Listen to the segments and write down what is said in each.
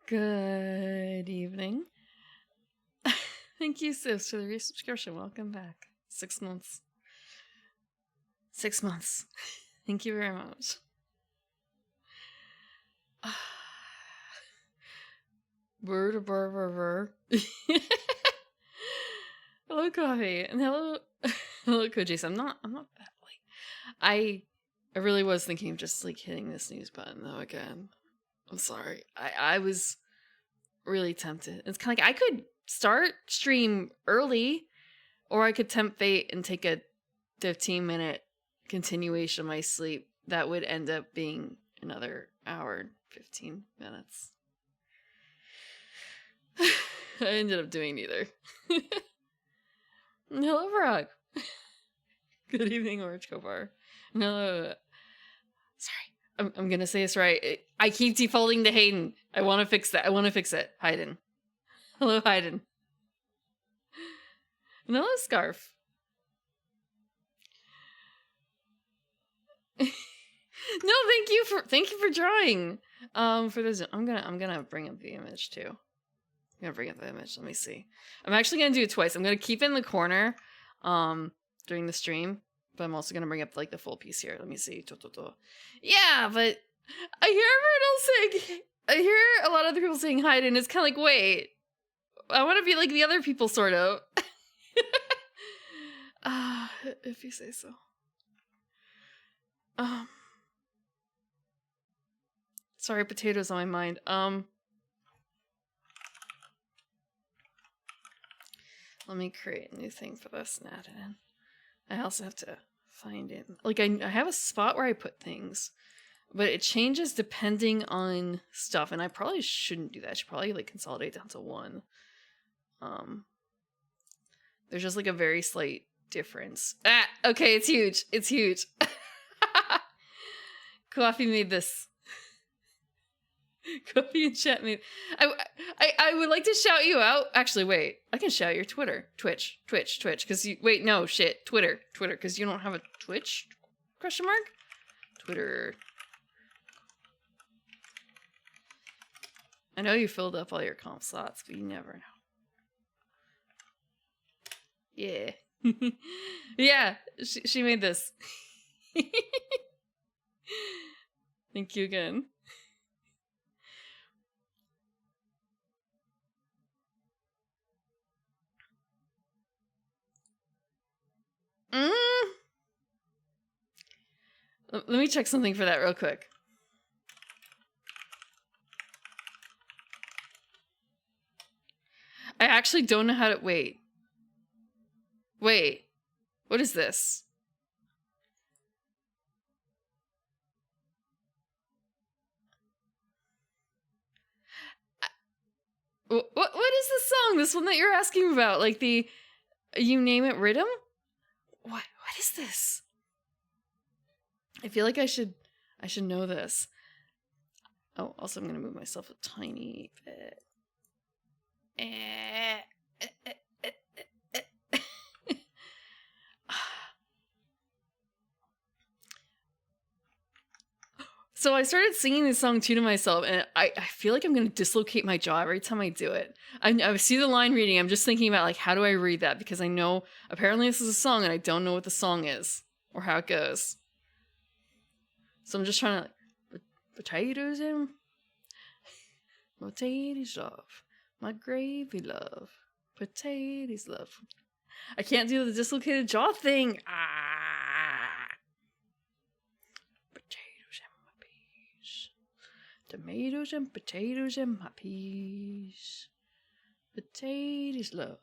Good evening. Thank you, sis, for the resubscription. Welcome back. 6 months. 6 months. Thank you very much. Word, burr. Hello, Coffee, and hello, Kojis. I'm not that late. I really was thinking of just like hitting the snooze button though again. I'm sorry. I was really tempted. It's kind of like I could start stream early, or I could tempt fate and take a 15-minute continuation of my sleep. That would end up being another hour and 15 minutes. I ended up doing neither. Hello, Rock. Good evening, Orange Kovar. No, sorry. I'm gonna say this right. I keep defaulting to Hayden. I want to fix that. Hayden. Hello, Hayden. And hello, Scarf. No, thank you for drawing. For this, I'm gonna bring up the image too. I'm gonna bring up the image. Let me see. I'm actually gonna do it twice. I'm gonna keep it in the corner, during the stream. But I'm also gonna bring up like the full piece here. Let me see. Yeah, but I hear everyone else saying. I hear a lot of other people saying hide, and it's kind of like, wait, I want to be like the other people, sort of. If you say so. Sorry, potatoes on my mind. Let me create a new thing for this and add it in. I also have to find it. Like, I have a spot where I put things, but it changes depending on stuff, and I probably shouldn't do that. I should probably, like, consolidate down to one. There's just, like, a very slight difference. Okay, it's huge. It's huge. Coffee made this. Coffee and chat made. I would like to shout you out. Actually, wait. I can shout your Twitter, Twitch, because you wait. No shit, Twitter, because you don't have a Twitch? ? Twitter. I know you filled up all your comp slots, but you never know. Yeah, yeah. She made this. Thank you again. Let me check something for that real quick. I actually don't know how to... Wait. What is this? What is this song? This one that you're asking about? Like the... You name it rhythm? What is this? I feel like I should know this. Oh, also I'm gonna move myself a tiny bit. So I started singing this song too to myself, and I feel like I'm gonna dislocate my jaw every time I do it. I see the line reading. I'm just thinking about like, how do I read that? Because I know apparently this is a song, and I don't know what the song is or how it goes. So I'm just trying to like, potatoes and potatoes love, my gravy love, potatoes love. I can't do the dislocated jaw thing. Potatoes and my peas, tomatoes and potatoes and my peas, potatoes love.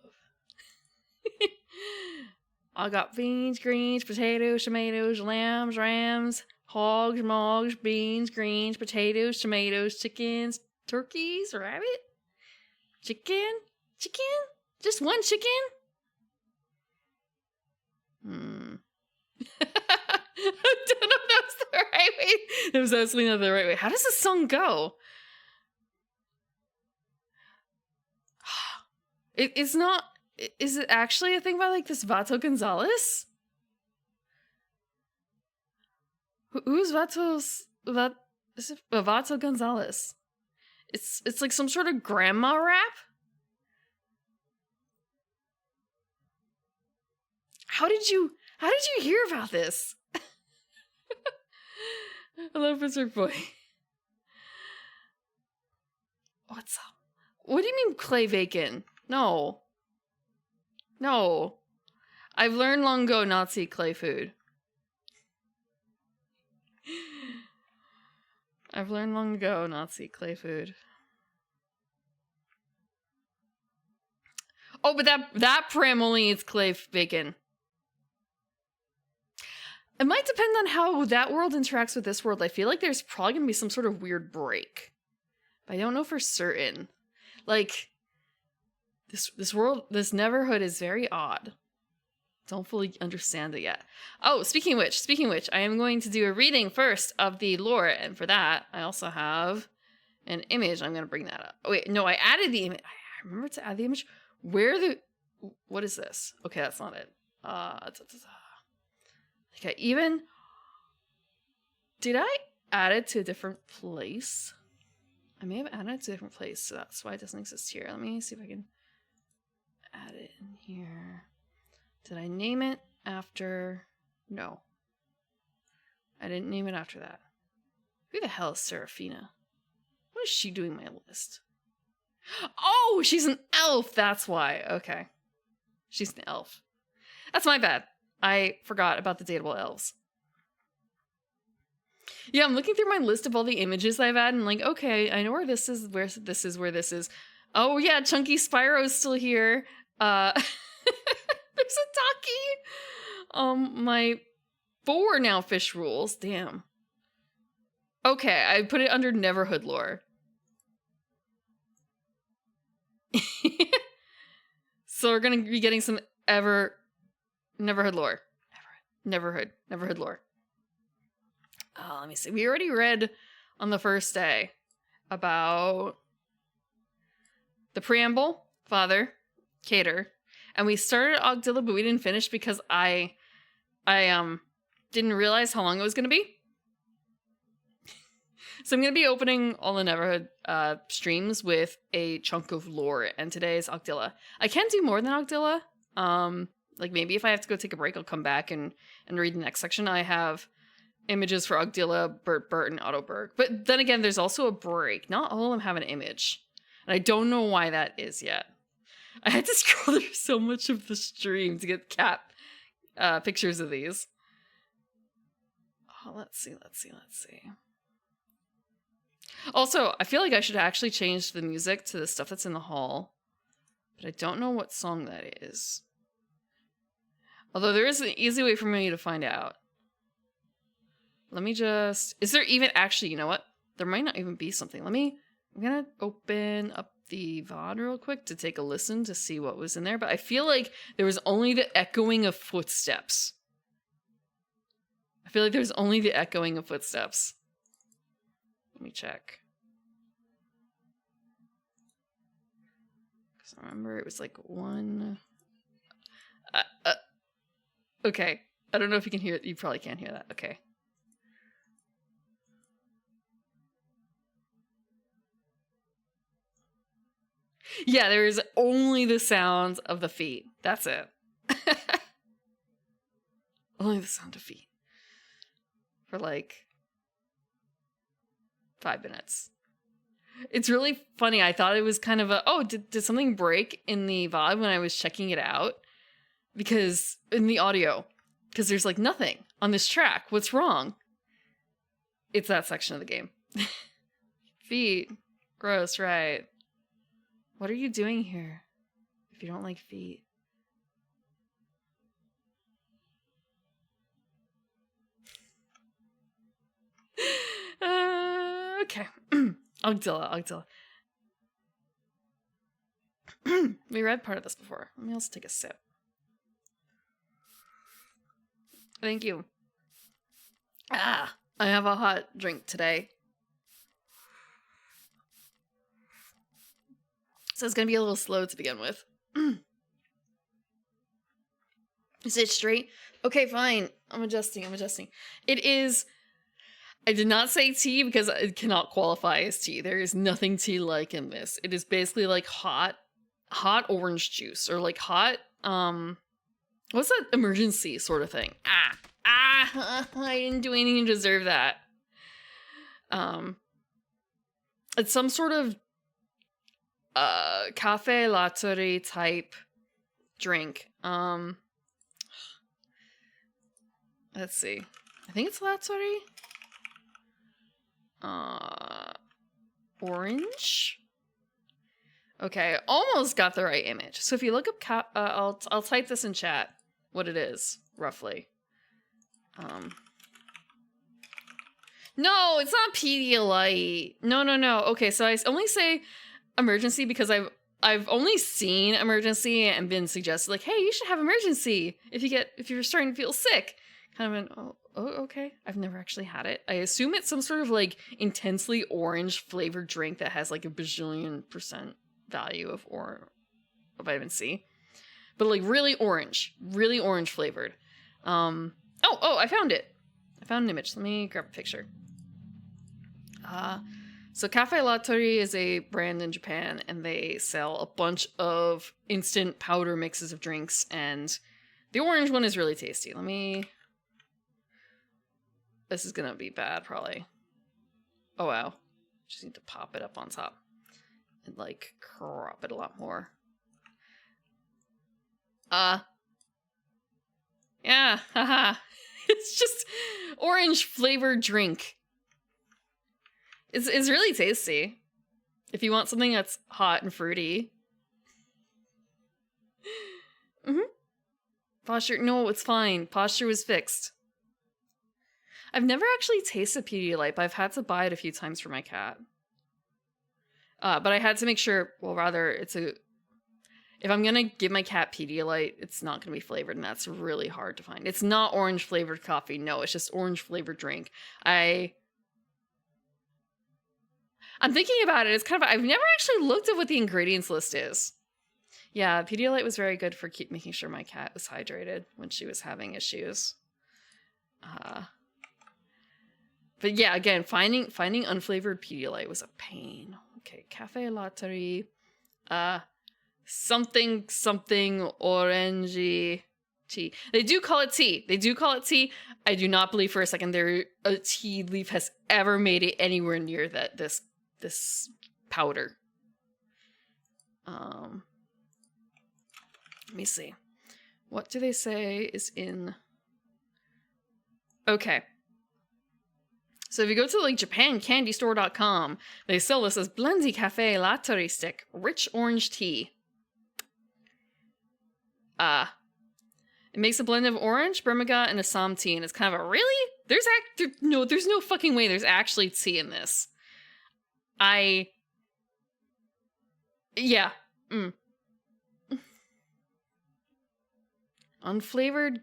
I got beans, greens, potatoes, tomatoes, lambs, rams, hogs, mogs, beans, greens, potatoes, tomatoes, chickens, turkeys, rabbit, chicken, just one chicken. I don't know if that was the right way. It was absolutely not the right way. How does this song go? It's not. Is it actually a thing by like this Vato Gonzalez? Who's Vato Gonzalez? It's like some sort of grandma rap. How did you hear about this? I love Berserk Boy. What's up? What do you mean clay bacon? No. No. I've learned long ago not to eat clay food. I've learned long ago not to eat clay food. Oh, but that pram only eats clay bacon. It might depend on how that world interacts with this world. I feel like there's probably going to be some sort of weird break. But I don't know for certain. Like, this world, this Neverhood is very odd. Don't fully understand it yet. Oh, speaking of which, I am going to do a reading first of the lore. And for that, I also have an image. I'm going to bring that up. Oh, wait, no, I added the image. I remember to add the image. What is this? Okay, that's not it. Okay, did I add it to a different place? I may have added it to a different place, so that's why it doesn't exist here. Let me see if I can add it in here. Did I name it after? No. I didn't name it after that. Who the hell is Seraphina? What is she doing on my list? Oh, she's an elf! That's why. Okay. She's an elf. That's my bad. I forgot about the dateable elves. Yeah, I'm looking through my list of all the images I've added and like, okay, I know where this is, where this is. Oh yeah, Chunky Spyro's still here. There's a Taki. My 4 now fish rules. Damn. Okay, I put it under Neverhood lore. So we're gonna be getting some Neverhood lore. Neverhood lore. Let me see. We already read on the first day about the preamble, Father, Cater, and we started Ogdilla, but we didn't finish because I didn't realize how long it was going to be. So I'm going to be opening all the Neverhood streams with a chunk of lore, and today is Ogdilla. I can do more than Ogdilla. Like maybe if I have to go take a break, I'll come back and read the next section. I have images for Ogdilla, Bert, and Autoberg. But then again, there's also a break. Not all of them have an image. And I don't know why that is yet. I had to scroll through so much of the stream to get cat pictures of these. Oh, let's see. Also, I feel like I should actually change the music to the stuff that's in the hall. But I don't know what song that is. Although there is an easy way for me to find out. Let me just... Is there even... Actually, you know what? There might not even be something. I'm going to open up the VOD real quick to take a listen to see what was in there. But I feel like there was only the echoing of footsteps. Let me check. Because I remember it was like one... Okay. I don't know if you can hear it. You probably can't hear that. Okay. Yeah, there is only the sounds of the feet. That's it. Only the sound of feet. For like 5 minutes. It's really funny. I thought it was kind of did something break in the VOD when I was checking it out? Because in the audio. Because there's like nothing on this track. What's wrong? It's that section of the game. Feet. Gross, right. What are you doing here? If you don't like feet. Okay. Ogdilla. We read part of this before. Let me also take a sip. Thank you. I have a hot drink today. So it's going to be a little slow to begin with. Is it straight? Okay, fine. I'm adjusting. It is... I did not say tea because it cannot qualify as tea. There is nothing tea-like in this. It is basically like hot orange juice, or like hot, what's that emergency sort of thing? I didn't do anything to deserve that. It's some sort of cafe latte type drink. Let's see. I think it's latte. Orange. Okay, almost got the right image. So if you look up I'll type this in chat what it is roughly. No, it's not Pedialyte. No. Okay, so I only say emergency because I've only seen emergency and been suggested like, hey, you should have emergency if you're starting to feel sick. Kind of an okay. I've never actually had it. I assume it's some sort of like intensely orange flavored drink that has like a bajillion% value of vitamin C, but like really orange flavored. I found it. I found an image. Let me grab a picture. So Cafe Latte is a brand in Japan, and they sell a bunch of instant powder mixes of drinks, and the orange one is really tasty. This is gonna be bad, probably. Oh wow. Just need to pop it up on top and like crop it a lot more. Yeah, haha. It's just orange flavored drink. It's really tasty. If you want something that's hot and fruity. Posture, no, it's fine. Posture was fixed. I've never actually tasted Pedialyte, but I've had to buy it a few times for my cat. But I had to make sure, well, rather, if I'm gonna give my cat Pedialyte, it's not gonna be flavored, and that's really hard to find. It's not orange flavored coffee. No, it's just orange flavored drink. I'm thinking about it. It's kind of, I've never actually looked at what the ingredients list is. Yeah, Pedialyte was very good for making sure my cat was hydrated when she was having issues. But yeah, again, finding unflavored Pedialyte was a pain. Okay, Cafe Latte, something orangey tea. They do call it tea. I do not believe for a second a tea leaf has ever made it anywhere near this powder. Let me see. What do they say is in? Okay. So if you go to like JapanCandyStore.com, they sell this as Blendy Cafe Latte Stick, rich orange tea. It makes a blend of orange, bergamot, and Assam tea, and it's kind of a really? There's no fucking way there's actually tea in this. Yeah. Unflavored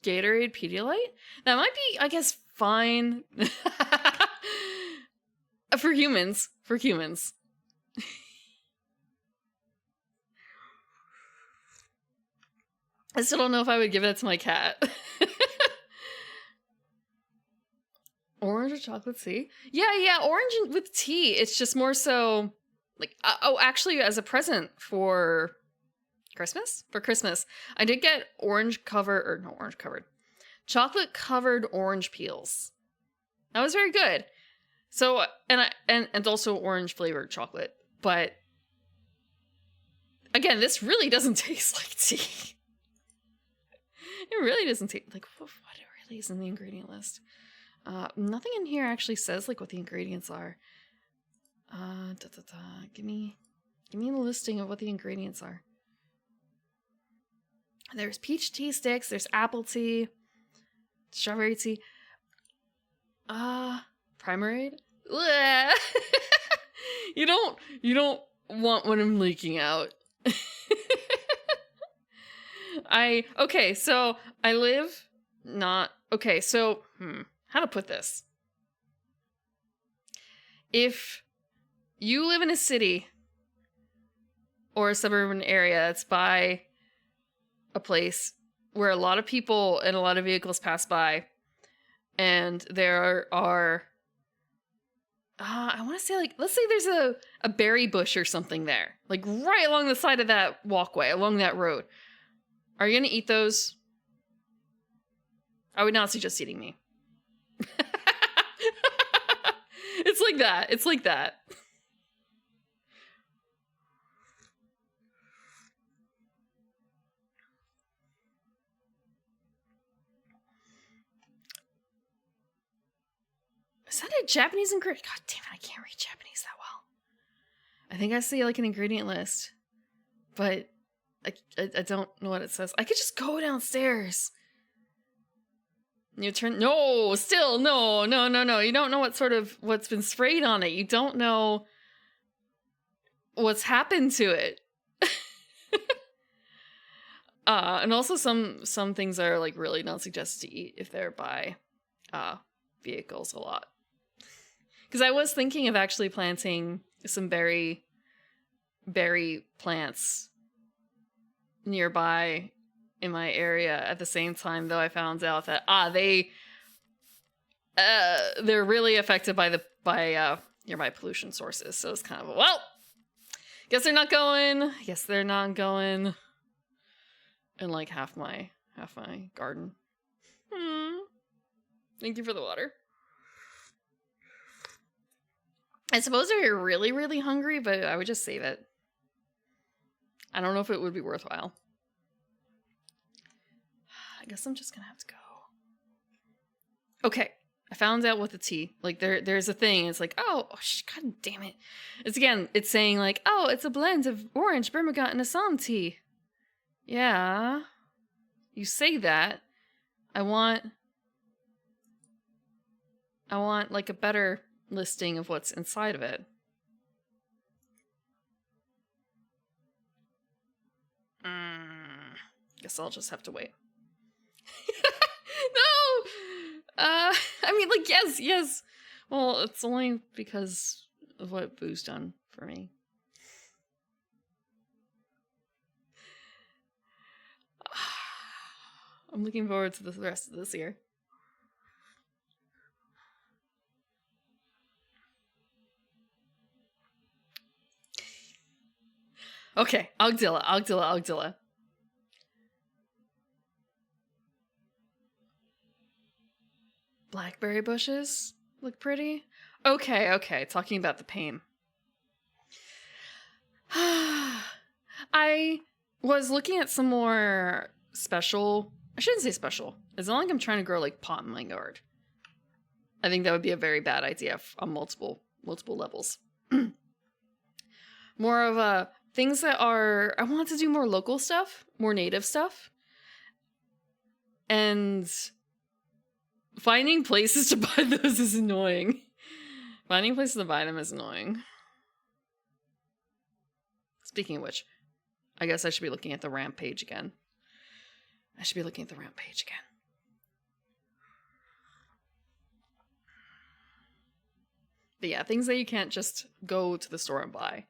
Gatorade Pedialyte? That might be, I guess, fine. For humans. I still don't know if I would give that to my cat. Orange or chocolate tea? Yeah, orange with tea. It's just more so like, actually, as a present for Christmas, I did get chocolate covered orange peels. That was very good. So, and also orange flavored chocolate. But again, this really doesn't taste like tea. It really doesn't taste like what really is in the ingredient list. Nothing in here actually says like what the ingredients are. Give me the listing of what the ingredients are. There's peach tea sticks, there's apple tea, strawberry tea. Primerade? You don't want when I'm leaking out. How to put this? If you live in a city or a suburban area that's by a place where a lot of people and a lot of vehicles pass by, and there are I want to say, like, let's say there's a berry bush or something there. Like, right along the side of that walkway, along that road. Are you going to eat those? I would not suggest eating me. It's like that. It's like that. Is that a Japanese ingredient? God damn it, I can't read Japanese that well. I think I see like an ingredient list, but I don't know what it says. I could just go downstairs. You turn, no, still, no. You don't know what's been sprayed on it. You don't know what's happened to it. And also some things are like really not suggested to eat if they're by vehicles a lot. Because I was thinking of actually planting some berry plants nearby in my area at the same time, though I found out that they're really affected by nearby pollution sources. So it's kind of, well, guess they're not going in like half my garden. Thank you for the water. I suppose if you're really, really hungry, but I would just save it. I don't know if it would be worthwhile. I guess I'm just gonna have to go. Okay, I found out what the tea. Like there's a thing. It's like, god damn it. It's saying like, oh, it's a blend of orange, bergamot, and Assam tea. Yeah, you say that. I want like a better listing of what's inside of it. Guess I'll just have to wait. No! I mean, like, yes. Well, it's only because of what Boo's done for me. I'm looking forward to the rest of this year. Okay, Ogdilla. Blackberry bushes look pretty. Okay, talking about the pain. I was looking at some more special, I shouldn't say special. It's not like I'm trying to grow like pot in my yard. I think that would be a very bad idea on multiple levels. More of a things that are, I want to do more local stuff, more native stuff. And finding places to buy those is annoying. Finding places to buy them is annoying. Speaking of which, I guess I should be looking at the ramp page again. But yeah, things that you can't just go to the store and buy.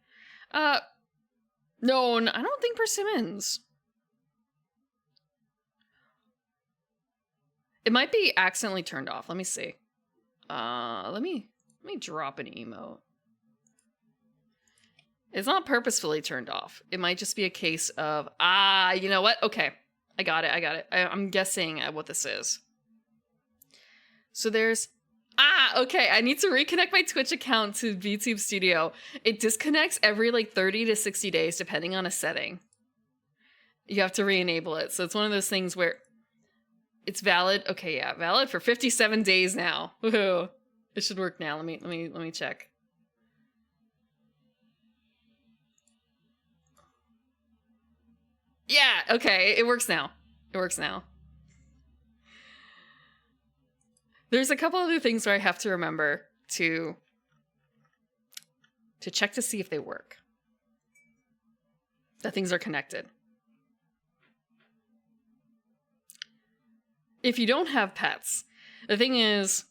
No, I don't think persimmons. It might be accidentally turned off. Let me see. Let me drop an emote. It's not purposefully turned off. It might just be a case of, you know what? Okay, I got it. I'm guessing at what this is. So there's, okay. I need to reconnect my Twitch account to VTube Studio. It disconnects every like 30 to 60 days, depending on a setting. You have to re-enable it. So it's one of those things where it's valid. Okay, yeah, valid for 57 days now. Woohoo! It should work now. Let me check. Yeah, okay, it works now. There's a couple other things where I have to remember to check to see if they work. That things are connected. If you don't have pets, the thing is,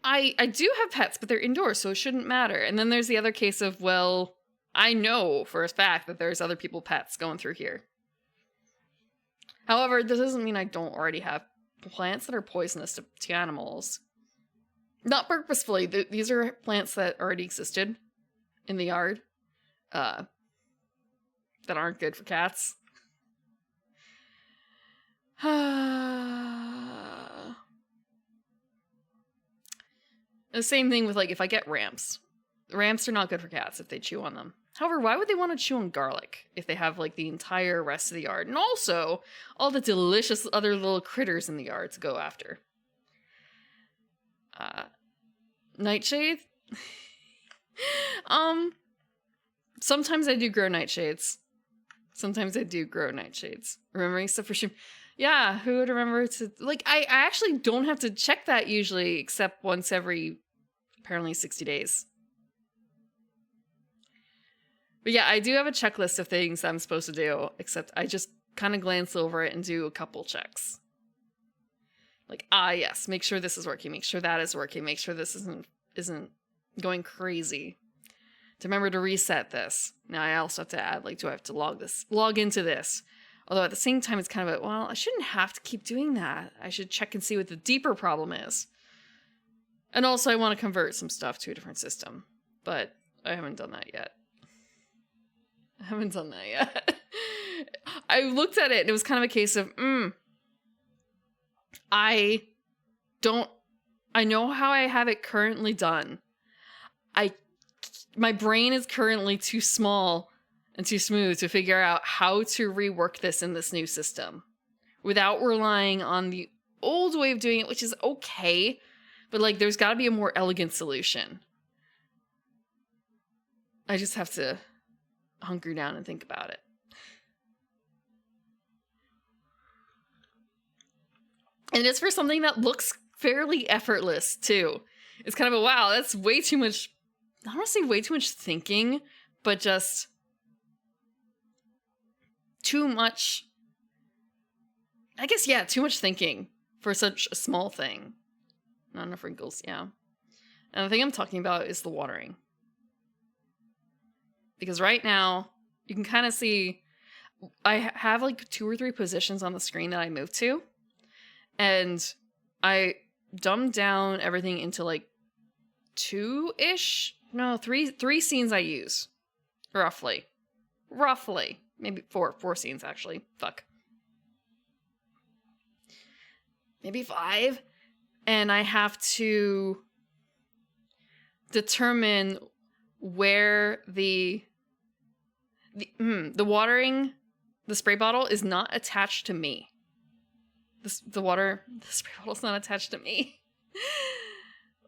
I do have pets, but they're indoors, so it shouldn't matter. And then there's the other case of, well, I know for a fact that there's other people's pets going through here. However, this doesn't mean I don't already have plants that are poisonous to animals. Not purposefully. These are plants that already existed in the yard that aren't good for cats. The same thing with, like, if I get ramps. Ramps are not good for cats if they chew on them. However, why would they want to chew on garlic if they have, like, the entire rest of the yard? And also, all the delicious other little critters in the yard to go after. Nightshade? Sometimes I do grow nightshades. Remembering stuff for sure. Yeah, who would remember to... Like, I actually don't have to check that usually, except once every, apparently, 60 days. But yeah, I do have a checklist of things I'm supposed to do, except I just kind of glance over it and do a couple checks. Like, yes, make sure this is working, make sure that is working, make sure this isn't going crazy. To remember to reset this. Now I also have to add, like, do I have to log into this? Although at the same time, it's kind of well, I shouldn't have to keep doing that. I should check and see what the deeper problem is. And also I want to convert some stuff to a different system. But I haven't done that yet. I looked at it and it was kind of a case of, I know how I have it currently done. My brain is currently too small and too smooth to figure out how to rework this in this new system without relying on the old way of doing it, which is okay, but, like, there's got to be a more elegant solution. I just have to hunker down and think about it. And it's for something that looks fairly effortless, too. It's kind of a, wow, that's way too much, I don't want to say way too much thinking, but just too much, I guess, yeah, too much thinking for such a small thing. Not enough wrinkles, yeah. And the thing I'm talking about is the watering. Because right now, you can kind of see, I have, like, 2 or 3 positions on the screen that I moved to. And I dumbed down everything into, like, 2-ish? No, 3 scenes I use. Roughly. Maybe 4 scenes, actually. Fuck. Maybe 5. And I have to determine where the watering, the spray bottle is not attached to me. The spray bottle's not attached to me.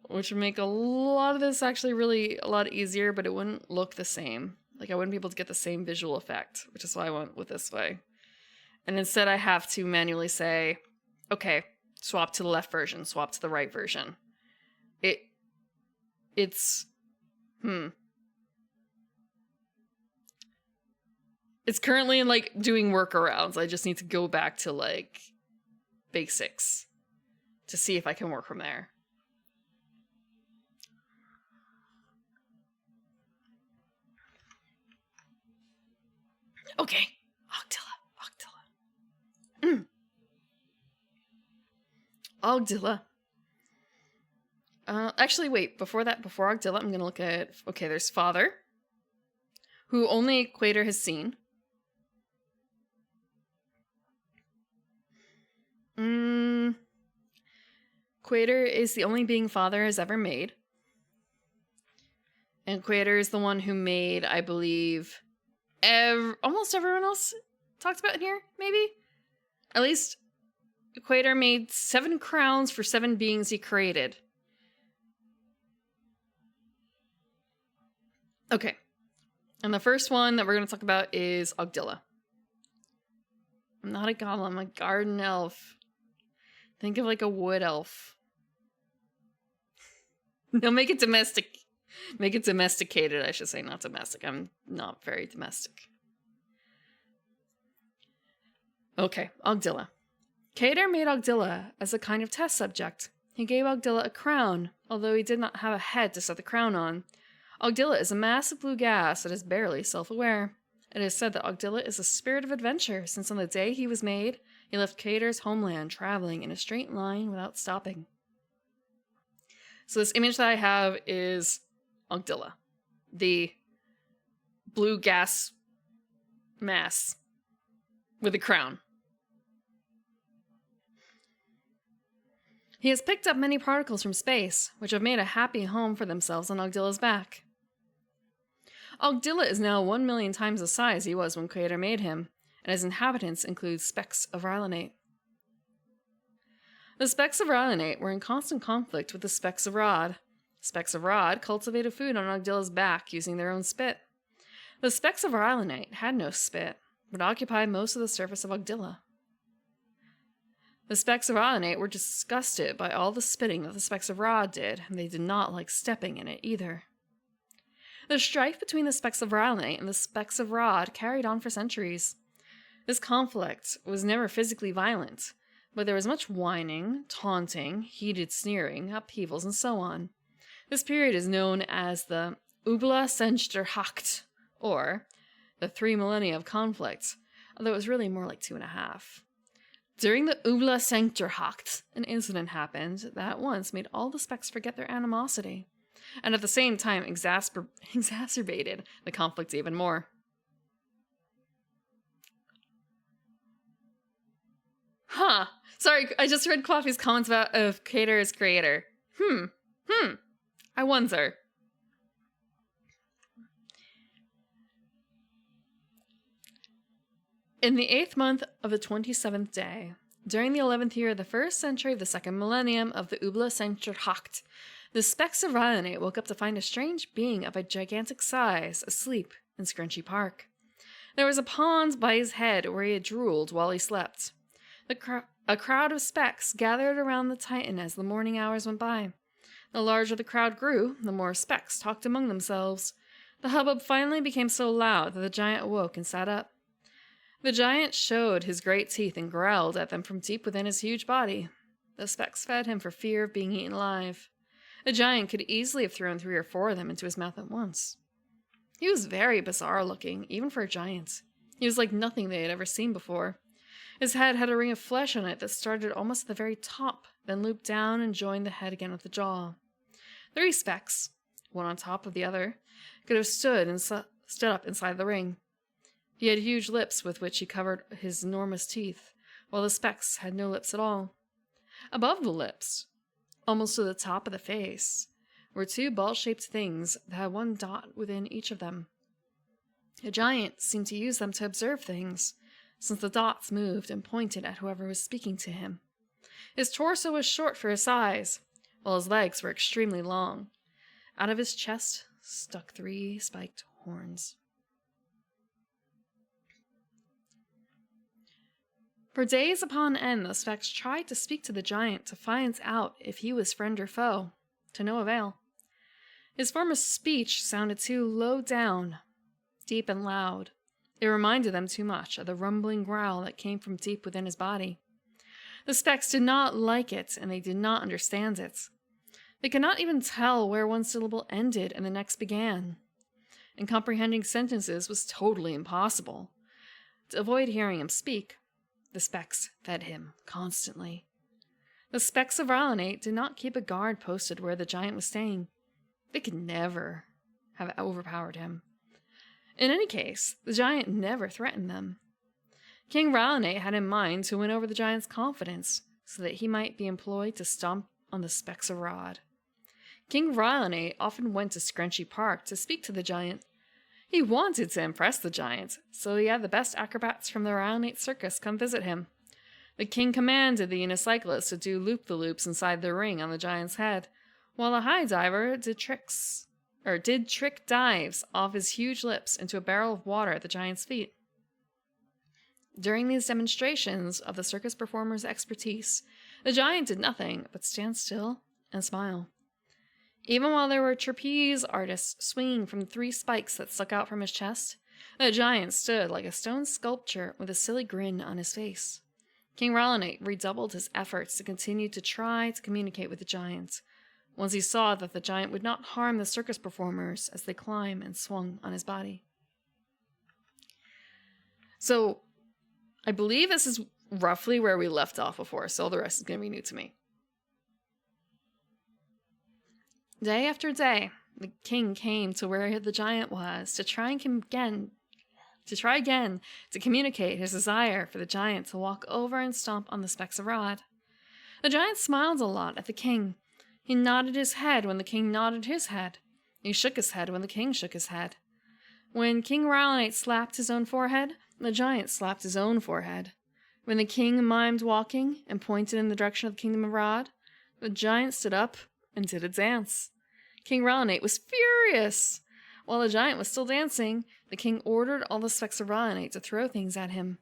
Which would make a lot of this actually really a lot easier, but it wouldn't look the same. Like, I wouldn't be able to get the same visual effect, which is why I went with this way. And instead I have to manually say, okay, swap to the left version, swap to the right version. It's currently, like, doing workarounds. I just need to go back to, like, basics to see if I can work from there. Okay, Ogdilla. Ogdilla. Actually, wait, before Ogdilla, I'm gonna look at, okay, there's Father, who only Equator has seen. Equator is the only being Father has ever made. And Equator is the one who made, I believe, almost everyone else talked about in here, maybe? At least Equator made 7 crowns for 7 beings he created. Okay. And the first one that we're going to talk about is Ogdilla. I'm not a goblin, I'm a garden elf. Think of, like, a wood elf. No, make it domestic. Make it domesticated, I should say, not domestic. I'm not very domestic. Okay, Ogdilla. Cater made Ogdilla as a kind of test subject. He gave Ogdilla a crown, although he did not have a head to set the crown on. Ogdilla is a mass of blue gas that is barely self-aware. It is said that Ogdilla is a spirit of adventure, since on the day he was made, he left Cater's homeland, traveling in a straight line without stopping. So this image that I have is Ogdilla, the blue gas mass with a crown. He has picked up many particles from space, which have made a happy home for themselves on Ogdilla's back. Ogdilla is now 1 million times the size he was when Creator made him, and his inhabitants include specks of Rhylinate. The specks of Rhylinate were in constant conflict with the specks of Rod. Specks of Rod cultivated food on Ogdilla's back using their own spit. The specks of Rhylinate had no spit, but occupied most of the surface of Ogdilla. The specks of Rhylinate were disgusted by all the spitting that the specks of Rod did, and they did not like stepping in it either. The strife between the specks of Rhylinate and the specks of Rod carried on for centuries. This conflict was never physically violent, but there was much whining, taunting, heated sneering, upheavals, and so on. This period is known as the Ogdilla Senchterhacht, or the 3 millennia of conflict, although it was really more like 2.5. During the Ogdilla Senchterhacht, an incident happened that at once made all the specks forget their animosity, and at the same time exacerbated the conflict even more. Huh. Sorry, I just read Coffee's comments about if Creator is creator. I wonder. In the 8th month of the 27th day, during the 11th year of the 1st century of the 2nd millennium of the Ogdilla Senchterhacht, the specks of Rhylinate woke up to find a strange being of a gigantic size asleep in Scrunchy Park. There was a pond by his head where he had drooled while he slept. A crowd of specks gathered around the Titan as the morning hours went by. The larger the crowd grew, the more specks talked among themselves. The hubbub finally became so loud that the giant awoke and sat up. The giant showed his great teeth and growled at them from deep within his huge body. The specks fed him for fear of being eaten alive. The giant could easily have thrown 3 or 4 of them into his mouth at once. He was very bizarre looking, even for a giant. He was like nothing they had ever seen before. His head had a ring of flesh on it that started almost at the very top, then looped down and joined the head again with the jaw. 3 specks, one on top of the other, could have stood up inside the ring. He had huge lips with which he covered his enormous teeth, while the specks had no lips at all. Above the lips, almost to the top of the face, were 2 ball-shaped things that had 1 dot within each of them. The giant seemed to use them to observe things, since the dots moved and pointed at whoever was speaking to him. His torso was short for his size, while his legs were extremely long. Out of his chest stuck 3 spiked horns. For days upon end, the specks tried to speak to the giant to find out if he was friend or foe, to no avail. His form of speech sounded too low down, deep and loud. It reminded them too much of the rumbling growl that came from deep within his body. The specks did not like it, and they did not understand it. They could not even tell where one syllable ended and the next began. And comprehending sentences was totally impossible. To avoid hearing him speak, the specks fed him constantly. The specks of Rhylinate did not keep a guard posted where the giant was staying. They could never have overpowered him. In any case, the giant never threatened them. King Rhylinate had in mind to win over the giant's confidence, so that he might be employed to stomp on the specks of Rod. King Rhylinate often went to Scrunchy Park to speak to the giant. He wanted to impress the giant, so he had the best acrobats from the Rhylinate circus come visit him. The king commanded the unicyclist to do loop-the-loops inside the ring on the giant's head, while the high diver did trick dives off his huge lips into a barrel of water at the giant's feet. During these demonstrations of the circus performer's expertise, the giant did nothing but stand still and smile. Even while there were trapeze artists swinging from the 3 spikes that stuck out from his chest, the giant stood like a stone sculpture with a silly grin on his face. King Rhylinate redoubled his efforts to continue to try to communicate with the giant, once he saw that the giant would not harm the circus performers as they climbed and swung on his body. So, I believe this is roughly where we left off before, so all the rest is going to be new to me. Day after day, the king came to where the giant was to try again to communicate his desire for the giant to walk over and stomp on the specks of rod. The giant smiled a lot at the king. He nodded his head when the king nodded his head. He shook his head when the king shook his head. When King Rhylinate slapped his own forehead, the giant slapped his own forehead. When the king mimed walking and pointed in the direction of the kingdom of Rod, the giant stood up and did a dance. King Rhylinate was furious. While the giant was still dancing, the king ordered all the specks of Rhylinate to throw things at him.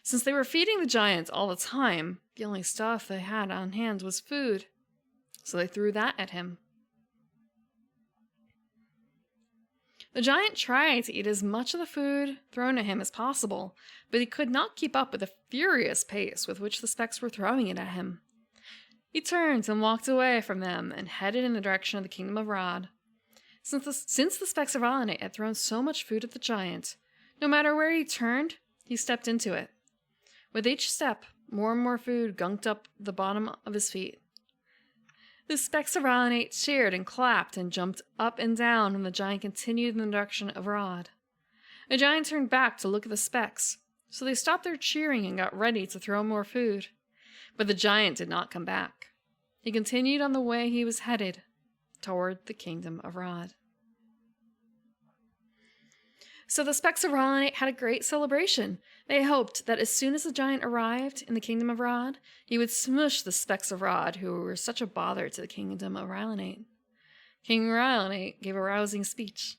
Since they were feeding the giant all the time, the only stuff they had on hand was food. So they threw that at him. The giant tried to eat as much of the food thrown at him as possible, but he could not keep up with the furious pace with which the specks were throwing it at him. He turned and walked away from them and headed in the direction of the kingdom of Rod. Since the specks of Rhylinate had thrown so much food at the giant, no matter where he turned, he stepped into it. With each step, more and more food gunked up the bottom of his feet. The specks of Rhylinate cheered and clapped and jumped up and down when the giant continued in the direction of Rod. The giant turned back to look at the specks, so they stopped their cheering and got ready to throw more food. But the giant did not come back. He continued on the way he was headed, toward the kingdom of Rod. So the specks of Rhylinate had a great celebration. They hoped that as soon as the giant arrived in the kingdom of Rod, he would smush the specks of Rod who were such a bother to the kingdom of Rhylinate. King Rhylinate gave a rousing speech.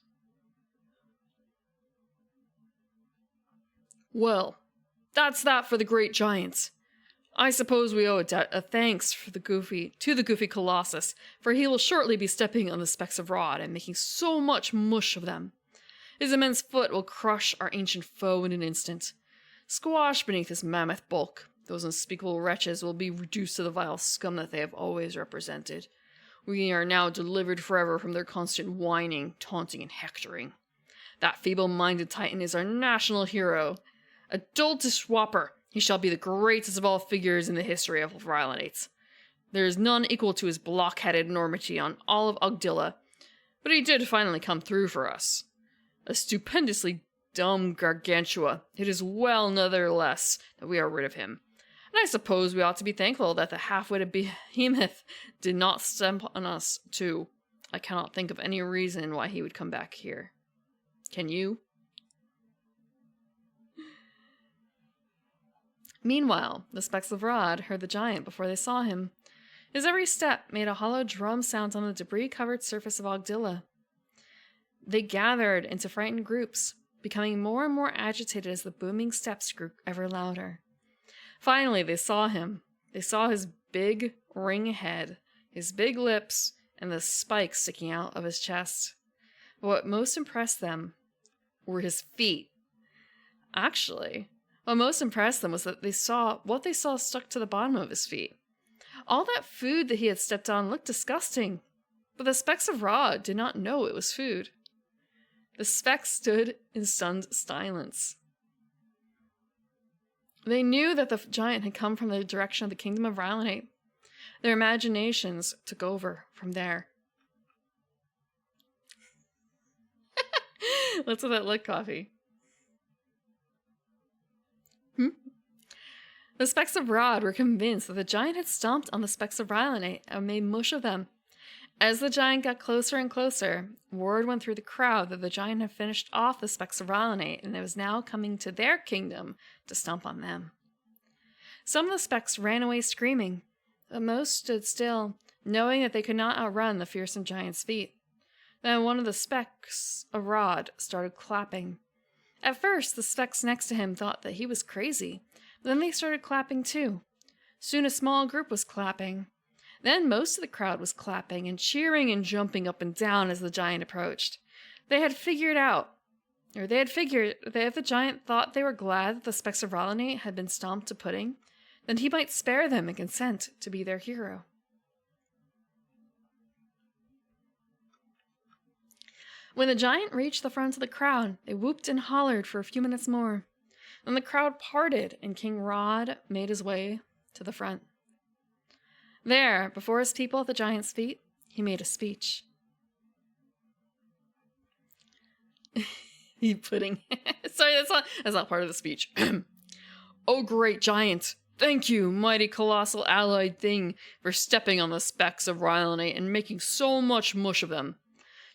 Well, that's that for the great giants. I suppose we owe a debt of thanks to the goofy Colossus, for he will shortly be stepping on the specks of Rod and making so much mush of them. His immense foot will crush our ancient foe in an instant. Squashed beneath his mammoth bulk, those unspeakable wretches will be reduced to the vile scum that they have always represented. We are now delivered forever from their constant whining, taunting, and hectoring. That feeble-minded Titan is our national hero. A doltish whopper, he shall be the greatest of all figures in the history of Rhylinate. There is none equal to his block-headed enormity on all of Ogdilla, but he did finally come through for us. A stupendously dumb gargantua, it is well nevertheless that we are rid of him. And I suppose we ought to be thankful that the half-witted behemoth did not stamp on us, too. I cannot think of any reason why he would come back here. Can you? Meanwhile, the specks of Rod heard the giant before they saw him. His every step made a hollow drum sound on the debris-covered surface of Ogdilla. They gathered into frightened groups, becoming more and more agitated as the booming steps grew ever louder. Finally, they saw him. They saw his big ring head, his big lips, and the spikes sticking out of his chest. But what most impressed them were his feet. Actually, what most impressed them was that they saw stuck to the bottom of his feet. All that food that he had stepped on looked disgusting, but the specks of Rod did not know it was food. The specks stood in stunned silence. They knew that the giant had come from the direction of the kingdom of Rhylinate. Their imaginations took over from there. Let's let that look, Coffee. The specks of Rod were convinced that the giant had stomped on the specks of Rhylinate and made mush of them. As the giant got closer and closer, word went through the crowd that the giant had finished off the specks of Rhylinate and it was now coming to their kingdom to stomp on them. Some of the specks ran away screaming, but most stood still, knowing that they could not outrun the fearsome giant's feet. Then one of the specks of Rod started clapping. At first, the specks next to him thought that he was crazy, but then they started clapping too. Soon a small group was clapping. Then most of the crowd was clapping and cheering and jumping up and down as the giant approached. They had figured that if the giant thought they were glad that the specks of Rhylinate had been stomped to pudding, then he might spare them and consent to be their hero. When the giant reached the front of the crowd, they whooped and hollered for a few minutes more. Then the crowd parted and King Rod made his way to the front. There, before his people at the giant's feet, he made a speech. Eat pudding. Sorry, that's not part of the speech. Oh, great giant. Thank you, mighty colossal allied thing, for stepping on the specks of Rhylanate and making so much mush of them.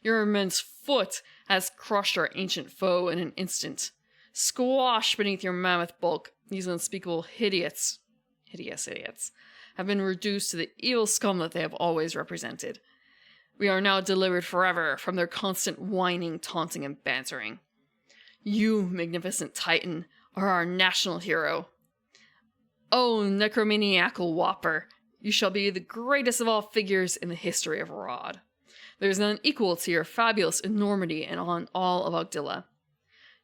Your immense foot has crushed our ancient foe in an instant. Squashed beneath your mammoth bulk, these unspeakable hideous idiots, have been reduced to the evil scum that they have always represented. We are now delivered forever from their constant whining, taunting, and bantering. You, magnificent Titan, are our national hero. Oh, necromaniacal whopper, you shall be the greatest of all figures in the history of Rod. There is none equal to your fabulous enormity and on all of Ogdilla.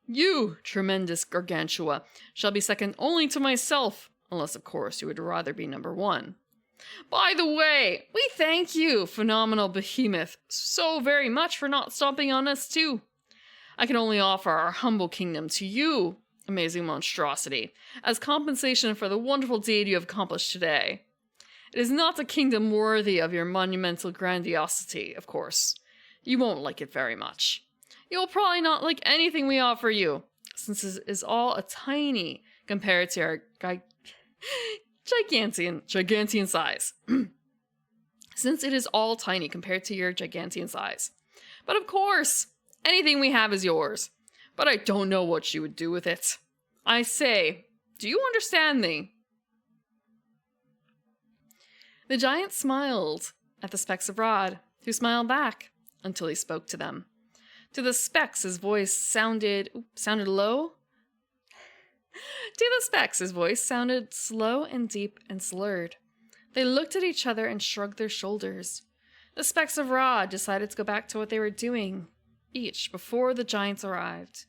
You, tremendous gargantua, shall be second only to myself, unless, of course, you would rather be number one. By the way, we thank you, phenomenal behemoth, so very much for not stomping on us too. I can only offer our humble kingdom to you, amazing monstrosity, as compensation for the wonderful deed you have accomplished today. It is not a kingdom worthy of your monumental grandiosity, of course. You won't like it very much. You will probably not like anything we offer you, since it is all a tiny compared to our gigantian size. Since it is all tiny compared to your gigantian size. But of course, anything we have is yours. But I don't know what you would do with it. I say, do you understand me? The giant smiled at the specks of Rod, who smiled back until he spoke to them. To the specks, his voice sounded low. To the specks, his voice sounded slow and deep and slurred. They looked at each other and shrugged their shoulders. The specks of Rod decided to go back to what they were doing, each, before the giants arrived.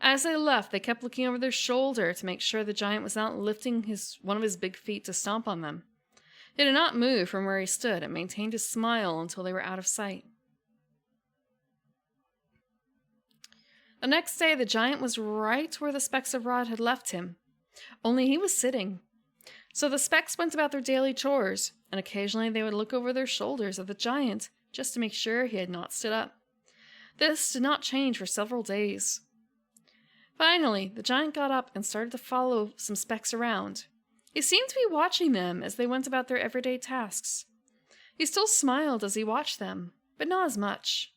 As they left, they kept looking over their shoulder to make sure the giant was not lifting one of his big feet to stomp on them. He did not move from where he stood and maintained his smile until they were out of sight. The next day, the giant was right where the specks of Rod had left him, only he was sitting. So the specks went about their daily chores, and occasionally they would look over their shoulders at the giant just to make sure he had not stood up. This did not change for several days. Finally, the giant got up and started to follow some specks around. He seemed to be watching them as they went about their everyday tasks. He still smiled as he watched them, but not as much.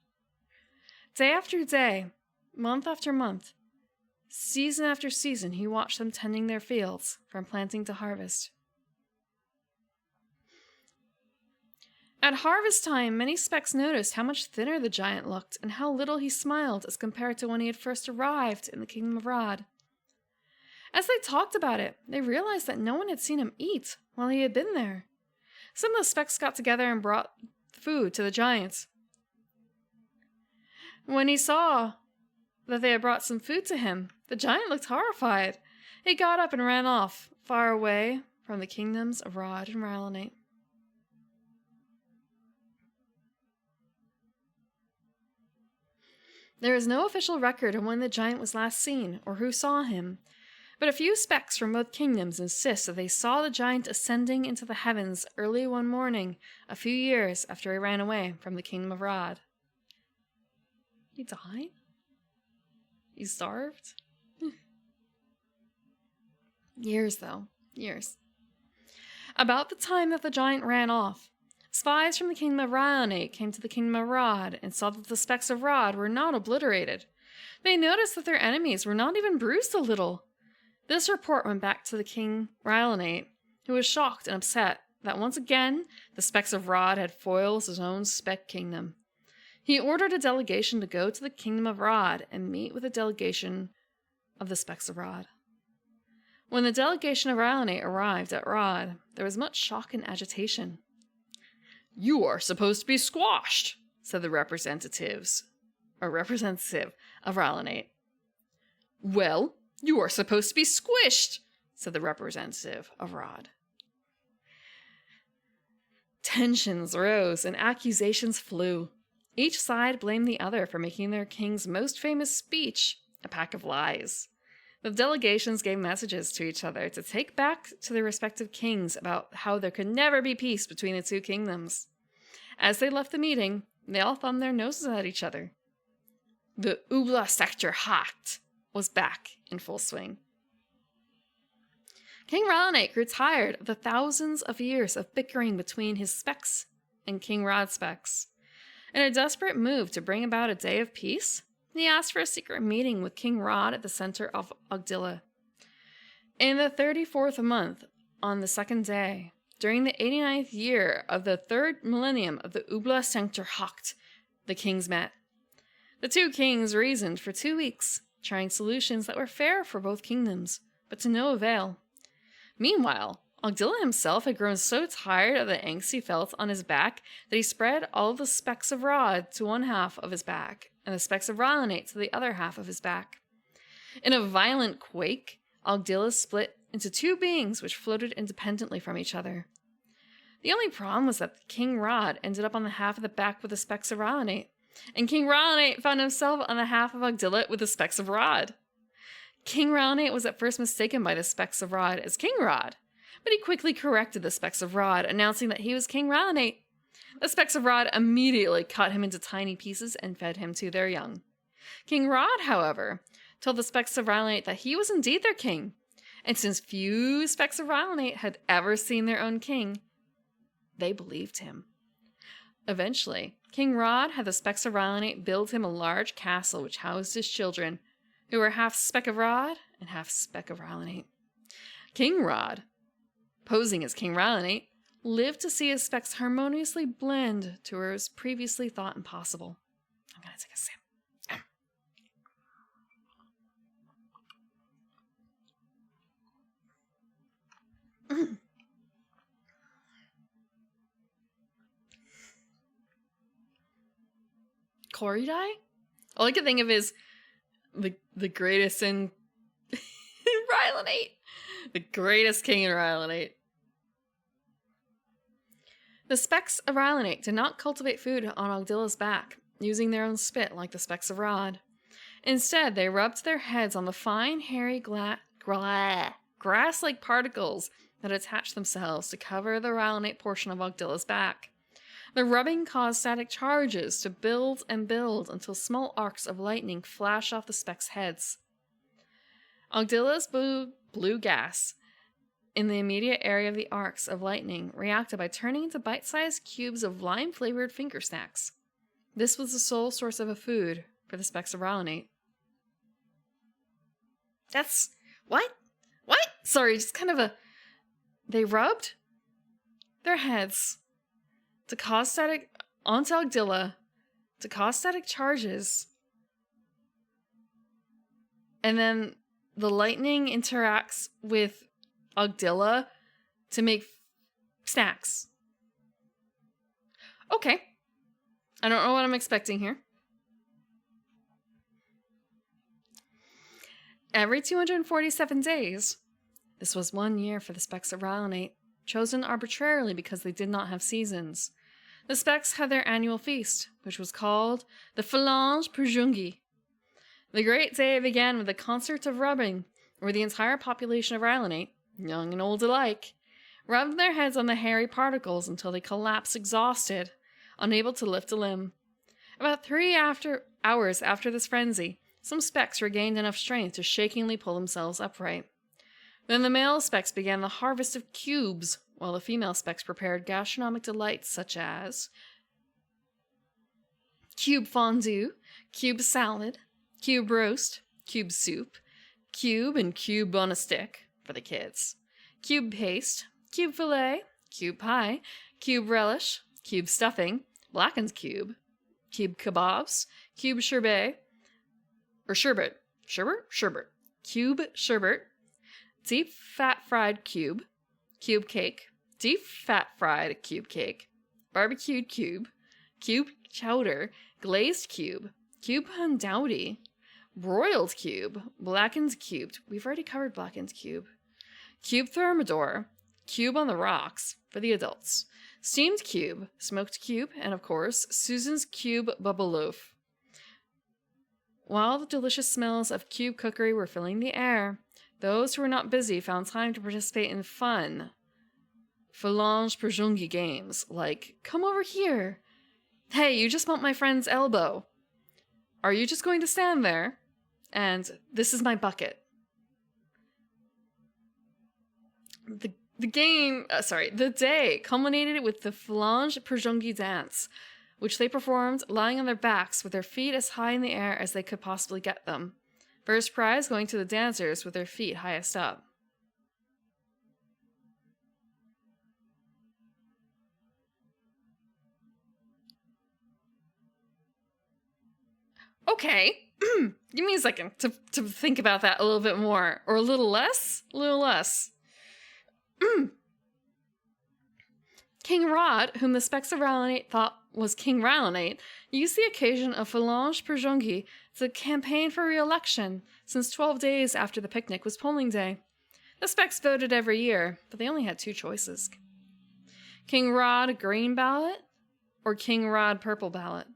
Day after day, month after month, season after season, he watched them tending their fields, from planting to harvest. At harvest time, many specks noticed how much thinner the giant looked and how little he smiled as compared to when he had first arrived in the Kingdom of Rod. As they talked about it, they realized that no one had seen him eat while he had been there. Some of the specks got together and brought food to the giants. When he saw that they had brought some food to him, the giant looked horrified. He got up and ran off, far away from the kingdoms of Rod and Rhylanate. There is no official record of when the giant was last seen or who saw him, but a few specks from both kingdoms insist that they saw the giant ascending into the heavens early one morning a few years after he ran away from the Kingdom of Rod. He died? He starved? Years, though. Years. About the time that the giant ran off, spies from the Kingdom of Rhylanate came to the Kingdom of Rod and saw that the specks of Rod were not obliterated. They noticed that their enemies were not even bruised a little. This report went back to the King Rhylanate, who was shocked and upset that once again the specks of Rod had foiled his own speck kingdom. He ordered a delegation to go to the Kingdom of Rod and meet with a delegation of the specks of Rod. When the delegation of Rhylanate arrived at Rod, there was much shock and agitation. "You are supposed to be squashed," said the representative of Rhylanate. "Well, you are supposed to be squished," said the representative of Rod. Tensions rose and accusations flew. Each side blamed the other for making their king's most famous speech a pack of lies. The delegations gave messages to each other to take back to their respective kings about how there could never be peace between the two kingdoms. As they left the meeting, they all thumbed their noses at each other. The Ogdilla sector hacked was back in full swing. King Rallanate grew tired of the thousands of years of bickering between his specs and King Rod's specs. In a desperate move to bring about a day of peace, he asked for a secret meeting with King Rod at the center of Ogdilla. In the 34th month, on the second day, during the 89th year of the third millennium of the Ogdilla Sanctor Hacht, the kings met. The two kings reasoned for 2 weeks, trying solutions that were fair for both kingdoms, but to no avail. Meanwhile, Ogdilla himself had grown so tired of the angst he felt on his back that he spread all the specks of Rod to one half of his back, and the specks of Rallanate to the other half of his back. In a violent quake, Ogdilla split into 2 beings which floated independently from each other. The only problem was that King Rod ended up on the half of the back with the specks of Rallanate, and King Rallanate found himself on the half of Ogdilla with the specks of Rod. King Rallanate was at first mistaken by the specks of Rod as King Rod, but he quickly corrected the specks of Rod, announcing that he was King Rallanate. The specks of Rod immediately cut him into tiny pieces and fed him to their young. King Rod, however, told the specks of Rallanate that he was indeed their king, and since few specks of Rallanate had ever seen their own king, they believed him. Eventually, King Rod had the specks of Rallanate build him a large castle which housed his children, who were half speck of Rod and half speck of Rallanate. King Rod, posing as King Rallanate, lived to see his specks harmoniously blend to where it was previously thought impossible. I'm going to take a sip. Corridai? All I can think of is the greatest in Rylonate. The greatest king in Rylonate. The specks of Rylonate did not cultivate food on Ogdilla's back, using their own spit like the specks of Rod. Instead, they rubbed their heads on the fine, hairy, grass-like particles that attached themselves to cover the Rylonate portion of Ogdilla's back. The rubbing caused static charges to build and build until small arcs of lightning flashed off the specks' heads. Ogdilla's blue gas in the immediate area of the arcs of lightning reacted by turning into bite-sized cubes of lime-flavored finger snacks. This was the sole source of a food for the specks of Rallanate. That's... What? Sorry, just kind of a... They rubbed their heads to cause static onto Ogdilla, to cause static charges, and then the lightning interacts with Ogdilla to make snacks. Okay. I don't know what I'm expecting here. Every 247 days, this was 1 year for the specks of Rallanate, chosen arbitrarily because they did not have seasons. The specks had their annual feast, which was called the Phalange Prujungi. The great day began with a concert of rubbing, where the entire population of Rylonate, young and old alike, rubbed their heads on the hairy particles until they collapsed exhausted, unable to lift a limb. About 3 hours after this frenzy, some specks regained enough strength to shakingly pull themselves upright. Then the male specks began the harvest of cubes, while the female specks prepared gastronomic delights such as cube fondue, cube salad, cube roast, cube soup, cube and cube on a stick for the kids, cube paste, cube fillet, cube pie, cube relish, cube stuffing, blackened cube, cube kebabs, cube sherbet, cube sherbet, deep fat fried cube, cube cake, deep fat fried cube cake, barbecued cube, cube chowder, glazed cube, cube handouty, broiled cube, blackened cubed. We've already covered blackened cube. Cube thermidor, cube on the rocks for the adults, steamed cube, smoked cube, and of course, Susan's cube bubble loaf. While the delicious smells of cube cookery were filling the air, those who were not busy found time to participate in fun Phalange Prujungi games, like, come over here. Hey, you just bumped my friend's elbow. are you just going to stand there? And this is my bucket. The day culminated with the Phalange Perjongi dance, which they performed lying on their backs with their feet as high in the air as they could possibly get them. First prize going to the dancers with their feet highest up. Okay. Give me a second to think about that a little bit more. Or a little less? A little less. King Rod, whom the Specks of Ralanate thought was King Ralanate, used the occasion of Phalange Perjongi to campaign for re-election, since 12 days after the picnic was polling day. The Specks voted every year, but they only had 2 choices. King Rod green ballot, or King Rod purple ballot.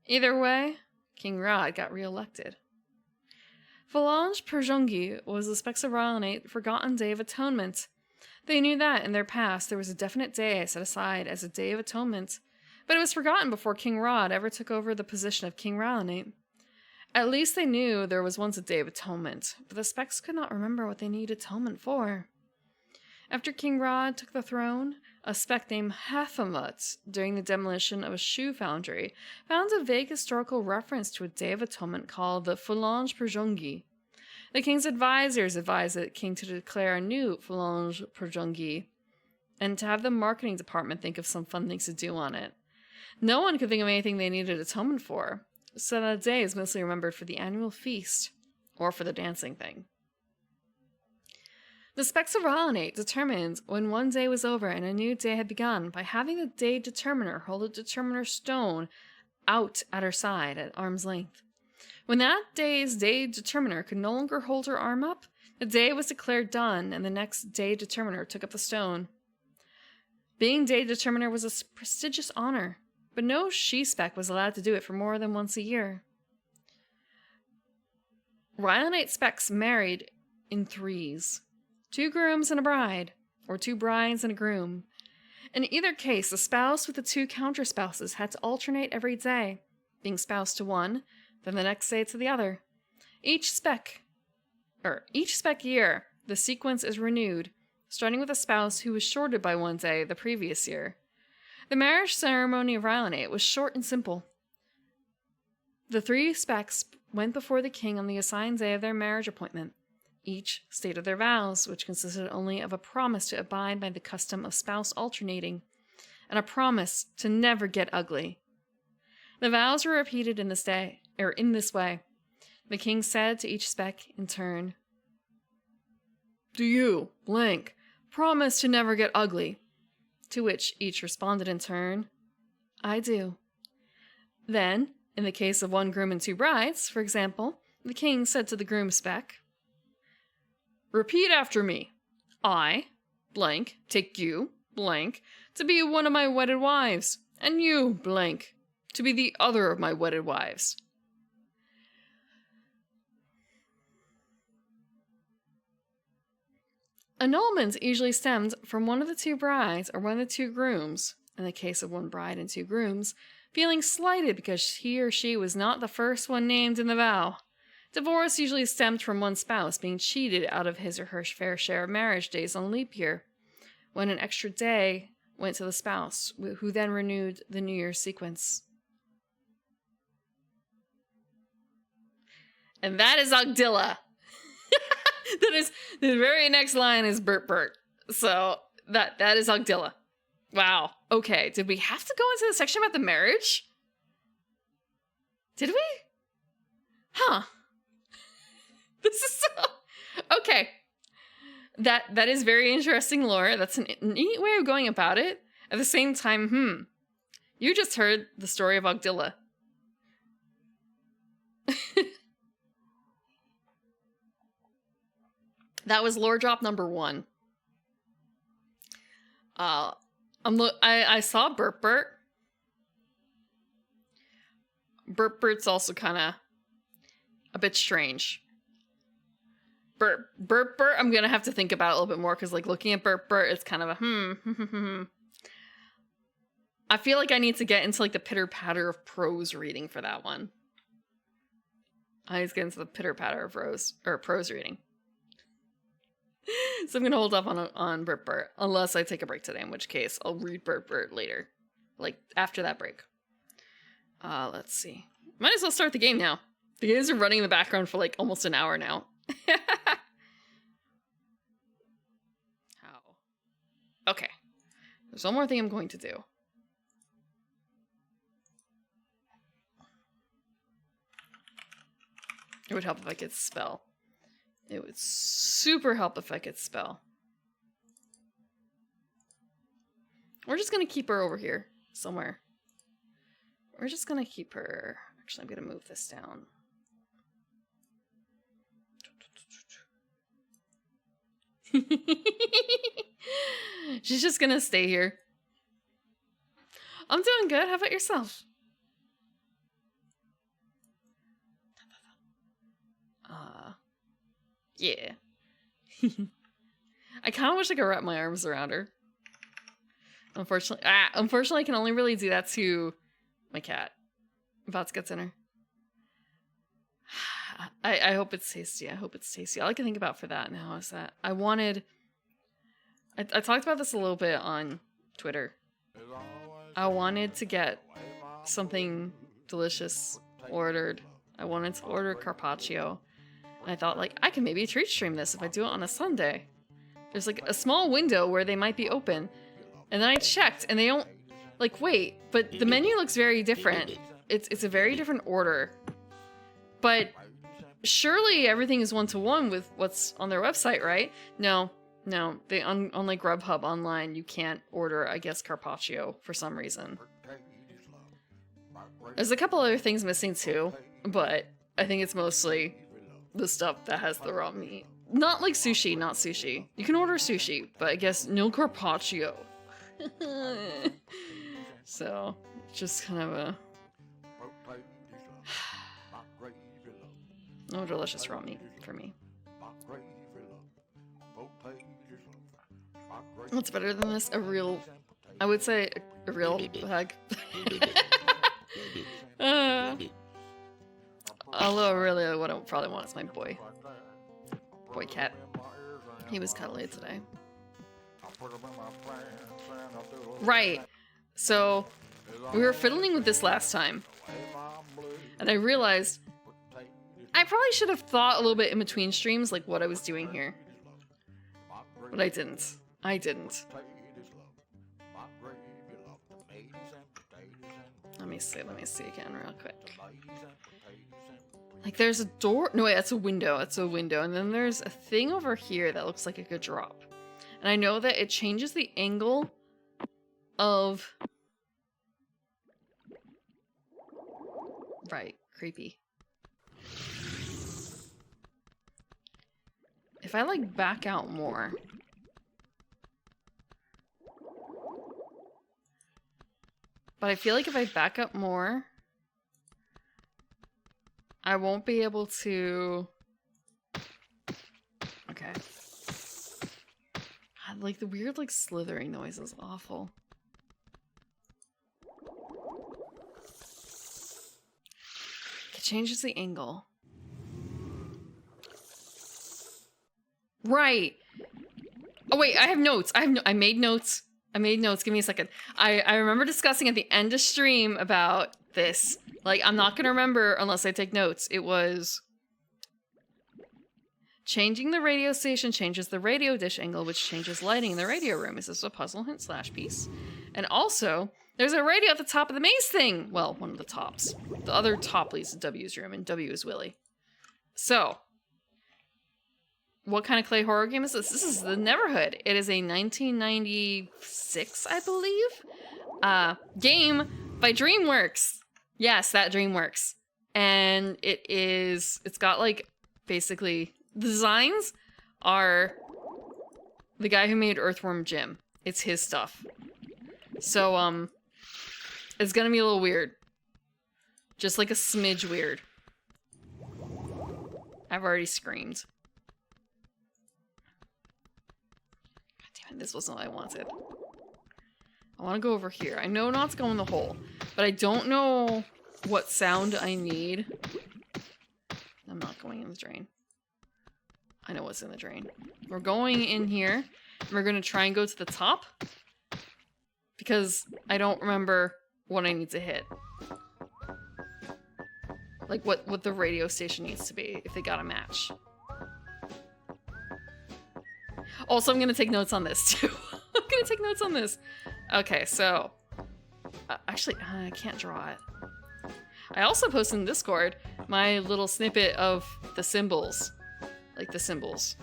Either way, King Rod got re-elected. Phalange Perjongi was the Specks of Ralanate forgotten Day of Atonement. They knew that in their past there was a definite day set aside as a Day of Atonement, but it was forgotten before King Rod ever took over the position of King Ralanate. At least they knew there was once a Day of Atonement, but the Specks could not remember what they needed atonement for. After King Rod took the throne, a Speck named Hathamut, during the demolition of a shoe foundry, found a vague historical reference to a Day of Atonement called the Phalange Perjongi. The king's advisors advised the king to declare a new Phalange Perjongi, and to have the marketing department think of some fun things to do on it. No one could think of anything they needed atonement for, so that day is mostly remembered for the annual feast, or for the dancing thing. The Specks of Ralanate determined when one day was over and a new day had begun by having the day determiner hold a determiner stone out at her side at arm's length. When that day's day determiner could no longer hold her arm up, the day was declared done and the next day determiner took up the stone. Being day determiner was a prestigious honor, but no she-speck was allowed to do it for more than once a year. Ralanate Specks married in 3s. 2 grooms and a bride, or 2 brides and a groom. In either case, the spouse with the 2 counterspouses had to alternate every day, being spouse to one, then the next day to the other. Each spec year, the sequence is renewed, starting with a spouse who was shorted by 1 day the previous year. The marriage ceremony of Ralanate was short and simple. The 3 Specks went before the king on the assigned day of their marriage appointment. Each stated their vows, which consisted only of a promise to abide by the custom of spouse alternating, and a promise to never get ugly. The vows were repeated in this way. The king said to each Speck in turn, "Do you, blank, promise to never get ugly?" To which each responded in turn, "I do." Then, in the case of 1 groom and 2 brides, for example, the king said to the groom Speck, "Repeat after me. I, blank, take you, blank, to be one of my wedded wives, and you, blank, to be the other of my wedded wives." Annulment usually stemmed from one of the 2 brides or one of the 2 grooms, in the case of 1 bride and 2 grooms, feeling slighted because he or she was not the first one named in the vow. Divorce usually stemmed from one spouse being cheated out of his or her fair share of marriage days on leap year, when an extra day went to the spouse, who then renewed the New Year's sequence. And that is Ogdilla. That is, the very next line is Bert. So that is Ogdilla. Wow. Okay. Did we have to go into the section about the marriage? Did we? Huh. This is so... Okay. That is very interesting lore. That's a neat way of going about it. At the same time, you just heard the story of Ogdilla. That was lore drop number 1. I saw Bert. Bert's also kind of a bit strange. Bert, I'm gonna have to think about it a little bit more, because like looking at Bert, it's kind of a I feel like I need to get into like the pitter patter of prose reading for that one. I just get into the pitter-patter of prose reading. So I'm gonna hold off on Bert Bert, unless I take a break today, in which case I'll read Bert Bert later. Like, after that break. Let's see. Might as well start the game now. The games are running in the background for like almost an hour now. How? Okay. There's one more thing I'm going to do. It would help if I could spell. It would super help if I could spell. We're just gonna keep her over here somewhere. We're just gonna keep her. Actually, I'm gonna move this down. She's just gonna stay here. I'm doing good. How about yourself? Yeah. I kind of wish I could wrap my arms around her. Unfortunately, I can only really do that to my cat. I'm about to get dinner. I hope it's tasty. I hope it's tasty. All I can think about for that now is that I talked about this a little bit on Twitter. I wanted to get something delicious ordered. I wanted to order carpaccio. And I thought, like, I can maybe treat stream this if I do it on a Sunday. There's, like, a small window where they might be open. And then I checked, and they don't... Like, wait, but the menu looks very different. It's a very different order. But surely everything is one-to-one with what's on their website, right? No. They on like Grubhub online, you can't order, I guess, carpaccio for some reason. There's a couple other things missing, too. But I think it's mostly... the stuff that has the raw meat. Not like sushi, not sushi. You can order sushi, but I guess no carpaccio. So, just kind of a... no delicious raw meat for me. What's better than this? A real... I would say a real bag. Although really what I probably want is my boy cat. He was cuddly today. Right. So we were fiddling with this last time. And I realized I probably should have thought a little bit in between streams like what I was doing here. But I didn't. Let me see again real quick. Like, there's a door. No, wait, that's a window. And then there's a thing over here that looks like it could drop. And I know that it changes the angle of... Right, creepy. If I, like, back out more... But I feel like if I back up more... I won't be able to... Okay. God, like, the weird, like, slithering noise is awful. It changes the angle. Right! Oh, wait, I have notes. I made notes. Give me a second. I remember discussing at the end of stream about this. Like, I'm not gonna remember unless I take notes. It was... Changing the radio station changes the radio dish angle, which changes lighting in the radio room. Is this a puzzle hint / piece? And also, there's a radio at the top of the maze thing! Well, one of the tops. The other top leads to W's room, and W is Willy. So... What kind of clay horror game is this? This is the Neverhood. It is a 1996, I believe, game by DreamWorks. Yes, that DreamWorks. And it's got, like, basically, the designs are the guy who made Earthworm Jim. It's his stuff. So, it's gonna be a little weird. Just like a smidge weird. I've already screamed. This wasn't what I wanted. I want to go over here. I know not to go in the hole, but I don't know what sound I need I'm not going in the drain. I know what's in the drain. We're going in here. And we're gonna try and go to the top. Because I don't remember what I need to hit. Like what the radio station needs to be if they got a match. Also, I'm gonna take notes on this too. I'm gonna take notes on this. Okay, so actually, I can't draw it. I also posted in Discord my little snippet of the symbols, like the symbols,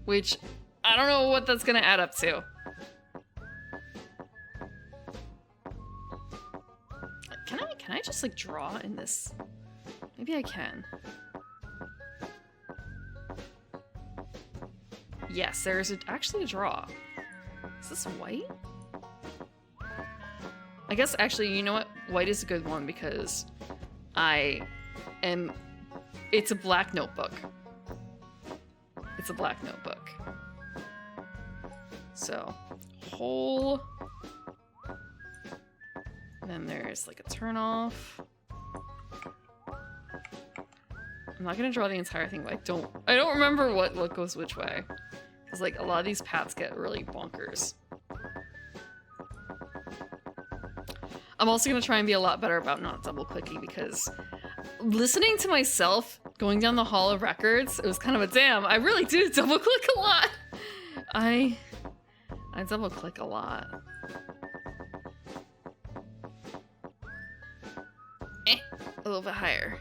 which I don't know what that's gonna add up to. Can I just like draw in this? Maybe I can. Yes, there is actually a draw. Is this white? I guess actually, you know what? White is a good one because it's a black notebook. It's a black notebook. So, whole. Then there's like a turn off. I'm not gonna draw the entire thing, but I don't remember what goes which way. Because like a lot of these paths get really bonkers. I'm also gonna try and be a lot better about not double clicking because listening to myself going down the hall of records, it was kind of a damn, I really do double click a lot. I double click a lot. A little bit higher.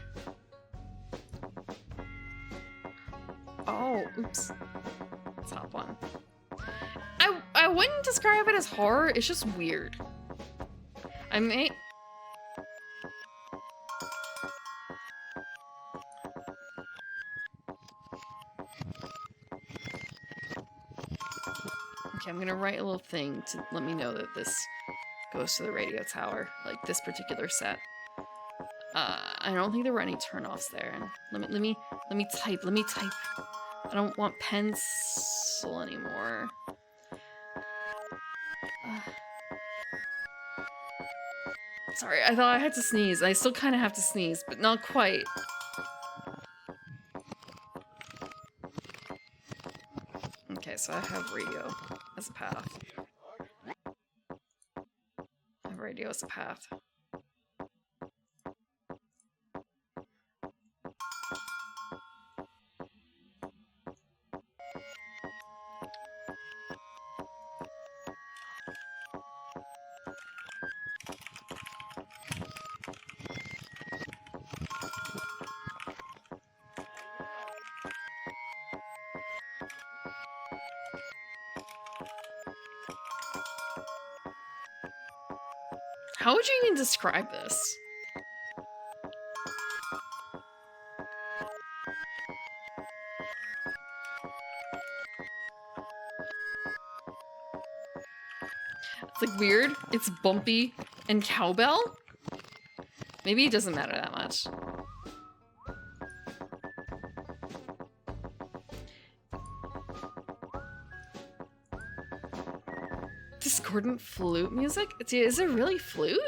Oh, oops. Top one. I wouldn't describe it as horror, it's just weird. I may... Okay, I'm gonna write a little thing to let me know that this goes to the radio tower, like this particular set. I don't think there were any turn-offs there. Let me type. I don't want pencil anymore. Sorry, I thought I had to sneeze. I still kind of have to sneeze, but not quite. Okay, so I have radio as a path. I have radio as a path. How would you even describe this? It's like weird, it's bumpy and cowbell? Maybe it doesn't matter that much. Discordant flute music? Is it really flute?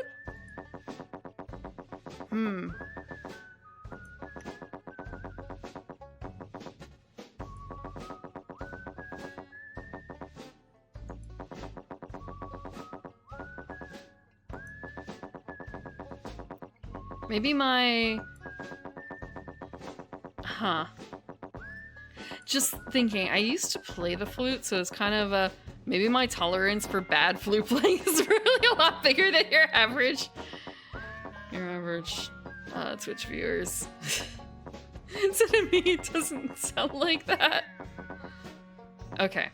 Maybe my... Just thinking, I used to play the flute, so it's kind of a... Maybe my tolerance for bad flute playing is really a lot bigger than your average Twitch viewers. So to me, it doesn't sound like that. Okay.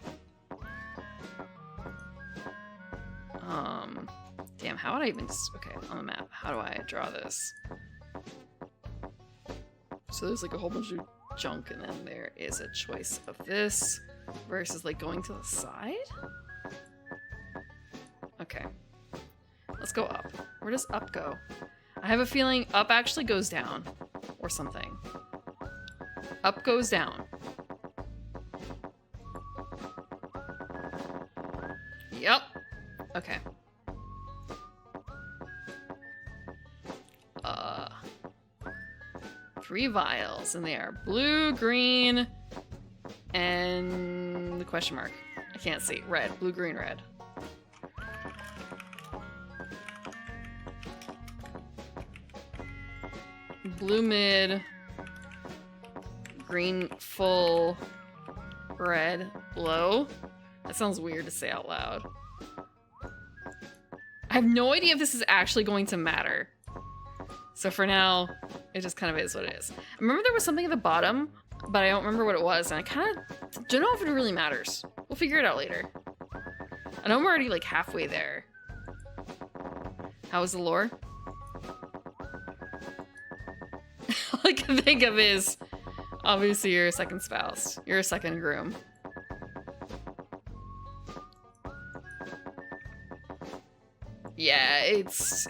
Damn, how would I even just... Okay, on the map, how do I draw this? So there's like a whole bunch of junk, and then there is a choice of this versus like going to the side? Okay. Let's go up. Where does up go? I have a feeling up actually goes down. Or something. Up goes down. Yep. Okay. 3 vials, and they are blue, green, and the question mark. I can't see. Red. Blue, green, red. Blue mid, green full, red low. That sounds weird to say out loud. I have no idea if this is actually going to matter. So for now, it just kind of is what it is. I remember there was something at the bottom, but I don't remember what it was, and I kind of don't know if it really matters. We'll figure it out later. I know I'm already like halfway there. How was the lore? All I can think of is, obviously you're a second spouse. You're a second groom. Yeah, it's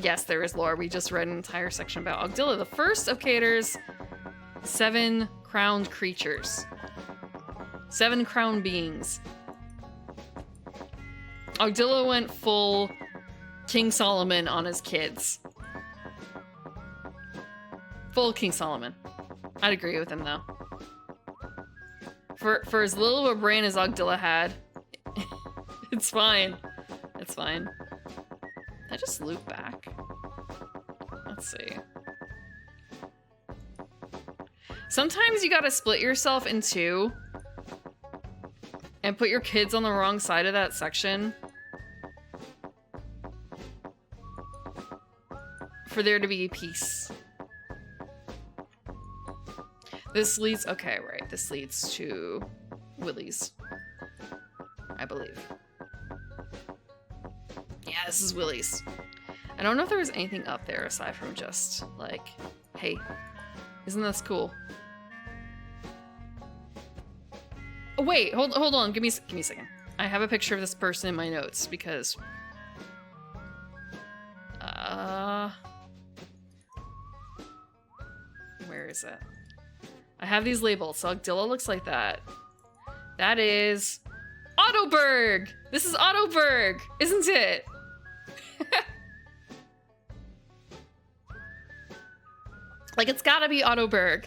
yes, there is lore. We just read an entire section about Ogdilla, the first of Cater's 7 crowned creatures. 7 crowned beings. Ogdilla went full King Solomon on his kids. Full King Solomon. I'd agree with him though. For as little of a brain as Ogdilla had, it's fine. It's fine. Did I just loop back? Let's see. Sometimes you gotta split yourself in 2 and put your kids on the wrong side of that section for there to be peace. This leads, okay, right. This leads to Willie's, I believe. Yeah, this is Willie's. I don't know if there was anything up there aside from just like, hey, isn't this cool? Oh, wait, hold on. Give me a second. I have a picture of this person in my notes because where is it? I have these labels. So Ogdilla looks like that. That is Ottoberg! This is Ottoberg, isn't it? Like, it's gotta be Ottoberg.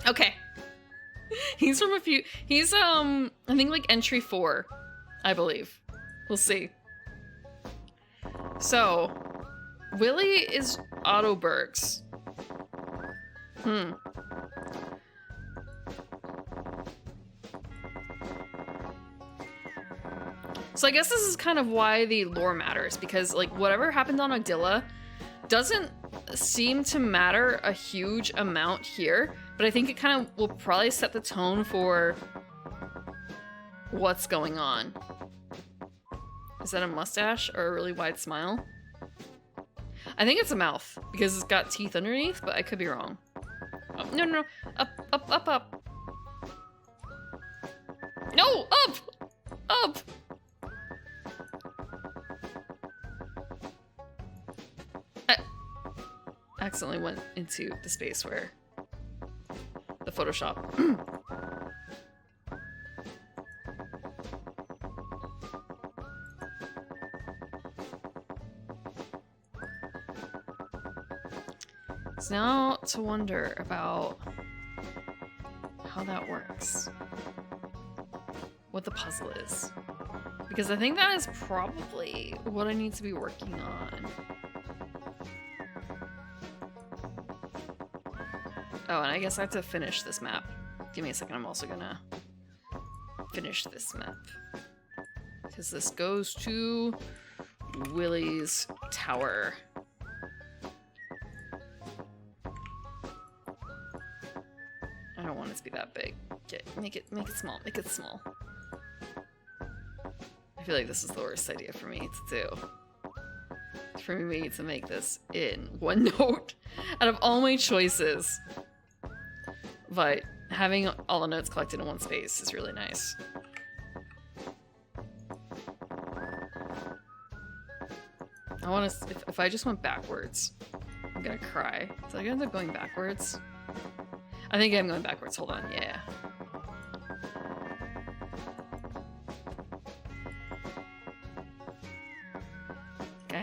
Okay. He's from a few... He's, I think, like, entry 4, I believe. We'll see. So, Willie is Ottoberg's. So I guess this is kind of why the lore matters, because, like, whatever happened on Ogdilla doesn't seem to matter a huge amount here, but I think it kind of will probably set the tone for what's going on. Is that a mustache or a really wide smile? I think it's a mouth, because it's got teeth underneath, but I could be wrong. Oh, no. Up. No, up! I accidentally went into the space where the Photoshop. So now to wonder about how that works. What the puzzle is. Because I think that is probably what I need to be working on. Oh, and I guess I have to finish this map. Give me a second, I'm also gonna finish this map. Because this goes to Willie's tower. I don't want it to be that big. Make it small. Make it small. I feel like this is the worst idea for me to do. For me to make this in OneNote out of all my choices. But having all the notes collected in one space is really nice. I want to. If I just went backwards, I'm gonna cry. So I end up going backwards. I think I'm going backwards. Hold on. Yeah.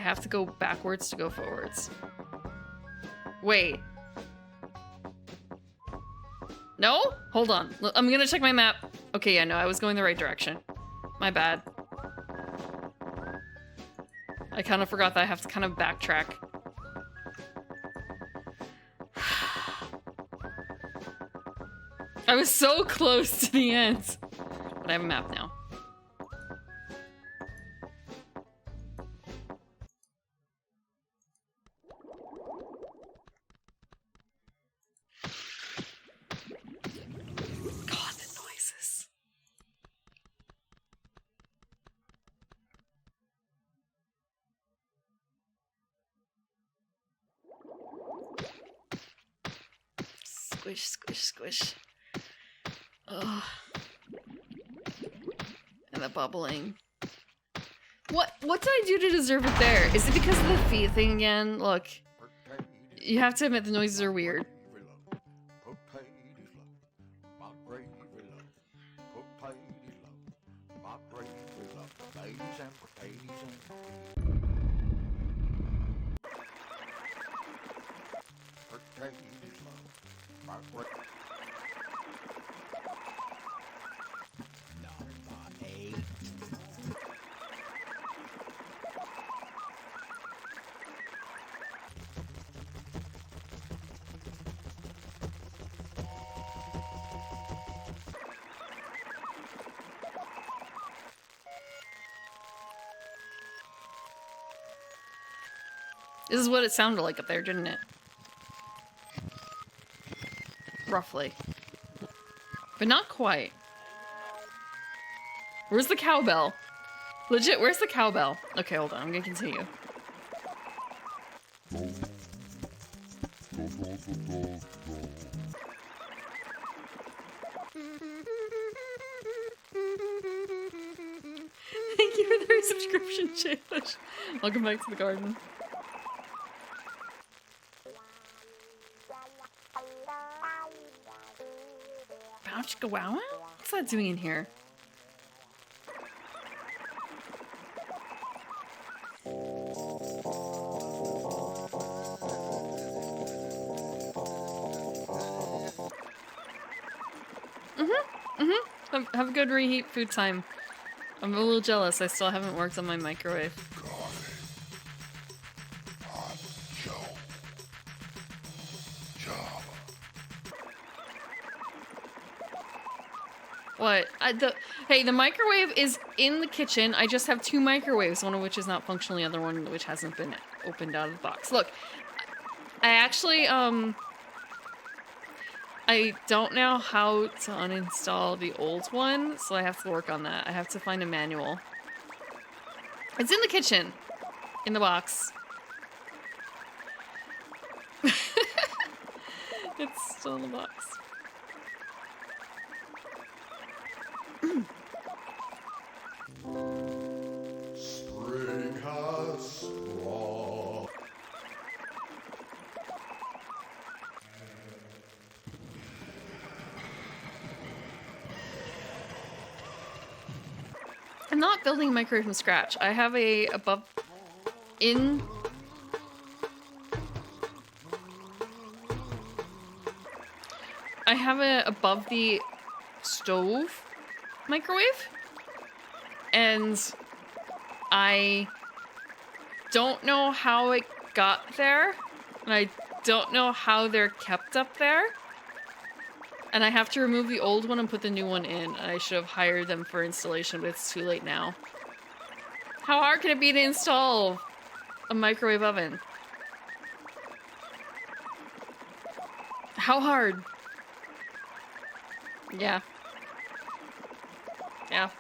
have to go backwards to go forwards. Wait. No? Hold on. I'm gonna check my map. Okay, yeah, no, I was going the right direction. My bad. I kind of forgot that I have to kind of backtrack. I was so close to the end. But I have a map now. God, the noises. Squish, squish, squish. Ugh. And the bubbling. What did I do to deserve it there? Is it because of the feet thing again? Look. You have to admit the noises are weird. This is what it sounded like up there, didn't it? Roughly. But not quite. Where's the cowbell? Legit, where's the cowbell? Okay, hold on, I'm gonna continue. Thank you for the resubscription, Shaylish. Welcome back to the garden. Wow, what's that doing in here? Have a good reheat food time. I'm a little jealous. I still haven't worked on my microwave. What? Hey, the microwave is in the kitchen. I just have two microwaves, one of which is not functioning, the other one which hasn't been opened out of the box. Look, I actually, I don't know how to uninstall the old one, so I have to work on that. I have to find a manual. It's in the kitchen, in the box. It's still in the box. Spring has sprung. I'm not building a microwave from scratch. I have a above in I have a above the stove microwave, and I don't know how it got there, and I don't know how they're kept up there, and I have to remove the old one and put the new one in. I should have hired them for installation, but it's too late now. How hard can it be to install a microwave oven? How hard? Yeah. Yeah.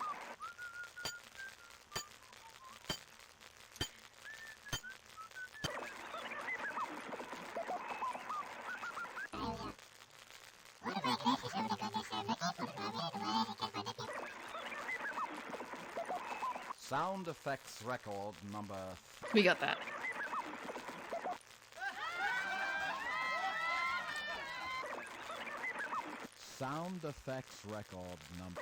Sound effects record number... We got that. Sound effects record number...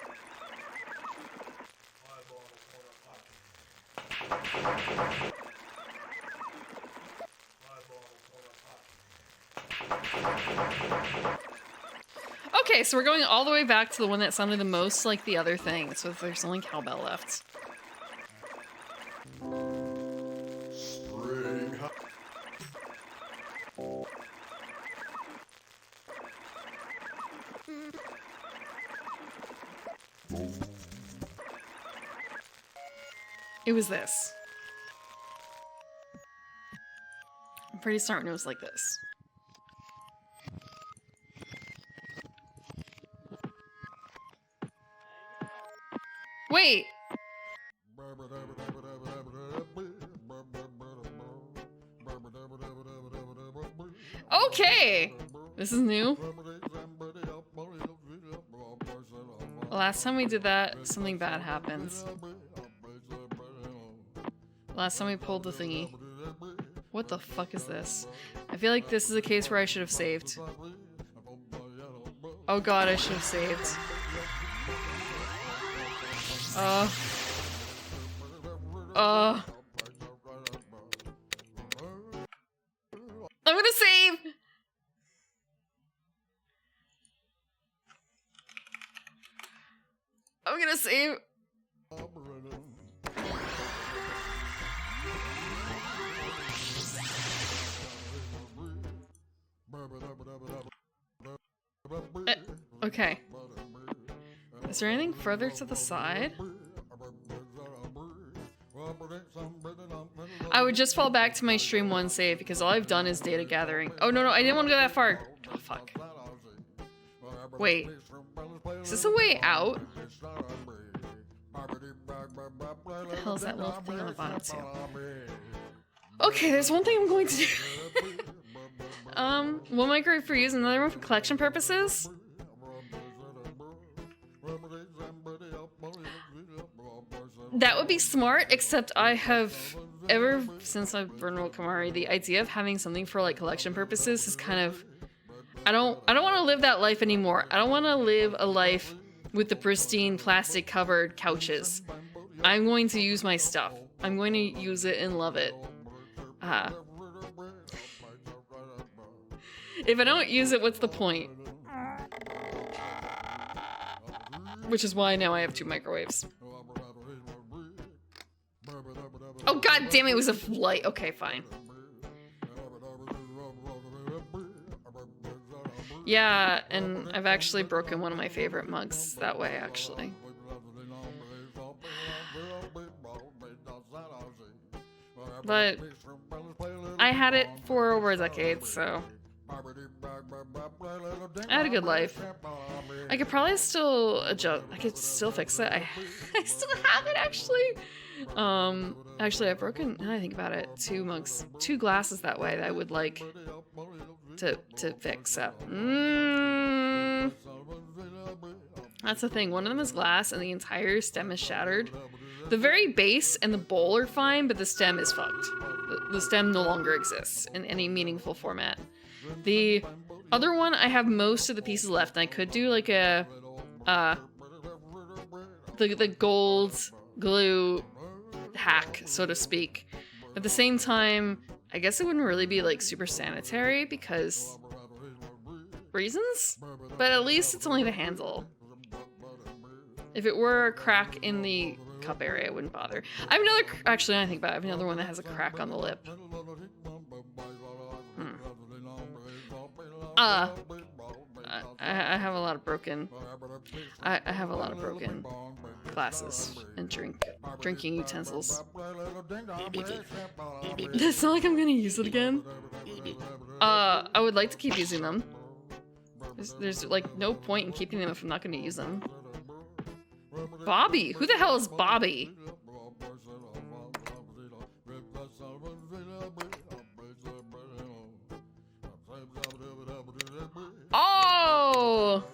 Okay, so we're going all the way back to the one that sounded the most like the other thing. So there's only cowbell left. Spring hi- It was this. I'm pretty certain it was like this. Wait! Okay! This is new. Last time we did that, something bad happens. Last time we pulled the thingy. What the fuck is this? I feel like this is a case where I should have saved. Oh god, I should have saved. I'm gonna save! I'm gonna save. Okay. Is there anything further to the side? I would just fall back to my stream 1 save because all I've done is data gathering. Oh no, I didn't want to go that far. Oh fuck. Wait. Is this a way out? What the hell is that little thing on the bottom too? Okay, there's one thing I'm going to do. One microwave for use, another one for collection purposes. That would be smart, except I have, ever since I've burned Kamari, the idea of having something for like collection purposes is kind of, I don't want to live that life anymore. I don't want to live a life with the pristine plastic covered couches. I'm going to use my stuff. I'm going to use it and love it. If I don't use it, what's the point? Which is why now I have 2 microwaves. Oh god damn it, it was a light. Okay, fine. Yeah, and I've actually broken one of my favorite mugs that way, actually. But I had it for over a decade, so I had a good life. I could probably still adjust. I could still fix it. I still have it, actually. Actually, I've broken, now I think about it, 2 mugs, 2 glasses that way that I would like to fix up. That's the thing. One of them is glass and the entire stem is shattered. The very base and the bowl are fine, but the stem is fucked. The stem no longer exists in any meaningful format. The other one, I have most of the pieces left, and I could do like a, the gold glue hack, so to speak. At the same time, I guess it wouldn't really be like super sanitary because reasons, but at least it's only the handle. If it were a crack in the cup area, it wouldn't bother. I have another, actually, I think about it, I have another one that has a crack on the lip. I have a lot of broken, I have a lot of broken glasses and drinking utensils. It's not like I'm gonna use it again. I would like to keep using them. There's like no point in keeping them if I'm not gonna use them. Bobby? Who the hell is Bobby? Oh!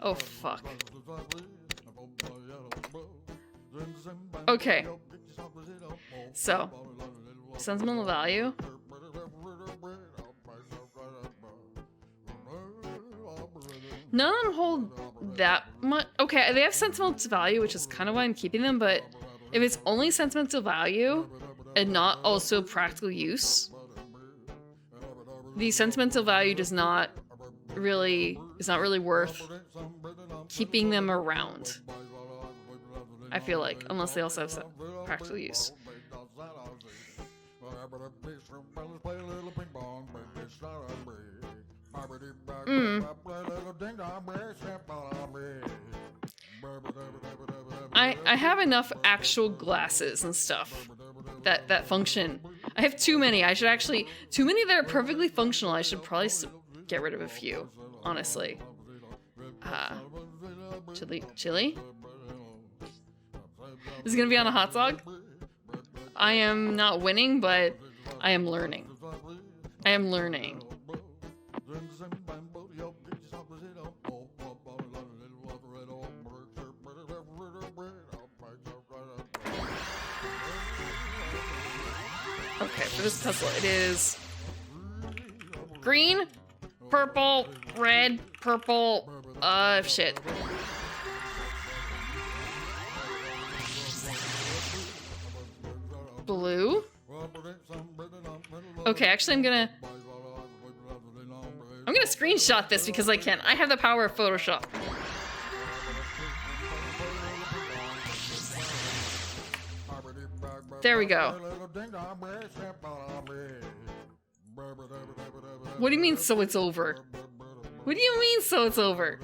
Oh, fuck. Okay. So, sentimental value. None of them hold that much. Okay, they have sentimental value, which is kind of why I'm keeping them, but if it's only sentimental value and not also practical use, the sentimental value is not really worth keeping them around. I feel like, unless they also have some practical use. I have enough actual glasses and stuff that function. I have too many. I should actually too many that are perfectly functional. I should probably get rid of a few, honestly. Chili. Is it gonna be on a hot dog? I am not winning, but I am learning. I am learning. Okay, for this puzzle, it is green, purple, red, purple, shit. Blue? Okay, actually I'm gonna screenshot this because I can. I have the power of Photoshop. There we go. What do you mean, so it's over? What do you mean, so it's over?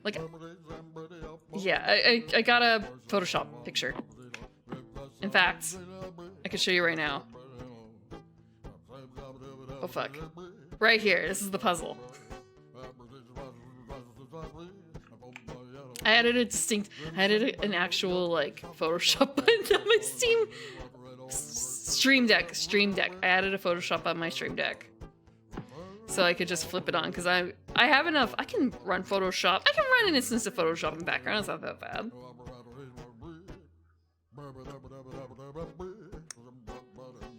Like, yeah, I got a Photoshop picture. In fact, I can show you right now. Oh fuck. Right here, this is the puzzle. I added an actual, like, Photoshop button on my Stream Deck. I added a Photoshop on my Stream Deck. So I could just flip it on, because I have enough. I can run Photoshop. I can run an instance of Photoshop in the background. It's not that bad.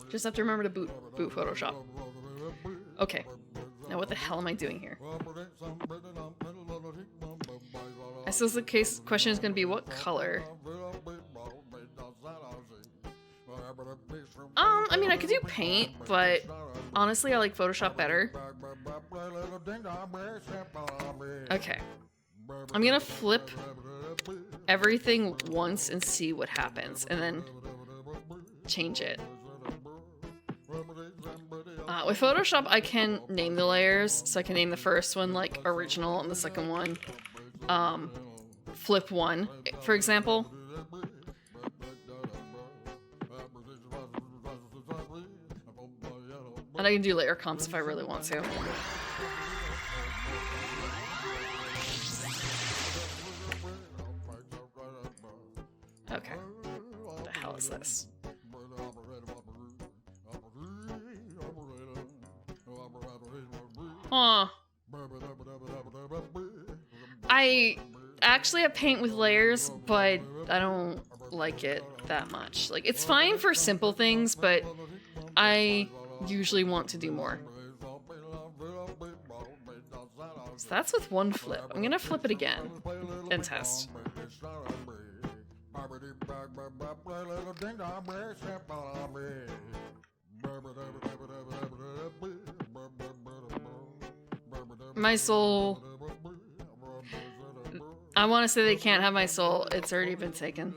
Just have to remember to boot Photoshop. Okay. Now what the hell am I doing here? I suppose the question is going to be what color? I mean, I could do paint, but honestly, I like Photoshop better. Okay. I'm gonna flip everything once and see what happens, and then change it. With Photoshop, I can name the layers, so I can name the first one, like, original, and the second one, flip one, for example. And I can do layer comps if I really want to. Okay. What the hell is this? Huh. I actually have paint with layers, but I don't like it that much. Like, it's fine for simple things, but I usually want to do more. So that's with one flip. I'm gonna flip it again and test. My soul. I want to say they can't have my soul. It's already been taken.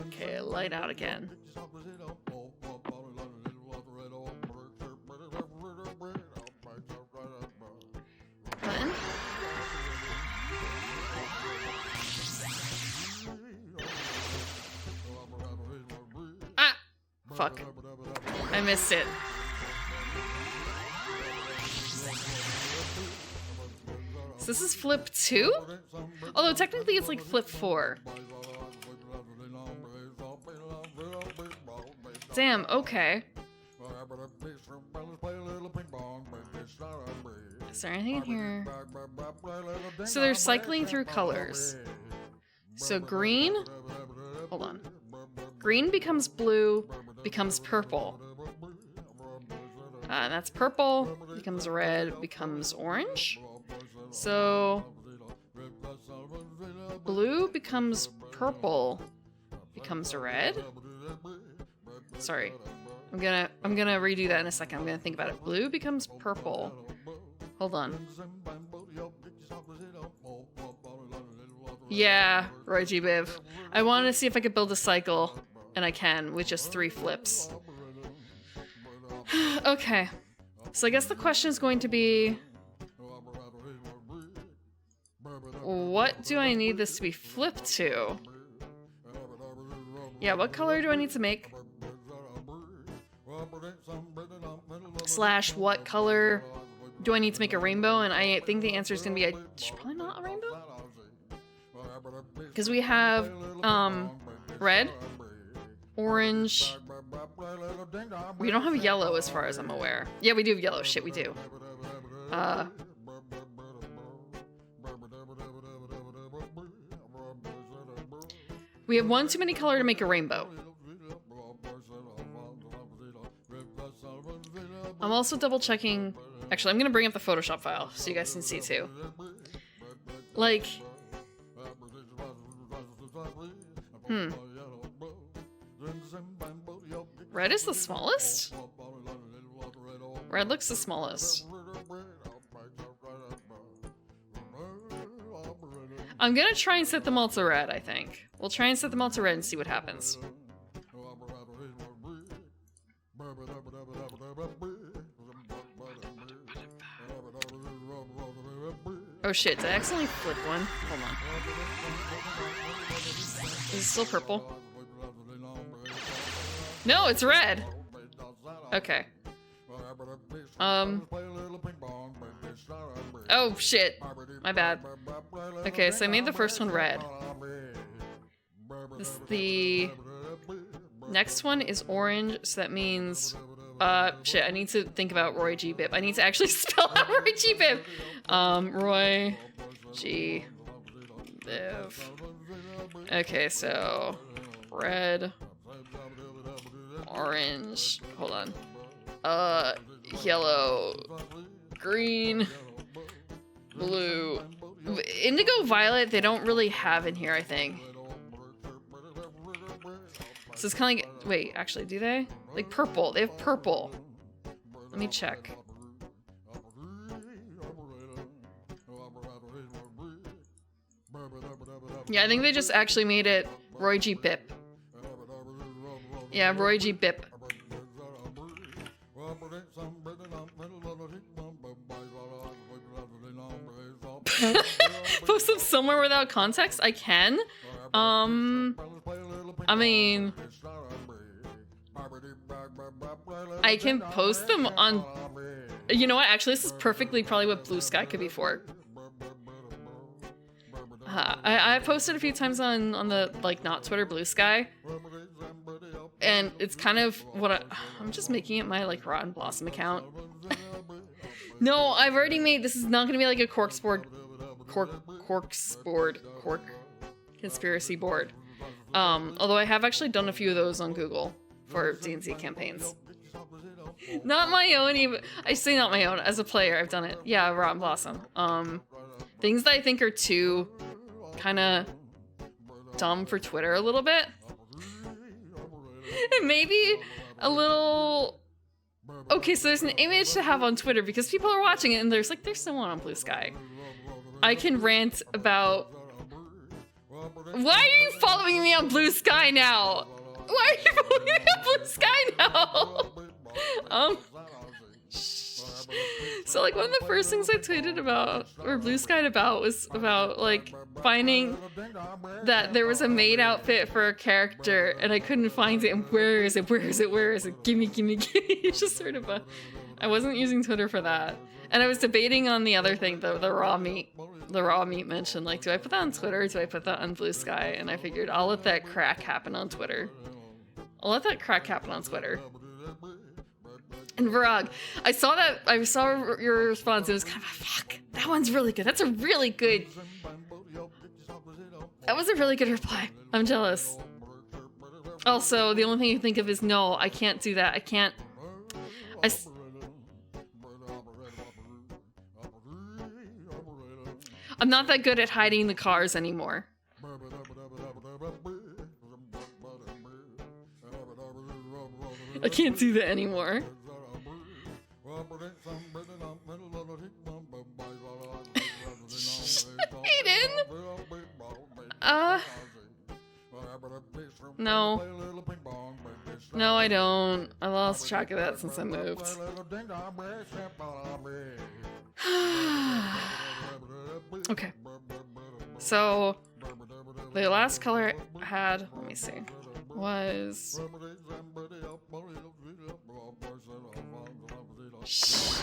Okay, light out again. Button. Ah! Fuck. I missed it. So this is flip 2? Although technically it's like flip 4. Damn, okay. Is there anything in here? So they're cycling through colors. So green... Hold on. Green becomes blue, becomes purple. That's purple, becomes red, becomes orange. So blue becomes purple, becomes red. Sorry. I'm gonna redo that in a second. I'm gonna think about it. Blue becomes purple. Hold on. Yeah, Roy G. Biv. I wanted to see if I could build a cycle, and I can with just 3 flips. Okay. So I guess the question is going to be, what do I need this to be flipped to? Yeah, what color do I need to make? / what color do I need to make a rainbow? And I think the answer is going to be probably not a rainbow. Because we have red, orange. We don't have yellow as far as I'm aware. Yeah, we do have yellow. Shit, we do. We have one too many color to make a rainbow. I'm also double checking. Actually, I'm gonna bring up the Photoshop file so you guys can see too. Like, red is the smallest? Red looks the smallest. I'm gonna try and set them all to red, I think. We'll try and set them all to red and see what happens. Oh shit, did I accidentally flip one? Hold on. Is it still purple? No, it's red! Okay. Oh shit. My bad. Okay, so I made the first one red. The next one is orange, so that means... shit, I need to think about Roy G. Biv. I need to actually spell out Roy G. Biv. Roy G. Biv. Okay, so... red... orange... hold on. Yellow... green... blue... indigo violet, they don't really have in here, I think. So it's kind of like... wait, actually, do they? Like purple. They have purple. Let me check. Yeah, I think they just actually made it Roy G. Biv. Yeah, Roy G. Biv. Post them somewhere without context? I can. I mean... I can post them on... You know what? Actually, this is perfectly probably what Blue Sky could be for. I posted a few times on the, like, not Twitter, Blue Sky. And it's kind of what I'm just making it my, like, Rotten Blossom account. No, I've already made... This is not going to be like a cork conspiracy board. Although I have actually done a few of those on Google for D&D campaigns. Not my own, even. I say not my own. As a player, I've done it. Yeah, Rotten Blossom. Things that I think are too kind of dumb for Twitter a little bit. And maybe a little... Okay, so there's an image to have on Twitter because people are watching it and there's someone on Blue Sky. I can rant about... Why are you following me on Blue Sky now? Why are you following me on Blue Sky now? So, like, one of the first things I tweeted about, or Blue Skyed about, was about, like, finding that there was a maid outfit for a character, and I couldn't find it, and where is it? Gimme. It's just sort of I wasn't using Twitter for that. And I was debating on the other thing, the raw meat mention, like, do I put that on Twitter, or do I put that on Blue Sky? And I figured, I'll let that crack happen on Twitter. And Virag, I saw your response. It was kind of fuck. That one's really good. That was a really good reply. I'm jealous. Also, the only thing you think of is no, I can't do that. I'm not that good at hiding the cars anymore. I can't do that anymore. Aiden! No. No, I don't. I lost track of that since I moved. Okay. So, the last color I had, let me see, was... Shh.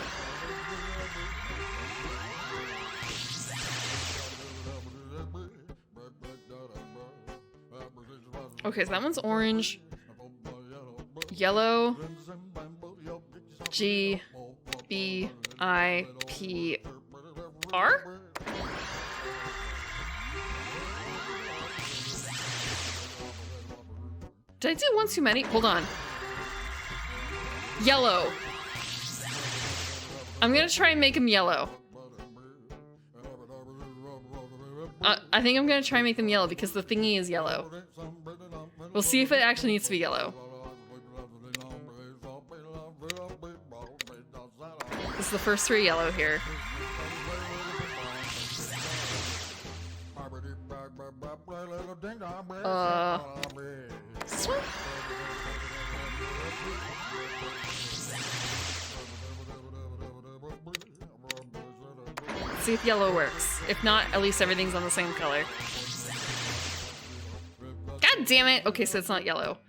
Okay, so that one's orange, yellow, G, B, I, P, R? Did I do one too many? Hold on. Yellow. I'm gonna try and make him yellow. I think I'm gonna try and make them yellow because the thingy is yellow. We'll see if it actually needs to be yellow. This is the first 3 yellow here. This one? Let's see if yellow works. If not, at least everything's on the same color. God damn it! Okay, so it's not yellow.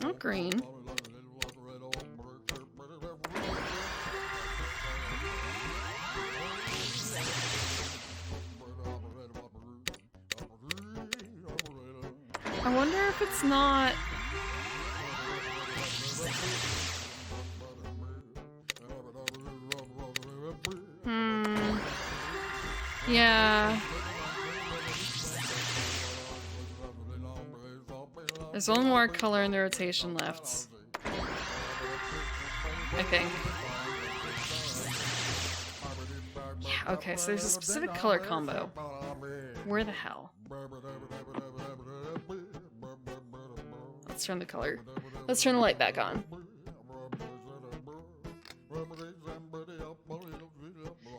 Oh, green. I wonder if it's not... Yeah. There's one more color in the rotation left. I think. Yeah, okay, so there's a specific color combo. Where the hell? Let's turn the color. Let's turn the light back on.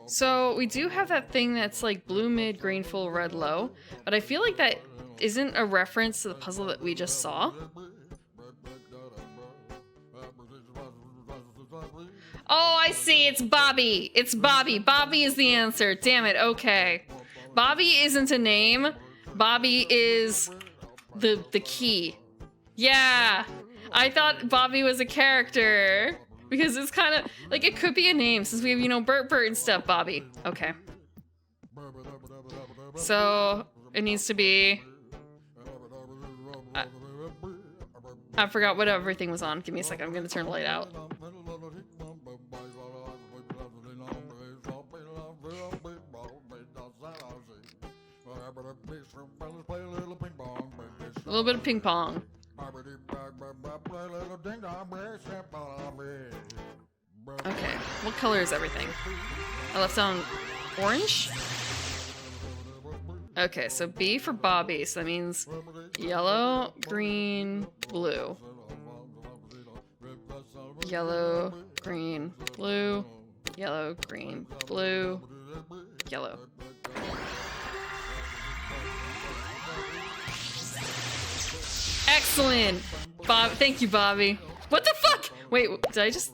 So we do have that thing that's like blue mid, green full, red low, but I feel like that isn't a reference to the puzzle that we just saw. Oh, I see. It's Bobby. It's Bobby. Bobby is the answer. Damn it. Okay. Bobby isn't a name. Bobby is the key. Yeah. I thought Bobby was a character. Because it's kind of, like, it could be a name, since we have, you know, Bert and stuff. Bobby. Okay. So, it needs to be... I forgot what everything was on. Give me a second, I'm gonna turn the light out. A little bit of ping pong. Okay, what color is everything? I left on orange? Okay, so B for Bobby, so that means yellow, green, blue. Yellow, green, blue. Yellow, green, blue. Yellow. Excellent! Bob, thank you, Bobby. What the fuck? Wait, did I just...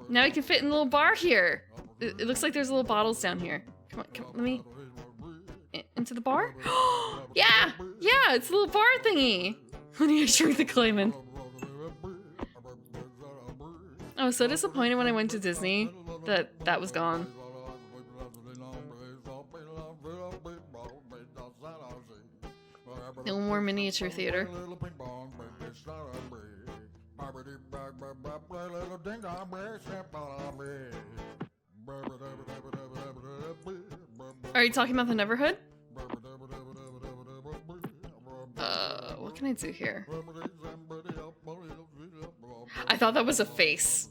Now we can fit in a little bar here. It looks like there's little bottles down here. Come on, let me... Into the bar? Yeah! Yeah, it's a little bar thingy! When you shrink the Clayman. I was so disappointed when I went to Disney that was gone. No more miniature theater. Are you talking about the Neverhood? What can I do here? I thought that was a face.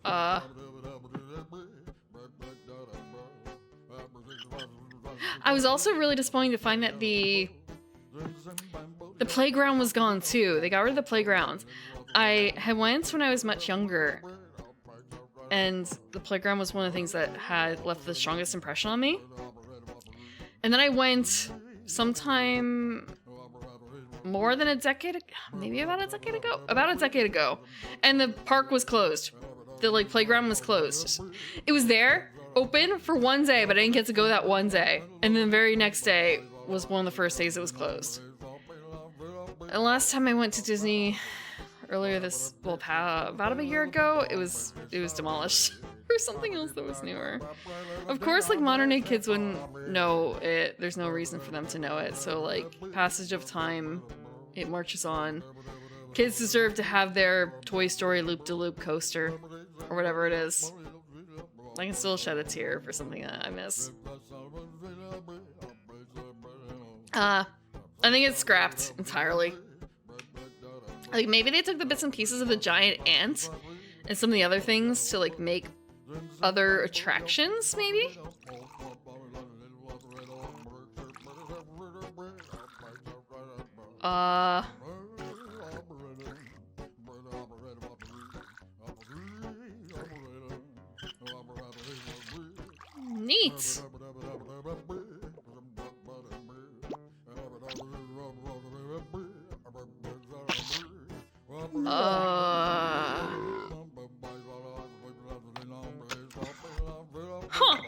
I was also really disappointed to find that the playground was gone too. They got rid of the playground. I had went when I was much younger, and the playground was one of the things that had left the strongest impression on me. And then I went sometime more than a decade, maybe about a decade ago, and the park was closed. The playground was closed. It was there, open for one day, but I didn't get to go that one day. And then the very next day was one of the first days it was closed. And last time I went to Disney earlier about a year ago, it was demolished for something else that was newer. Of course, modern day kids wouldn't know it. There's no reason for them to know it. So passage of time, it marches on. Kids deserve to have their Toy Story loop-de-loop coaster, or whatever it is. I can still shed a tear for something that I miss. I think it's scrapped entirely. Maybe they took the bits and pieces of the giant ant and some of the other things to make other attractions, maybe? Neat. Huh.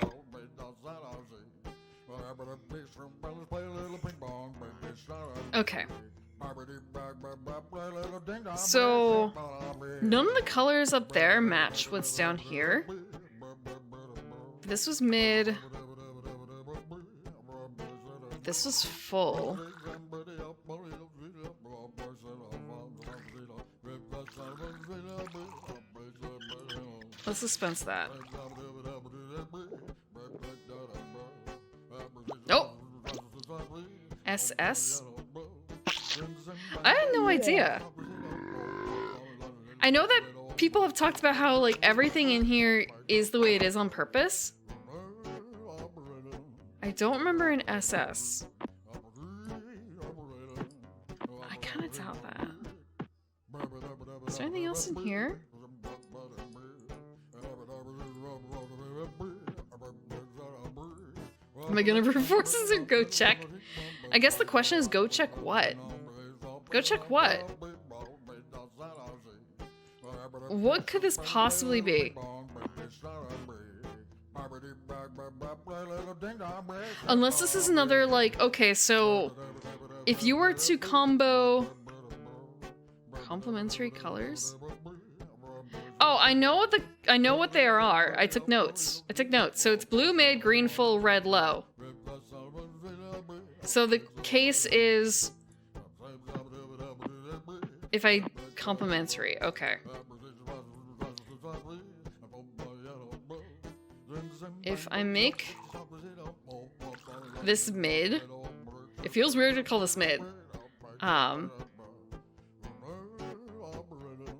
Okay. So, none of the colors up there match what's down here. This was mid. This was full. Let's suspense that. Nope. SS? I had no idea. I know that people have talked about how everything in here is the way it is on purpose. I don't remember an SS. I kind of doubt that. Is there anything else in here? Am I gonna brute forces or go check? I guess the question is go check what? Go check what? What could this possibly be? Unless this is another okay, so if you were to combo complementary colors. Oh, I know what they are. I took notes. So it's blue mid, green full, red low. So the case is if I complementary, okay. If I make this mid, it feels weird to call this mid.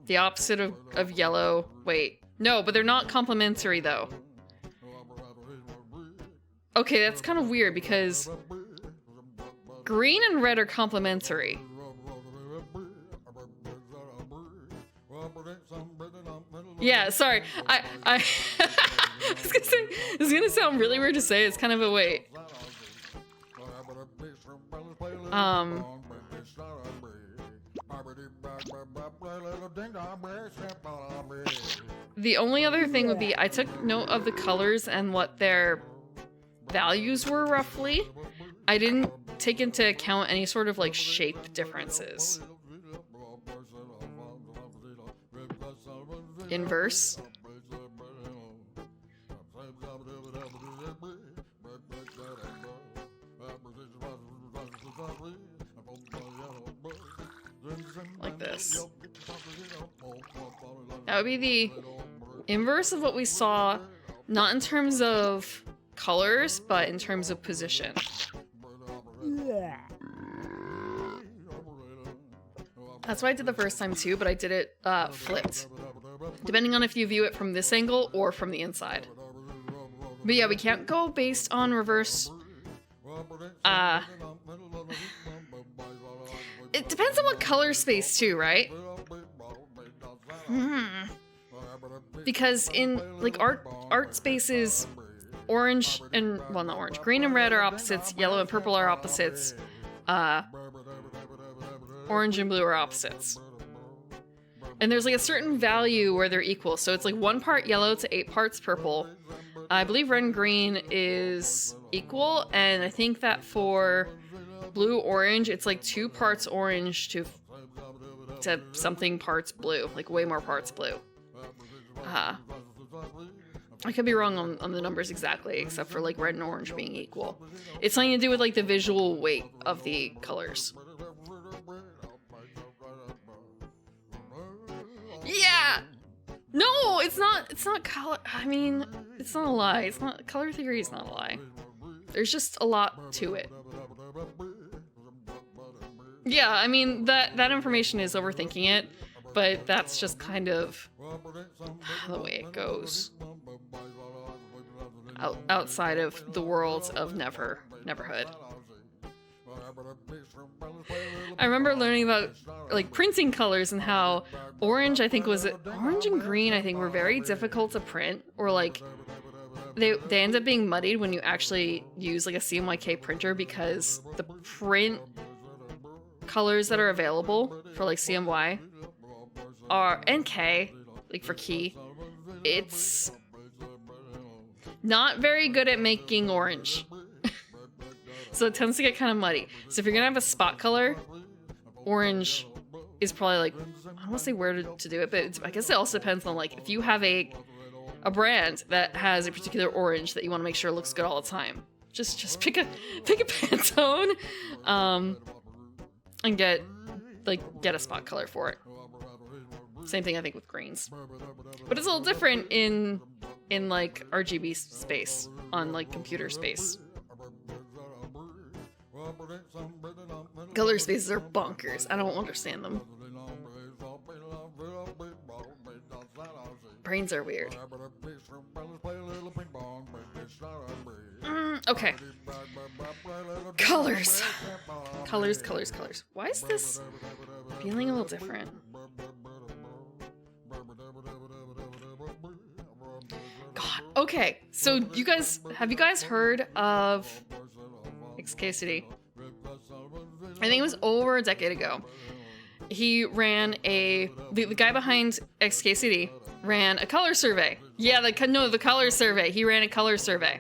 The opposite of yellow. Wait, no, but they're not complementary though. Okay, that's kind of weird because green and red are complementary. Yeah, sorry. I was gonna say, this is gonna sound really weird to say. It's kind of a wait. The only other thing would be I took note of the colors and what their values were roughly. I didn't take into account any sort of shape differences. Inverse. Like this. That would be the inverse of what we saw, not in terms of colors, but in terms of position. That's what I did the first time too, but I did it flipped, depending on if you view it from this angle or from the inside. But yeah, we can't go based on reverse. It depends on what color space too, right? Because in like art spaces, orange and, well, not orange, green and red are opposites, yellow and purple are opposites, orange and blue are opposites. And there's like a certain value where they're equal. So it's like 1 part yellow to 8 parts purple. I believe red and green is equal. And I think that for blue orange, it's like 2 parts orange to something parts blue, like way more parts blue. I could be wrong on the numbers exactly, except for like red and orange being equal. It's something to do with like the visual weight of the colors. Yeah! No, it's not color. I mean, it's not a lie. It's not, color theory is not a lie. There's just a lot to it. Yeah, I mean, that information is overthinking it, but that's just kind of the way it goes. Outside of the world of Neverhood. I remember learning about like printing colors and how orange, I think orange and green, I think were very difficult to print, or like they end up being muddied when you actually use like a CMYK printer, because the print colors that are available for like CMY are, and K, like for key, it's not very good at making orange. So it tends to get kind of muddy. So if you're gonna have a spot color, orange is probably like, I don't want to say where to do it, but I guess it also depends on like if you have a brand that has a particular orange that you want to make sure looks good all the time. Just pick a Pantone, and get a spot color for it. Same thing I think with greens, but it's a little different in like RGB space, on like computer space. Color spaces are bonkers. I don't understand them. Brains are weird. Okay. Colors. Colors. Why is this feeling a little different? God. Okay. So have you guys heard of XKCD? I think it was over a decade ago. He ran the guy behind XKCD ran a color survey. Yeah, the color survey. He ran a color survey.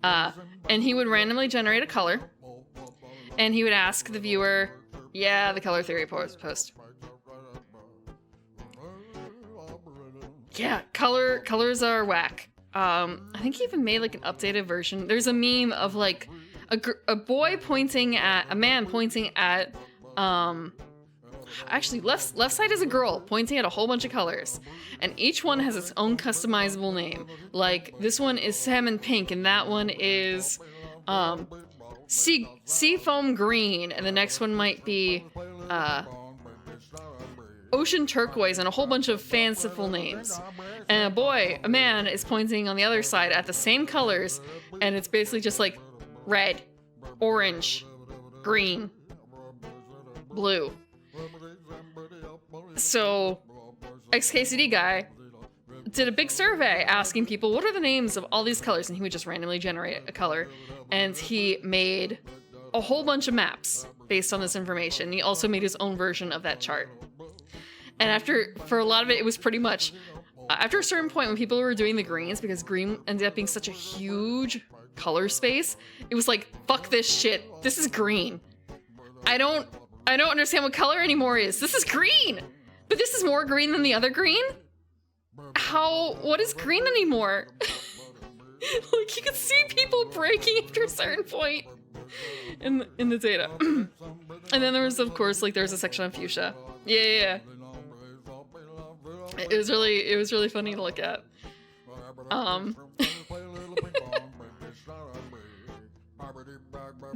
And he would randomly generate a color, and he would ask the viewer, yeah, the color theory post. Yeah, colors are whack. I think he even made like an updated version. There's a meme of like a man pointing at actually left side is a girl pointing at a whole bunch of colors, and each one has its own customizable name. Like this one is salmon pink, and that one is sea foam green, and the next one might be ocean turquoise, and a whole bunch of fanciful names. And a man is pointing on the other side at the same colors, and it's basically just like red, orange, green, blue. So XKCD guy did a big survey asking people what are the names of all these colors, and he would just randomly generate a color, and he made a whole bunch of maps based on this information. He also made his own version of that chart. And for a lot of it was pretty much after a certain point when people were doing the greens, because green ended up being such a huge color space, it was like, fuck this shit, this is green. I don't understand what color anymore is. This is green, but this is more green than the other green? What is green anymore? Like, you could see people breaking after a certain point in the data. And then there was, of course, like, there's a section on fuchsia. Yeah. It was really funny to look at.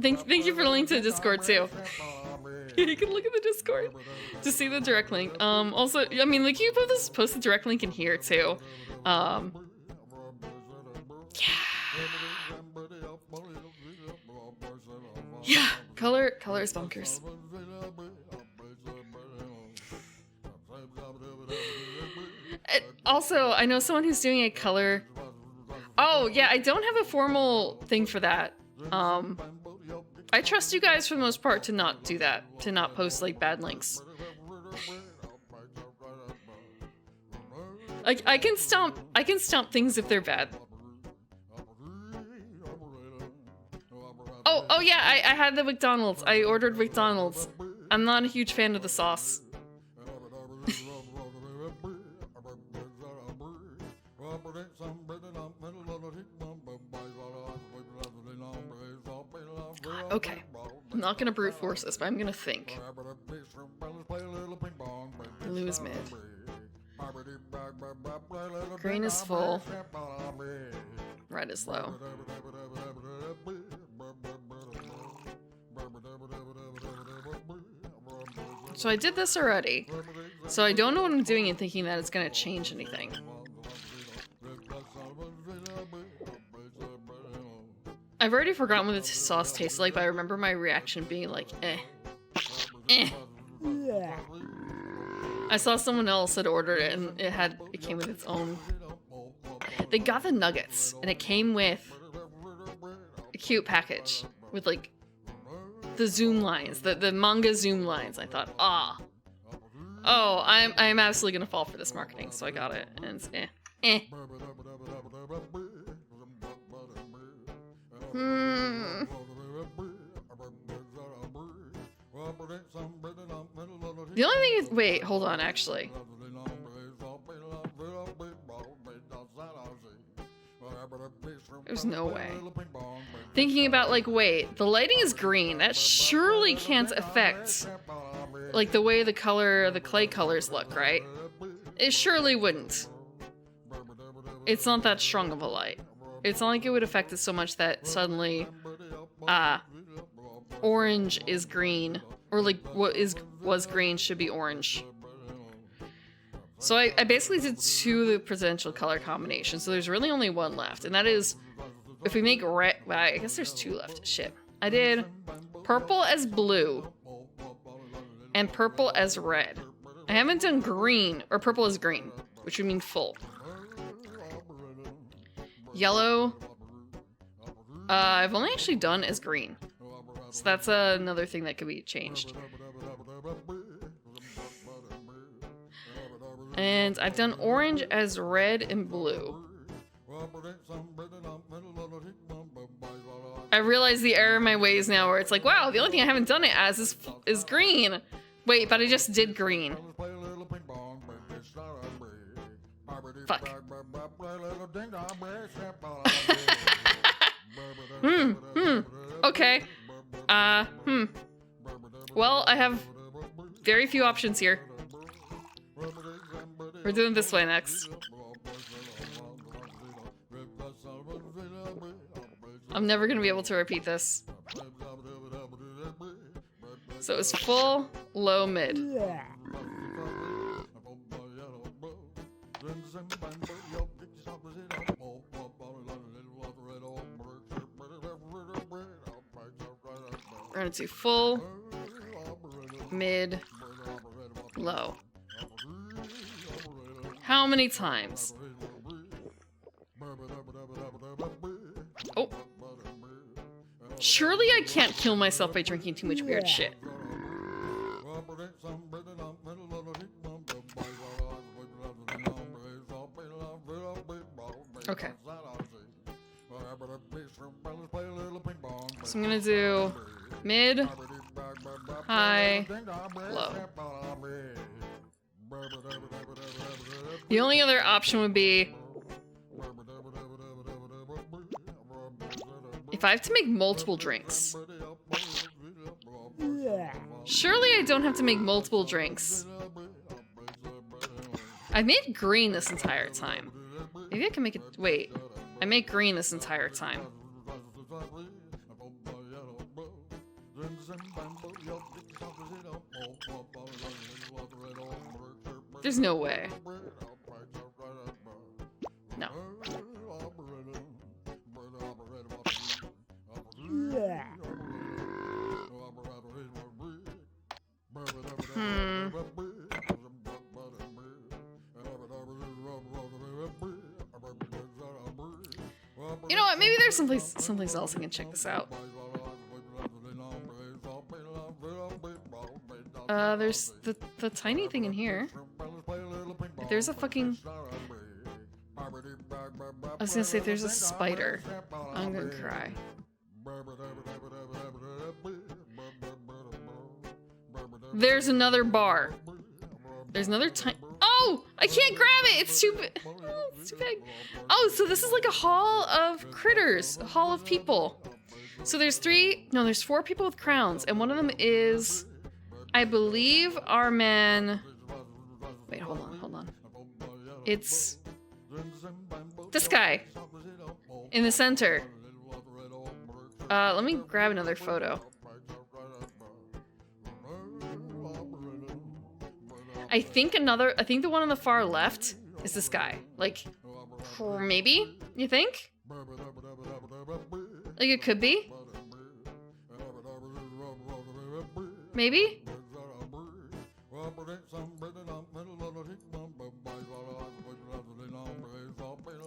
Thank you for the link to the Discord too. You can look at the Discord to see the direct link. Also, I mean, like, you post the direct link in here too. Yeah. Yeah, color is bonkers. Also, I know someone who's doing a color. Oh, yeah, I don't have a formal thing for that. I trust you guys for the most part to not do that, to not post like bad links. Like I can stomp things if they're bad. Oh yeah, I had the McDonald's. I ordered McDonald's. I'm not a huge fan of the sauce. Okay, I'm not gonna brute force this, but I'm gonna think. Blue is mid. Green is full. Red is low. So I did this already. So I don't know what I'm doing and thinking that it's gonna change anything. I've already forgotten what the sauce tastes like, but I remember my reaction being like, eh. I saw someone else had ordered it and it came with its own. They got the nuggets and it came with a cute package with like the zoom lines, the manga zoom lines. I thought, oh, I'm absolutely gonna fall for this marketing, so I got it and it's The only thing is, wait, hold on, actually. There's no way. Thinking about, like, wait, the lighting is green. That surely can't affect, like, the way the clay colors look, right? It surely wouldn't. It's not that strong of a light. It's not like it would affect it so much that suddenly, orange is green. Or, like, what was green should be orange. So I basically did 2 potential color combinations, so there's really only 1 left, and that is, if we make red, well, I guess there's 2 left, shit. I did purple as blue, and purple as red. I haven't done green, or purple as green, which would mean full. Yellow, I've only actually done as green, so that's another thing that could be changed. And I've done orange as red and blue. I realize the error in my ways now where it's like, wow, the only thing I haven't done it as is green. Wait, but I just did green. Fuck. Okay. Well, I have very few options here. We're doing this way next. I'm never gonna be able to repeat this. So it's full, low, mid. We're gonna do full, mid, low. How many times? Oh. Surely I can't kill myself by drinking too much weird shit. Okay. So I'm gonna do mid, high, low. The only other option would be if I have to make multiple drinks. Surely I don't have to make multiple drinks. I made green this entire time. Maybe I can make it... Wait. I make green this entire time. There's no way. No. You know what? Maybe there's someplace else I can check this out. There's the tiny thing in here. If there's a fucking... I was gonna say if there's a spider, I'm gonna cry. There's another bar. There's another tiny... Oh! I can't grab it! It's too big. Oh, it's too big. Oh, so this is like a hall of critters. A hall of people. So there's there's 4 people with crowns, and one of them is, I believe, our man... Wait, hold on. It's this guy in the center. Let me grab another photo. I think the one on the far left is this guy. Like, maybe? You think? Like, it could be? Maybe?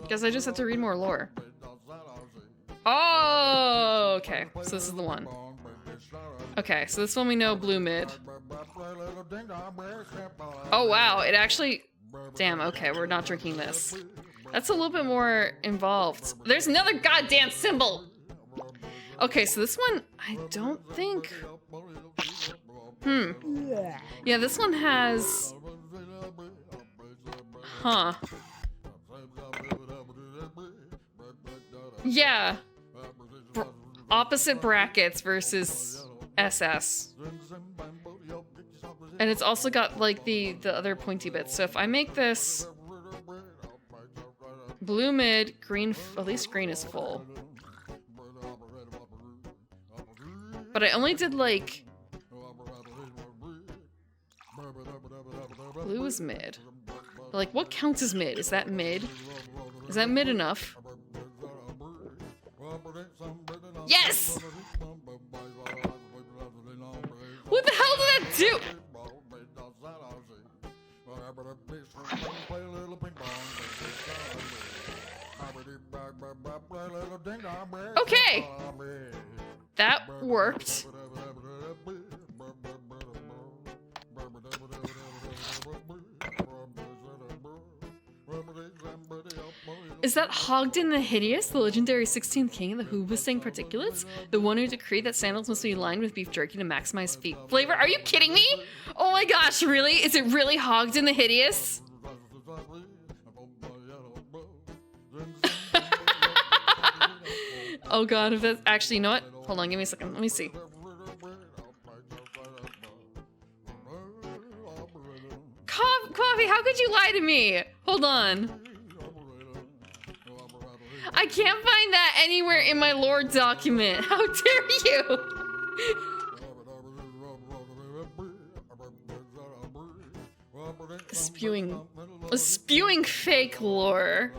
Guess I just have to read more lore. Oh, okay. So this is the one. Okay, so this one we know blue mid. Oh wow, it actually... Damn, okay, we're not drinking this. That's a little bit more involved. There's another goddamn symbol! Okay, so this one, I don't think... Yeah, this one has... Huh. Yeah. Opposite brackets versus SS. And it's also got, like, the other pointy bits. So if I make this blue mid, green, at least green is full. But I only did, like... Blue is mid. But, like, what counts as mid? Is that mid? Is that mid enough? Yes! What the hell did that do? Okay! That worked. Is that Ogdilla the Hideous, the legendary 16th king of the Hoovasing particulates? The one who decreed that sandals must be lined with beef jerky to maximize feet flavor? Are you kidding me? Oh my gosh, really? Is it really Ogdilla the Hideous? Oh god, if that's actually, you know what? Hold on, give me a second. Let me see. Coffee, how could you lie to me? Hold on. I can't find that anywhere in my lore document. How dare you? Spewing fake lore.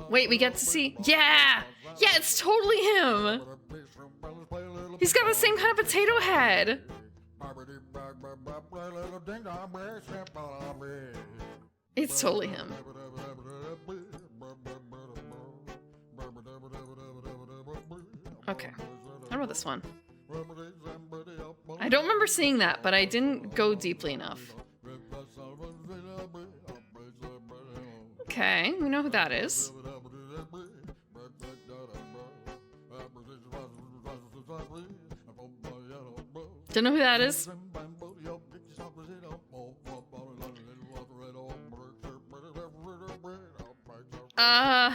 Wait, we get to see. Yeah! Yeah, it's totally him! He's got the same kind of potato head. It's totally him. Okay. How about this one? I don't remember seeing that, but I didn't go deeply enough. Okay, we know who that is. Don't know who that is. Huh.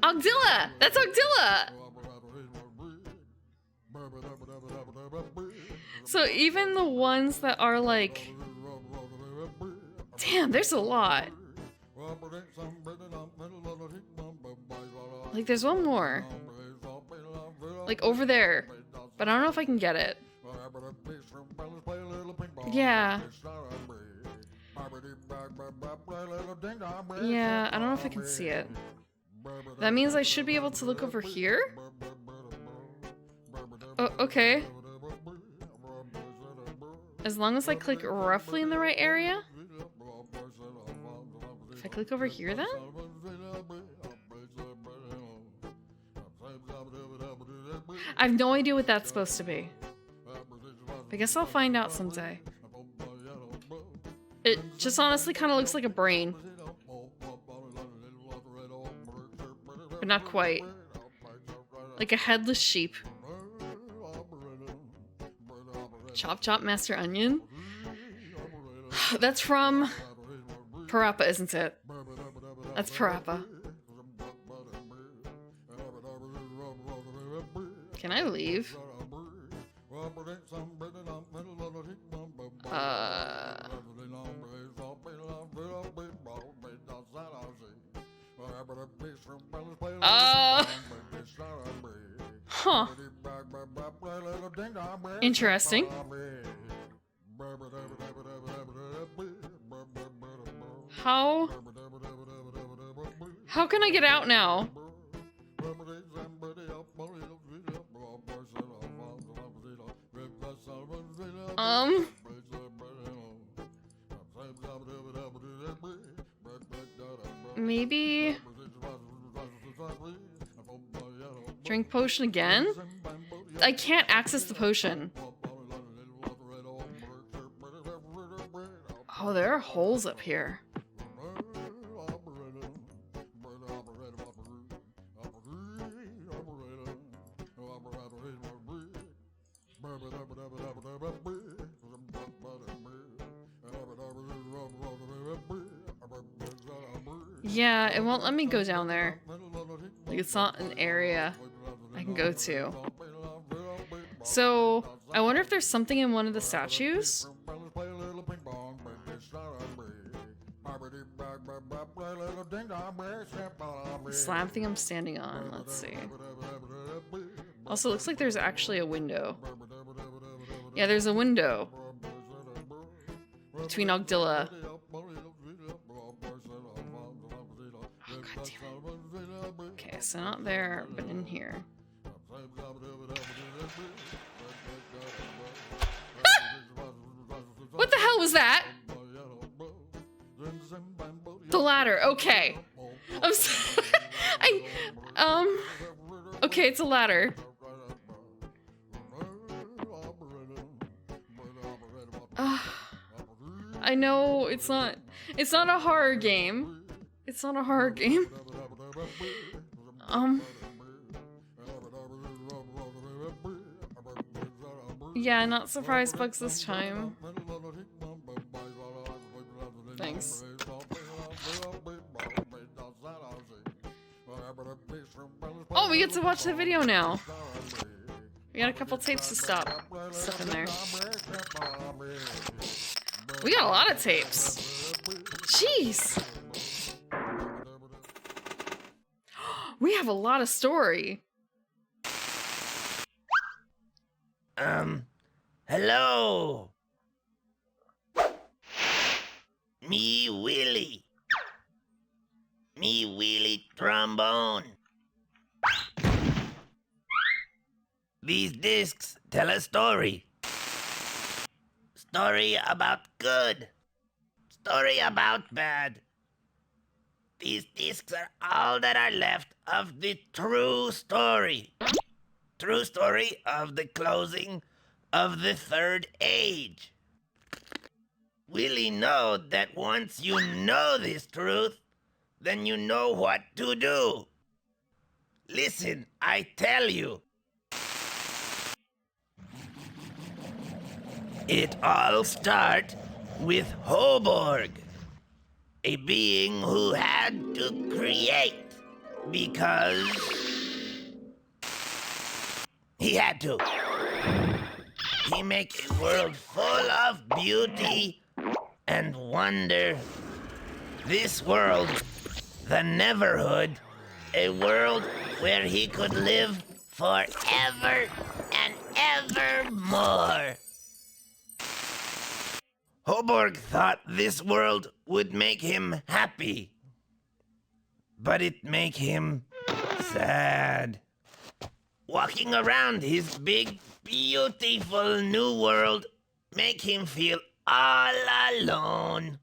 Ogdilla! That's Ogdilla! So even the ones that are like... Damn, there's a lot. Like, there's one more. Like, over there. But I don't know if I can get it. Yeah. Yeah, I don't know if I can see it. That means I should be able to look over here? Oh, okay. As long as I click roughly in the right area? If I click over here then? I have no idea what that's supposed to be. I guess I'll find out someday. It just honestly kind of looks like a brain. But not quite. Like a headless sheep. Chop Chop Master Onion? That's from Parappa, isn't it? That's Parappa. Can I leave? Huh. Interesting. How can I get out now? Maybe drink potion again? I can't access the potion. Oh, there are holes up here. Yeah, it won't let me go down there. Like, it's not an area I can go to. So, I wonder if there's something in one of the statues? The slab thing I'm standing on, let's see. Also, it looks like there's actually a window. Yeah, there's a window. Between Ogdilla. Oh, God damn it. Okay, so not there, but in here. What the hell was that? The ladder, okay. I'm sorry. Okay, it's a ladder. I know it's not a horror game. It's not a horror game. Yeah, not surprise bugs this time. Thanks. Oh, we get to watch the video now. We got a couple tapes to stuff in there. We got a lot of tapes. Jeez. We have a lot of story. Hello. Me Willie. Me Willie trombone. These discs tell a story. Story about good. Story about bad. These discs are all that are left of the true story. True story of the closing of the Third Age. Willie know that once you know this truth, then you know what to do. Listen, I tell you. It all starts with Hoborg, a being who had to create because he had to. he make a world full of beauty and wonder. This world, the Neverhood, a world where he could live forever and evermore. Hoborg thought this world would make him happy, but it make him sad. Walking around his big, beautiful new world make him feel all alone.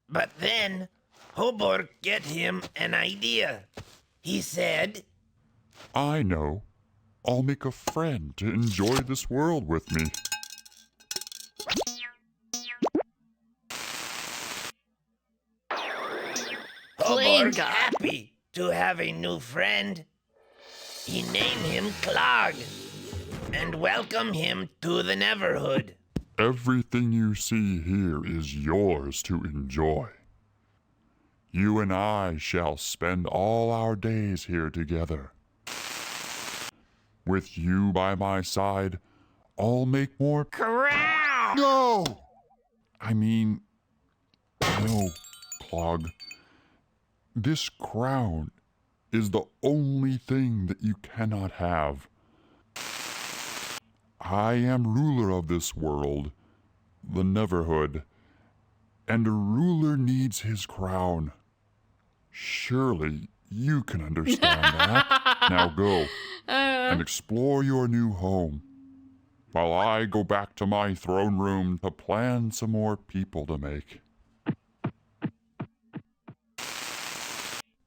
But then, Hoborg get him an idea. He said, I know. I'll make a friend to enjoy this world with me. Hoborg God. happy to have a new friend. He named him Clog and welcome him to the Neverhood. Everything you see here is yours to enjoy. You and I shall spend all our days here together. With you by my side, I'll make more. Crow! No! I mean, no, Clog. This crown is the only thing that you cannot have. I am ruler of this world, the Neverhood, and a ruler needs his crown. Surely you can understand that. Now go and explore your new home, while I go back to my throne room to plan some more people to make.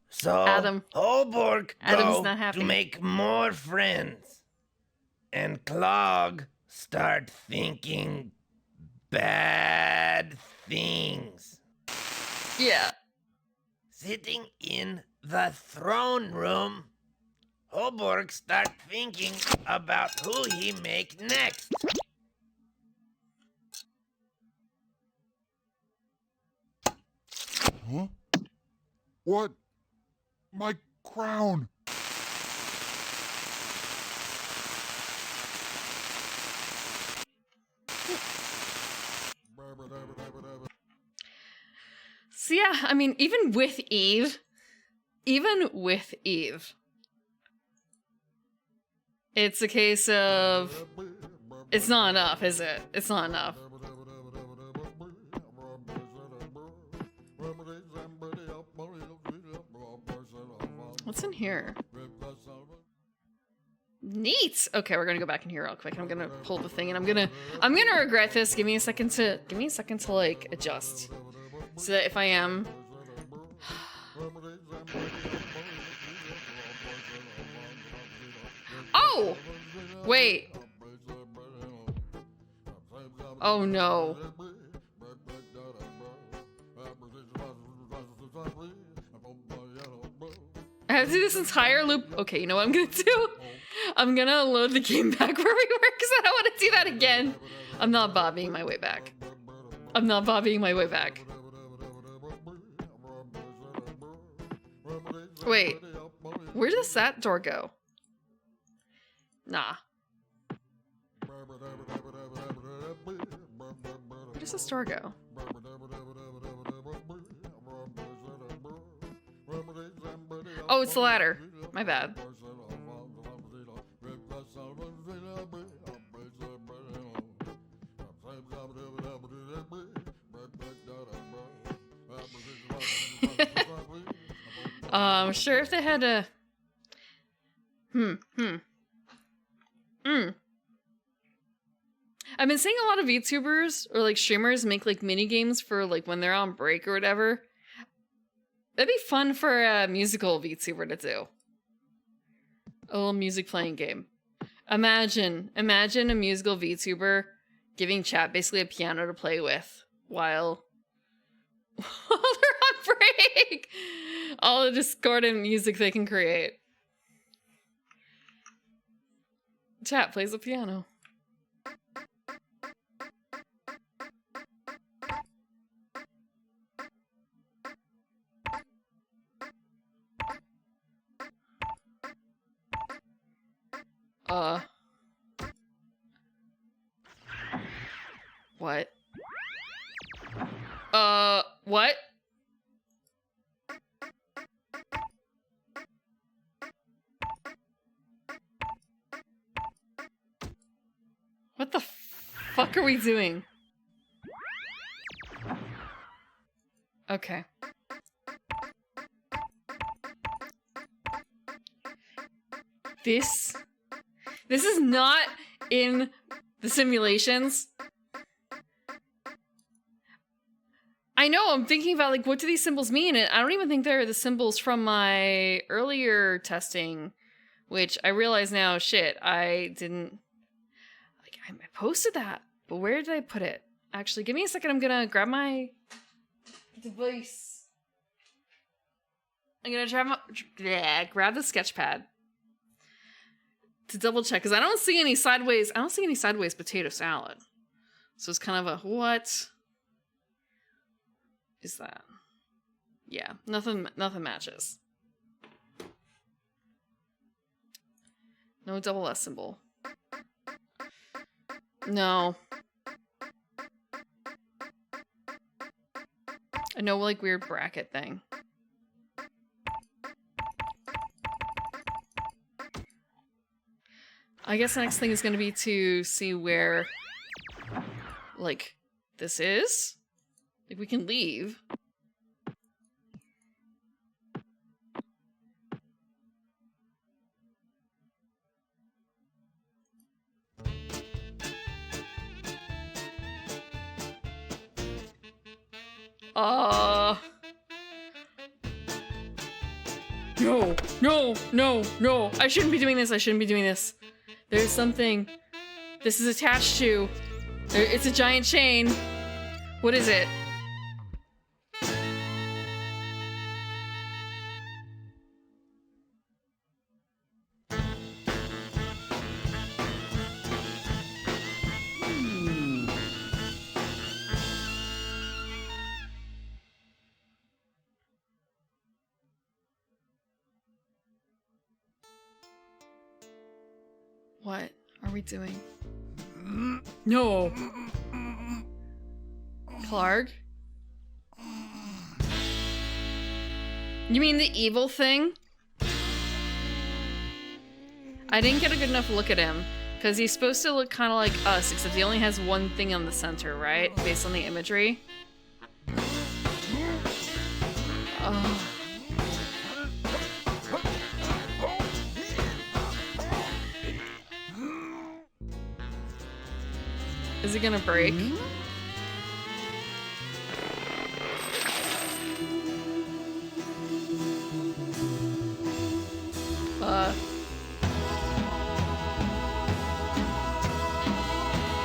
So Adam. Hoborg Adam's go not happy. to make more friends. And Clog start thinking bad things. Yeah. Sitting in the throne room, Hoborg start thinking about who he make next. Huh? What? My crown! So yeah, I mean, even with Eve, it's a case of it's not enough, is it? It's not enough. What's in here? Neat. Okay, we're gonna go back in here real quick. I'm gonna pull the thing, and I'm gonna regret this. Give me a second to like adjust, so that if I am. Oh, wait. Oh no. I have to do this entire loop. Okay, you know what I'm gonna do? I'm gonna load the game back where we were because I don't want to do that again. I'm not bobbying my way back. I'm not bobbying my way back. Wait, where does that door go? Nah. Where does this door go? Oh, it's the ladder. My bad. Sure if they had a... I've been seeing a lot of VTubers or like streamers make like mini games for like when they're on break or whatever. That'd be fun for a musical VTuber to do. A little music playing game. Imagine a musical VTuber giving chat basically a piano to play with while they're on break. All the discordant music they can create. Chat plays a piano. What? What? What the fuck are we doing? Okay. This is not in the simulations. I know, I'm thinking about, like, what do these symbols mean? And I don't even think they're the symbols from my earlier testing, which I realize now, shit, I didn't... Like, I posted that, but where did I put it? Actually, give me a second, I'm gonna grab my device. I'm gonna grab the sketch pad to double check, because I don't see any sideways potato salad. So it's kind of a, what is that? Yeah, nothing matches. No double S symbol. No. No, like, weird bracket thing. I guess the next thing is going to be to see where, like, this is. If we can leave. No. I shouldn't be doing this. There's something this is attached to. It's a giant chain. What is it? What are we doing? No. Clark? You mean the evil thing? I didn't get a good enough look at him, because he's supposed to look kind of like us, except he only has one thing on the center, right? Based on the imagery. Oh. Is it gonna break?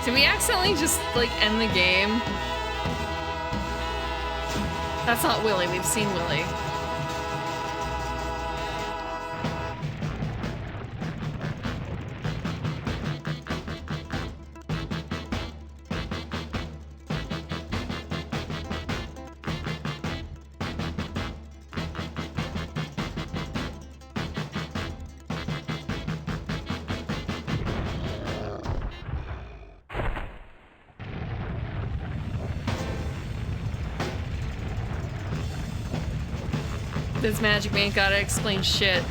Did we accidentally just, like, end the game? That's not Willy. We've seen Willy. This magic man gotta explain shit.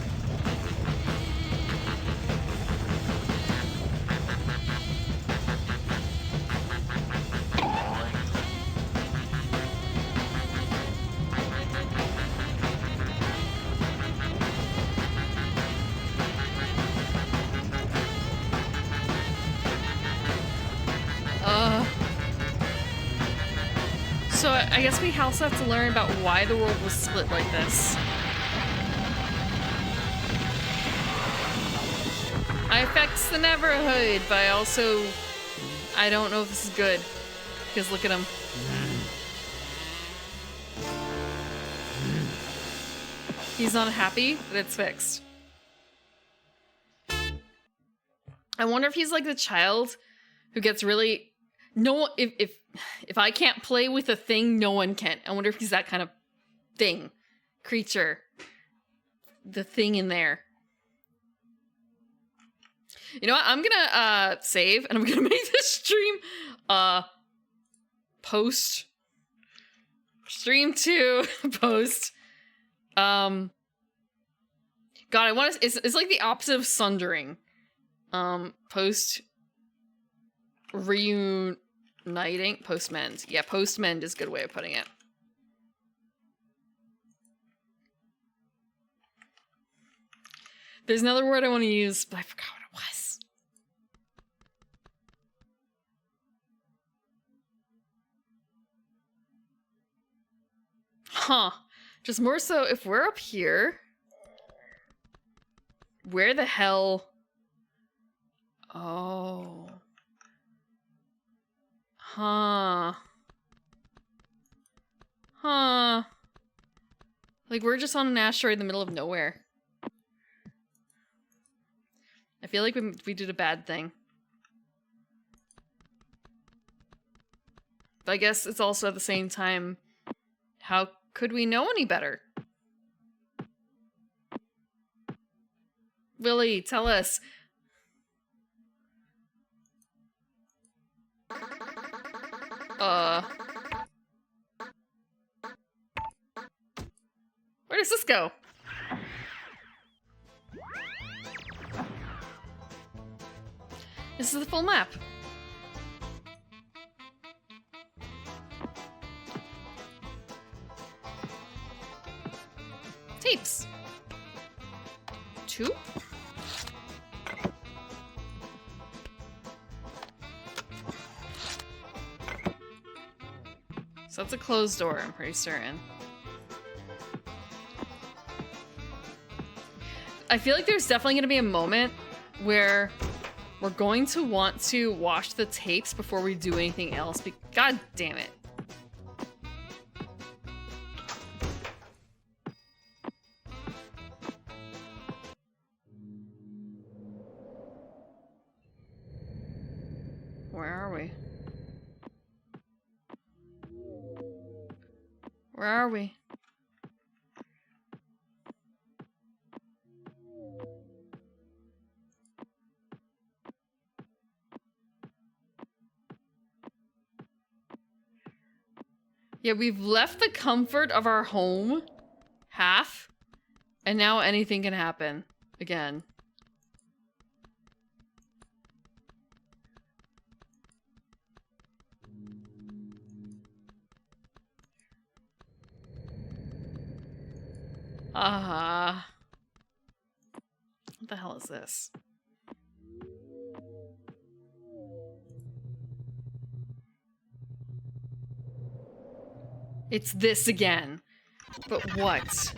So I guess we also have to learn about why the world was split like this. I affects the Neverhood, but I don't know if this is good. Because look at him. He's not happy, but it's fixed. I wonder if he's like the child who gets really... No, if I can't play with a thing, no one can. I wonder if he's that kind of thing. Creature. The thing in there. You know what? I'm gonna save and I'm gonna make this stream post stream 2 post. God, I want to. It's like the opposite of sundering. Post reuniting, post mend. Yeah, post mend is a good way of putting it. There's another word I want to use, but I forgot what it was. Huh. Just more so, if we're up here, where the hell? Oh. Huh. Huh. Like, we're just on an asteroid in the middle of nowhere. I feel like we did a bad thing. But I guess it's also at the same time, how could we know any better? Willie, tell us. Where does this go? This is the full map. Tapes. 2? So that's a closed door, I'm pretty certain. I feel like there's definitely going to be a moment where we're going to want to watch the tapes before we do anything else. God damn it. Where are we? Where are we? Yeah, we've left the comfort of our home half, and now anything can happen again. What the hell is this? It's this again. But what?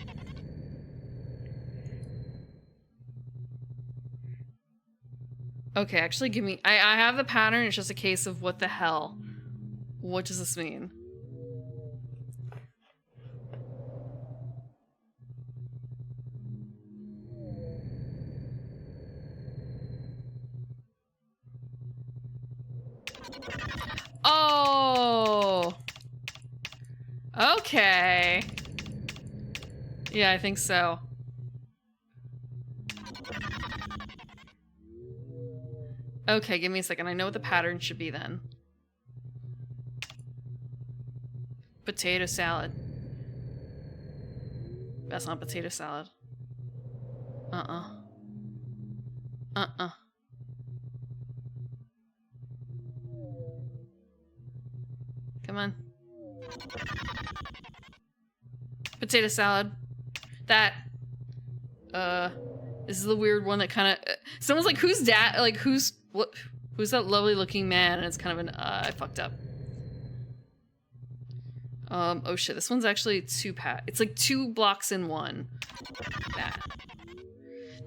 Okay, actually give me... I have the pattern, it's just a case of what the hell. What does this mean? Oh! Okay. Yeah, I think so. Okay, give me a second. I know what the pattern should be then. Potato salad. That's not potato salad. Uh-uh. Uh-uh. Come on. Potato salad. That. This is the weird one that kind of... someone's like, who's dad? Like, who's that lovely looking man? And it's kind of an, I fucked up. Oh shit, this one's actually it's like 2 blocks in one. That.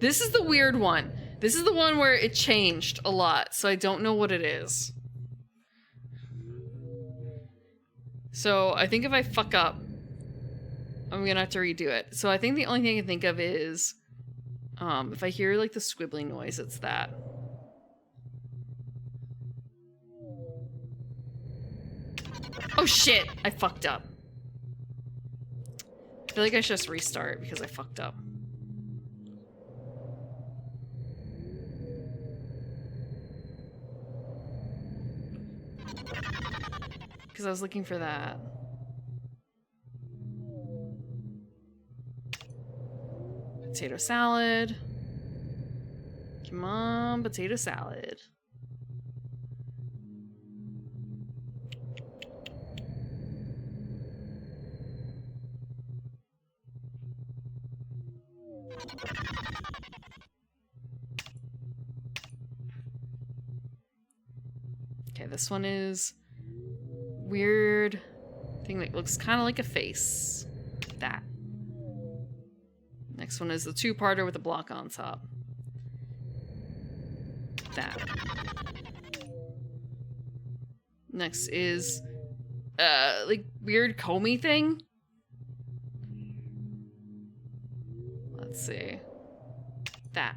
This is the weird one. This is the one where it changed a lot, so I don't know what it is. So I think if I fuck up, I'm gonna have to redo it. So I think the only thing I can think of is, if I hear like the squibbling noise, it's that. Oh shit! I fucked up. I feel like I should just restart because I fucked up. because I was looking for that. Potato salad. Come on, potato salad. Okay, this one is weird thing that looks kind of like a face. That. Next one is the two-parter with a block on top. That. Next is like weird comey thing. Let's see. That.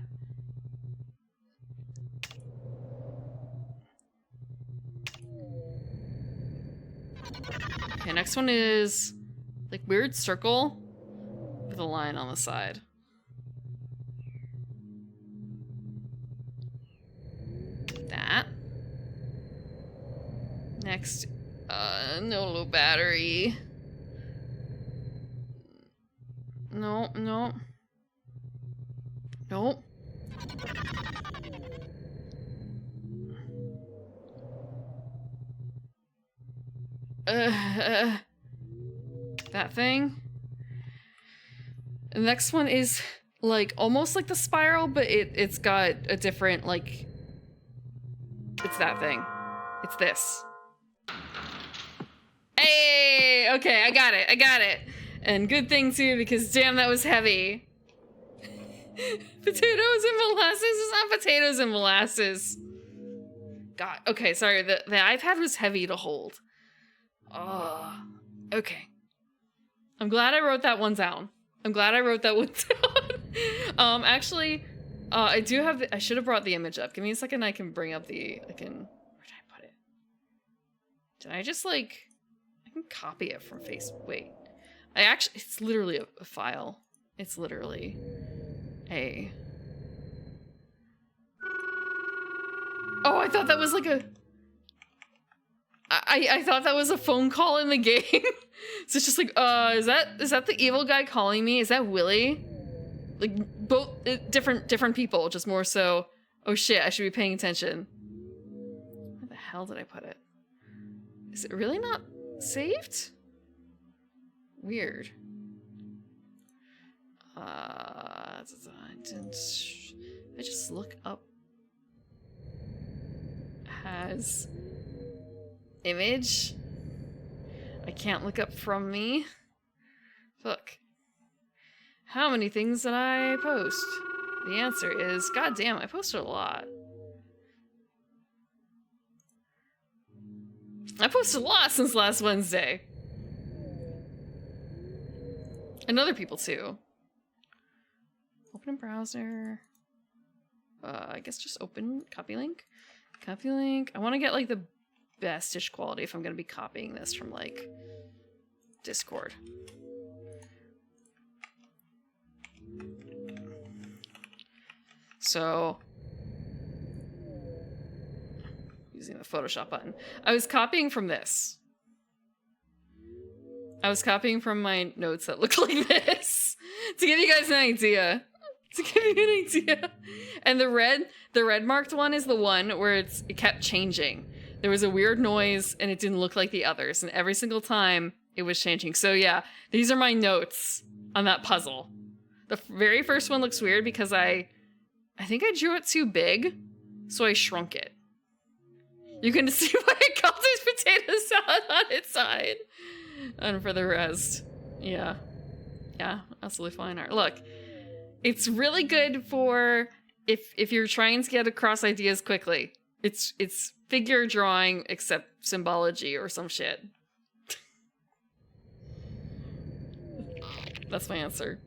Okay, next one is like weird circle with a line on the side. That. Next, no low battery. No, no. Nope. That thing. The next one is like almost like the spiral, but it's got a different like. It's that thing. It's this. Hey, okay, I got it. I got it. And good thing too, because damn, that was heavy. Potatoes and molasses. It's not potatoes and molasses. God. Okay, sorry. The iPad was heavy to hold. Oh, okay. I'm glad I wrote that one down. Actually, I do have. I should have brought the image up. Give me a second. I can bring up the. Where did I put it? Did I just like? I can copy it from Facebook. Wait. It's literally a file. It's literally a. Oh, I thought that was like a. I thought that was a phone call in the game. So it's just like, is that the evil guy calling me? Is that Willie? Like both different people, just more so. Oh shit, I should be paying attention. Where the hell did I put it? Is it really not saved? Weird. I just look up has image. I can't look up from me. Fuck. How many things did I post? The answer is, god damn, I posted a lot. I posted a lot since last Wednesday. And other people too. Open in browser. I guess just open copy link. Copy link. I want to get like the best-ish quality if I'm going to be copying this from like Discord. So using the Photoshop button. I was copying from this. I was copying from my notes that look like this to give you guys an idea. And the red marked one is the one where it kept changing. There was a weird noise and it didn't look like the others, and every single time it was changing. So yeah, these are my notes on that puzzle. The very first one looks weird because I think I drew it too big, so I shrunk it. You can see why I called it potato salad on its side. And for the rest, yeah, absolutely fine art. Look, it's really good for if you're trying to get across ideas quickly. It's figure drawing except symbology or some shit. That's my answer.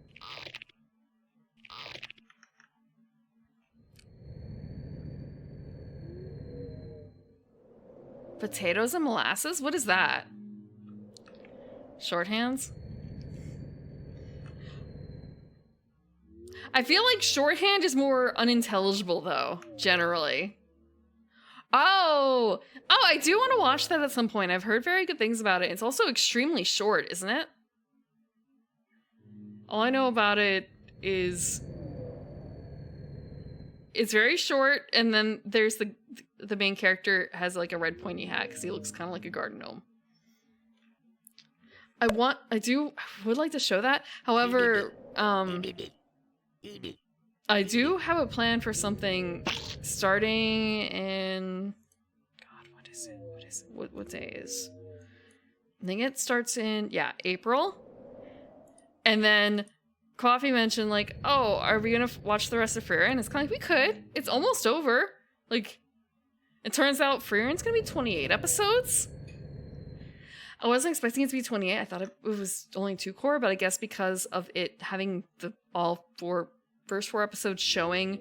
Potatoes and molasses? What is that? Shorthands? I feel like shorthand is more unintelligible though, generally. Oh, I do want to watch that at some point. I've heard very good things about it. It's also extremely short, isn't it? All I know about it is it's very short, and then there's the main character has like a red pointy hat because he looks kind of like a garden gnome. I would like to show that. However, I do have a plan for something starting in... God, what is it? What day is... I think it starts in, April. And then Coffee mentioned, like, oh, are we gonna watch the rest of Freer? And it's kind of like, we could. It's almost over. Like, it turns out Freer's gonna be 28 episodes. I wasn't expecting it to be 28. I thought it was only 2 core, but I guess because of it having the first 4 episodes showing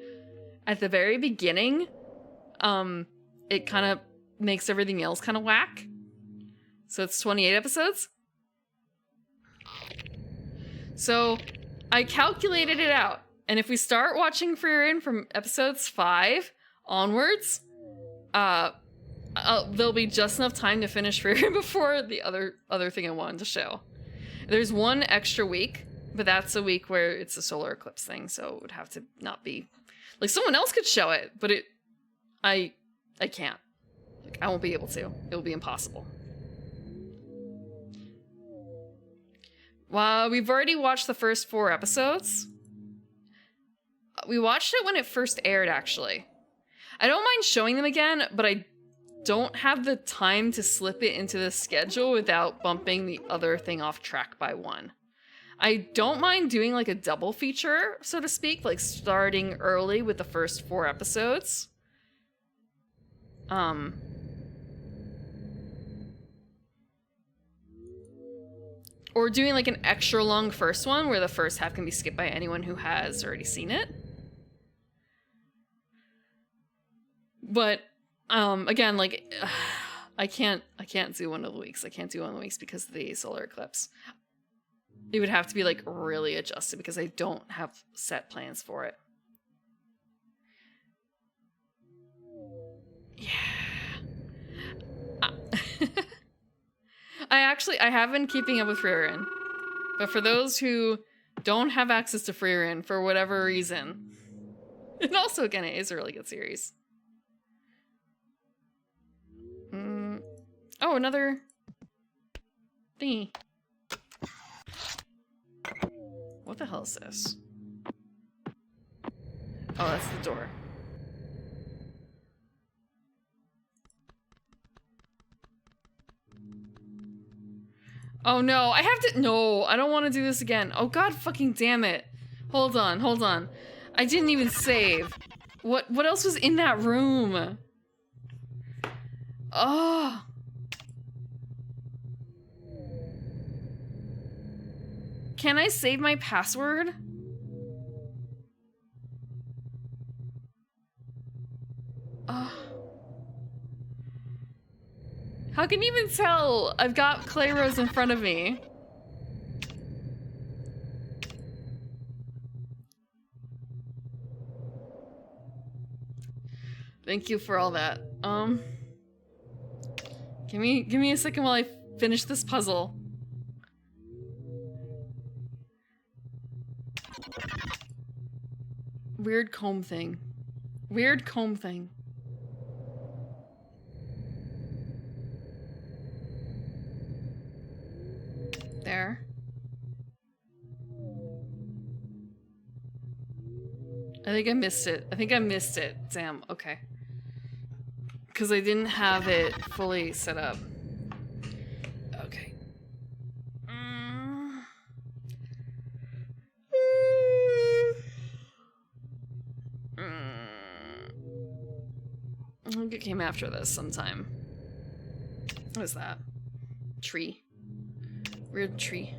at the very beginning, it kind of makes everything else kind of whack. So it's 28 episodes. So I calculated it out, and if we start watching Freer from episodes 5 onwards, there'll be just enough time to finish Freer before the other thing I wanted to show. There's 1 extra week, but that's a week where it's a solar eclipse thing, so it would have to not be... Like, someone else could show it, but I can't. Like, I won't be able to. It will be impossible. Well, we've already watched the first 4 episodes. We watched it when it first aired, actually. I don't mind showing them again, but I don't have the time to slip it into the schedule without bumping the other thing off track by 1. I don't mind doing like a double feature, so to speak, like starting early with the first 4 episodes. Or doing like an extra long first one where the first half can be skipped by anyone who has already seen it. But again, like I can't do one of the weeks. I can't do one of the weeks because of the solar eclipse. It would have to be like really adjusted because I don't have set plans for it. Yeah. I have been keeping up with Freerin, but for those who don't have access to Freerin for whatever reason, and also again, it is a really good series. Oh, another thingy. What the hell is this? Oh, that's the door. Oh no, I have to- no, I don't want to do this again. Oh god fucking damn it. Hold on. I didn't even save. What else was in that room? Oh. Can I save my password? How can you even tell? I've got Clay Rose in front of me. Thank you for all that. Give me a second while I finish this puzzle. Weird comb thing. Weird comb thing. There. I think I missed it. Damn, okay. Because I didn't have it fully set up. Okay. I think it came after this sometime. What is that? Tree. Weird tree.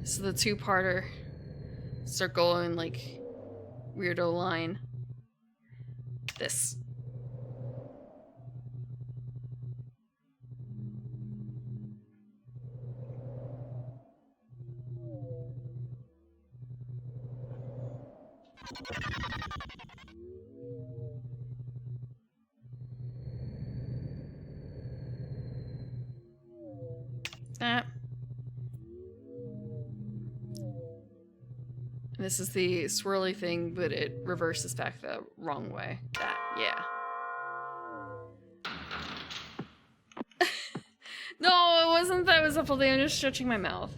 So the 2-parter circle and like weirdo line. This. Ah. This is the swirly thing, but it reverses back the wrong way. That, yeah. No, it wasn't that it was a full day. I'm just stretching my mouth.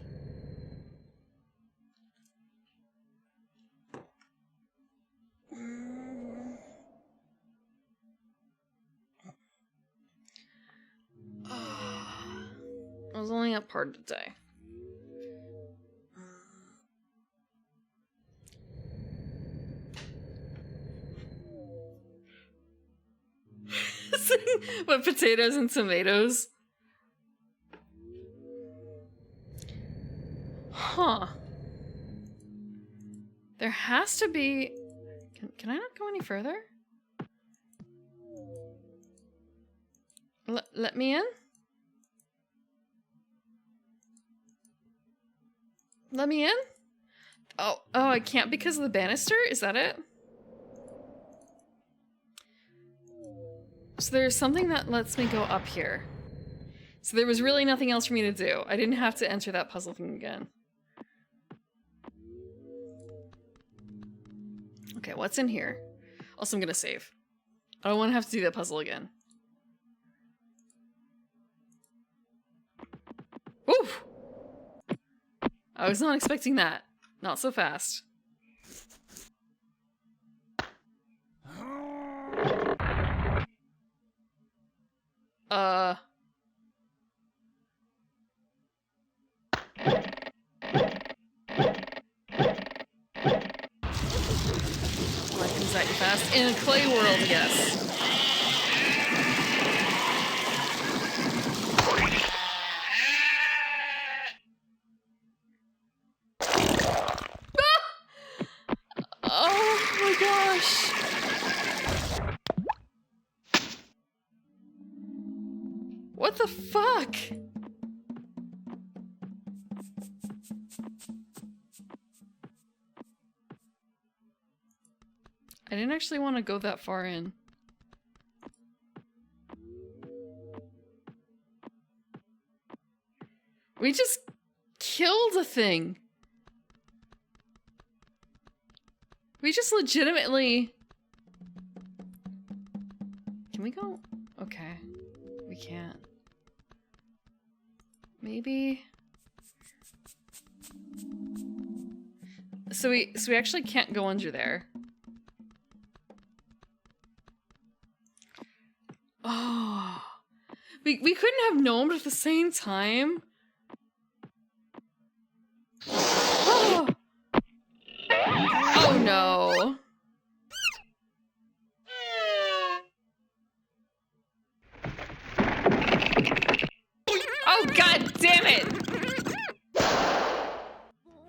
I was only up part of the day. What, potatoes and tomatoes? Huh. There has to be... Can I not go any further? Let me in? Let me in? Oh, I can't because of the banister? Is that it? So there's something that lets me go up here. So there was really nothing else for me to do. I didn't have to enter that puzzle thing again. Okay, what's in here? Also, I'm gonna save. I don't want to have to do that puzzle again. Oof! I was not expecting that. Not so fast. Is that fast? In a clay world, yes. Oh my gosh. What the fuck? I didn't actually want to go that far in. We just killed a thing. We just legitimately... Can we go? Okay. We can't. Maybe... So we actually can't go under there. Oh. We couldn't have known at the same time. Oh. Oh no. Oh god damn it!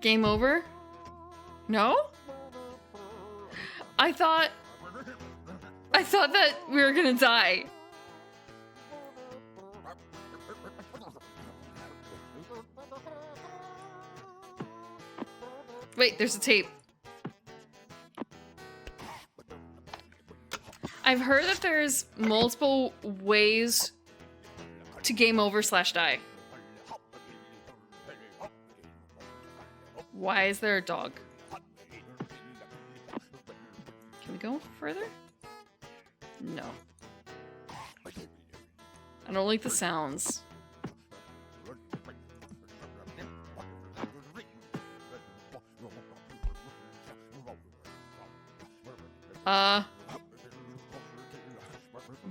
Game over? No? I thought that we were gonna die. Wait, there's a tape. I've heard that there's multiple ways to game over / die. Why is there a dog? Can we go further? No. I don't like the sounds.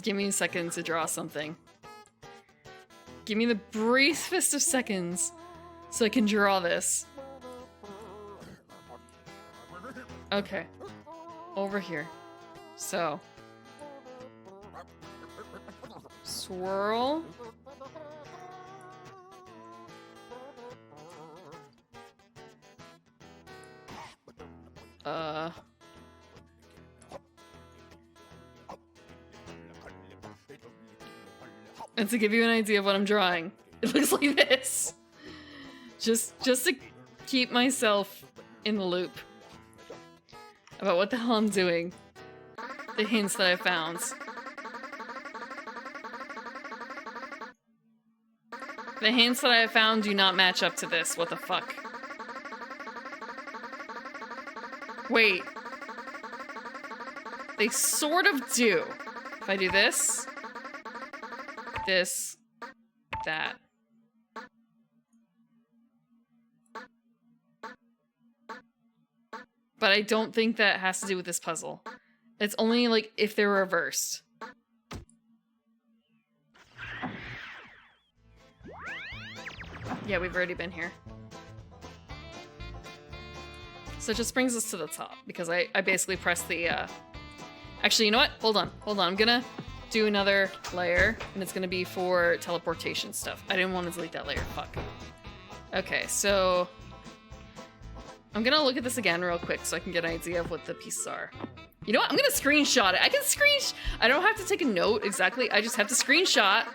Give me a second to draw something. Give me the briefest of seconds so I can draw this. Okay. Over here. So. Swirl. And to give you an idea of what I'm drawing, it looks like this. Just to keep myself in the loop. about what the hell I'm doing. The hints that I found. The hints that I have found do not match up to this. What the fuck? Wait. They sort of do. If I do this, this, that. But I don't think that has to do with this puzzle. It's only like if they're reversed. Yeah, we've already been here. So it just brings us to the top because I basically pressed the, Actually, you know what? Hold on. I'm gonna do another layer and it's gonna be for teleportation stuff. I didn't want to delete that layer, fuck. Okay, so I'm gonna look at this again real quick so I can get an idea of what the pieces are. You know what? I'm gonna screenshot it. I don't have to take a note exactly. I just have to screenshot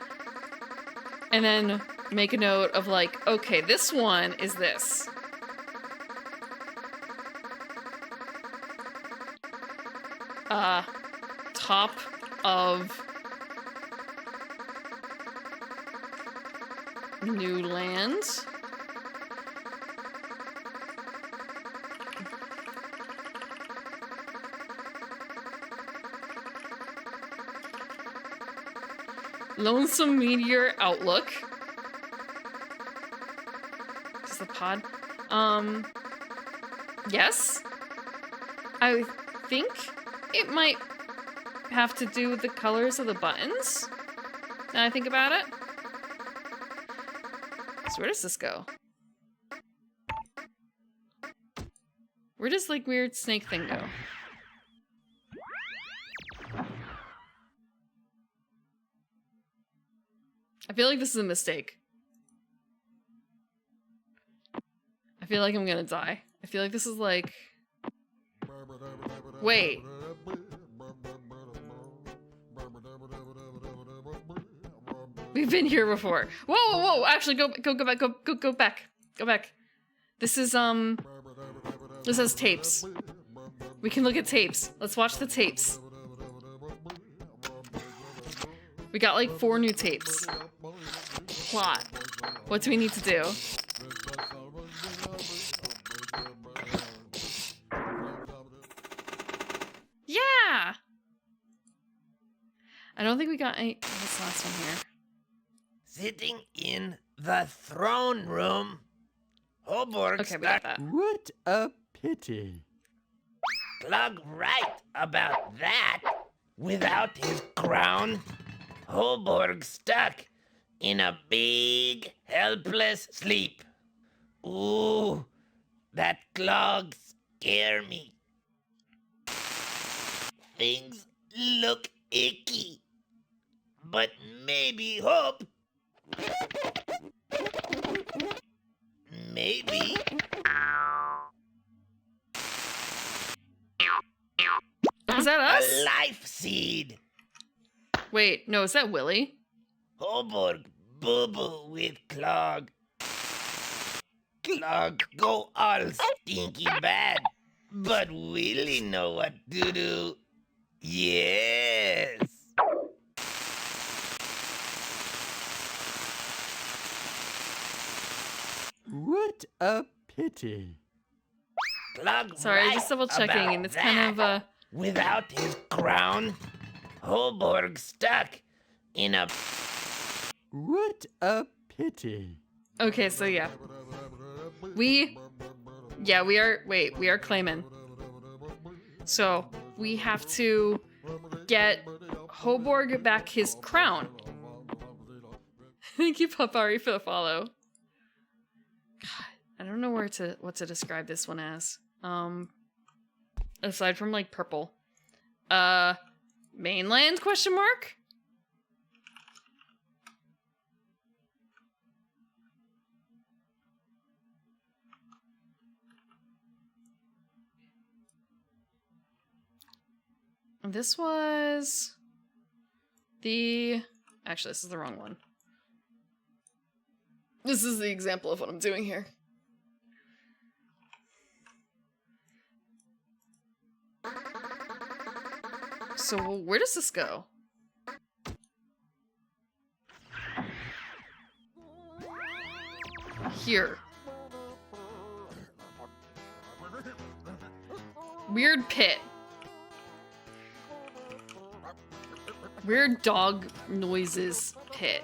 and then make a note of like, okay, this one is this. Top of new land. Lonesome Meteor Outlook. Just the pod. Yes. I think it might have to do with the colors of the buttons. Now I think about it. So where does this go? Where does like weird snake thing go? I feel like this is a mistake. I feel like I'm gonna die. I feel like this is like... Wait. We've been here before. Whoa! Actually, go back. This is, this has tapes. We can look at tapes. Let's watch the tapes. We got like 4 new tapes. Plot. What do we need to do? Yeah! I don't think we got any... This last one here. Sitting in the throne room, Hoborg Okay, we got that. What a pity. Glug right about that. Without his crown, Hoborg stuck in a big, helpless sleep. Ooh, that clog scare me. Things look icky, but maybe hope. Maybe. Is that us? A life seed. Wait, no, is that Willy? Hoborg boo-boo with Clog. Clog go all stinky bad, but Willy know what to do. Yes. What a pity. Clog Sorry, right just double checking, about and it's that. kind of, Without his crown, Hoborg stuck in a... What a pity. Okay, so yeah. We are claiming. So, we have to get Hoborg back his crown. Thank you, Papari, for the follow. God, I don't know what to describe this one as. Aside from, like, purple. Mainland, question mark? This was the... Actually, this is the wrong one. This is the example of what I'm doing here. So where does this go? Here. Weird pit. Weird dog noises pit.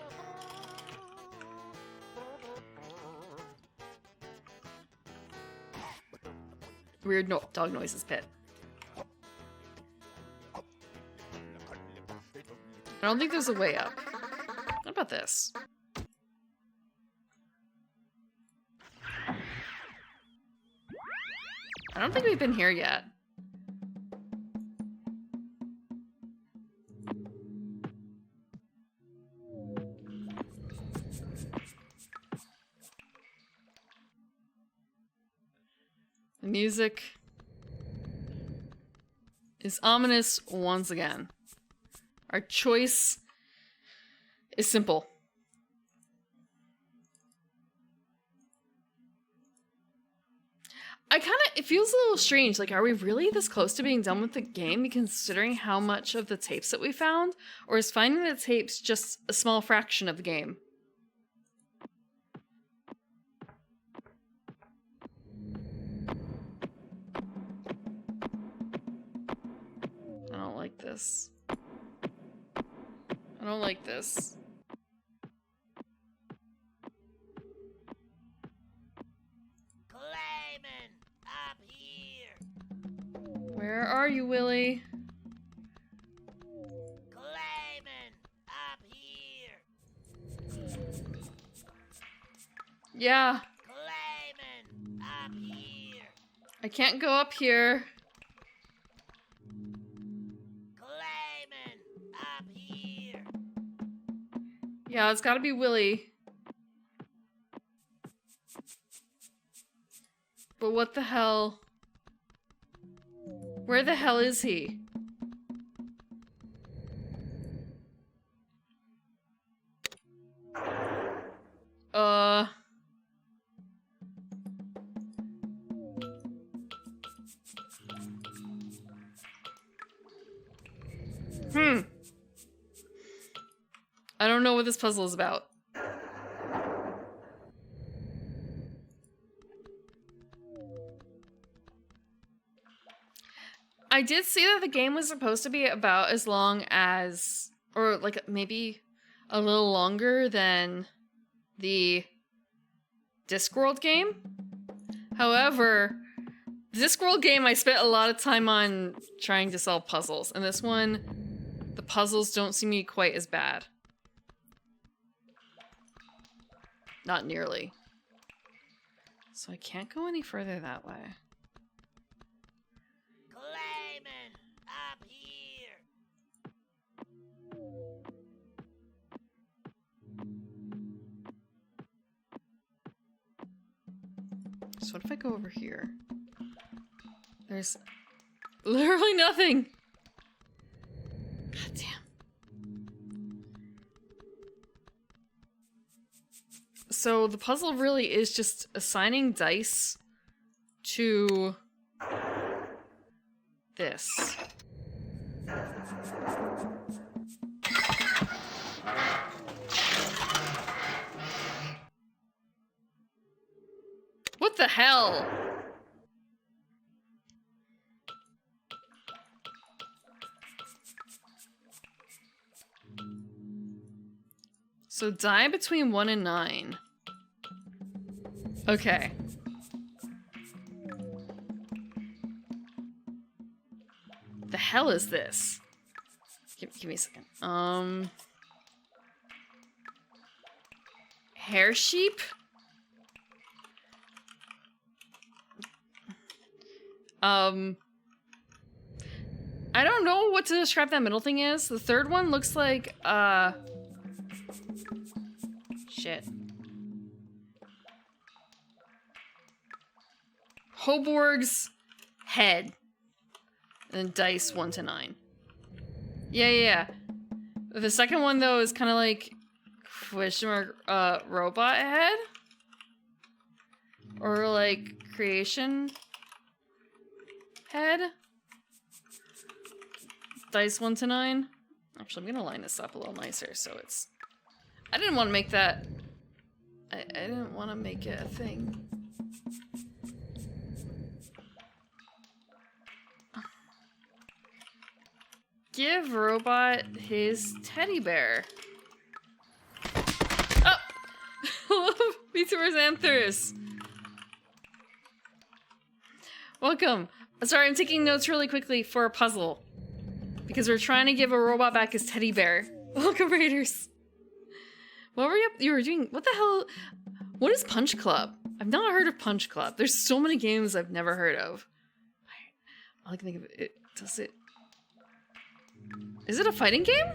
Weird dog noises pit. I don't think there's a way up. What about this? I don't think we've been here yet. The music is ominous once again. Our choice is simple. It feels a little strange. Like, are we really this close to being done with the game, considering how much of the tapes that we found? Or is finding the tapes just a small fraction of the game? I don't like this. I don't like this. Clayman, up here. Where are you, Willie? Clayman, up here. Yeah, Clayman, up here. I can't go up here. Clayman, up here. Yeah, it's gotta be Willie. But what the hell? Where the hell is he? I don't know what this puzzle is about. I did see that the game was supposed to be about as long as, or like maybe a little longer than the Discworld game. However, the Discworld game I spent a lot of time on trying to solve puzzles, and this one, the puzzles don't seem to be quite as bad. Not nearly. So I can't go any further that way. Clayman, up here. So what if I go over here? There's literally nothing. God damn. So the puzzle really is just assigning dice to this. What the hell? So die between 1 and 9. Okay. The hell is this? Give me a second. Hair sheep? I don't know what to describe that middle thing is. The third one looks like, shit. Hoborg's head. And then dice 1 to 9. Yeah. The second one, though, is kind of like question mark, robot head? Or like creation head? dice 1 to 9. Actually, I'm gonna line this up a little nicer so it's... I didn't want to make that... I didn't want to make it a thing. Give Robot his teddy bear. Oh! Hello, VTubers Anthers! Welcome. Sorry, I'm taking notes really quickly for a puzzle. Because we're trying to give a robot back his teddy bear. Welcome, Raiders. What were you were doing? What the hell? What is Punch Club? I've not heard of Punch Club. There's so many games I've never heard of. All I can think of it. Does it? Is it a fighting game?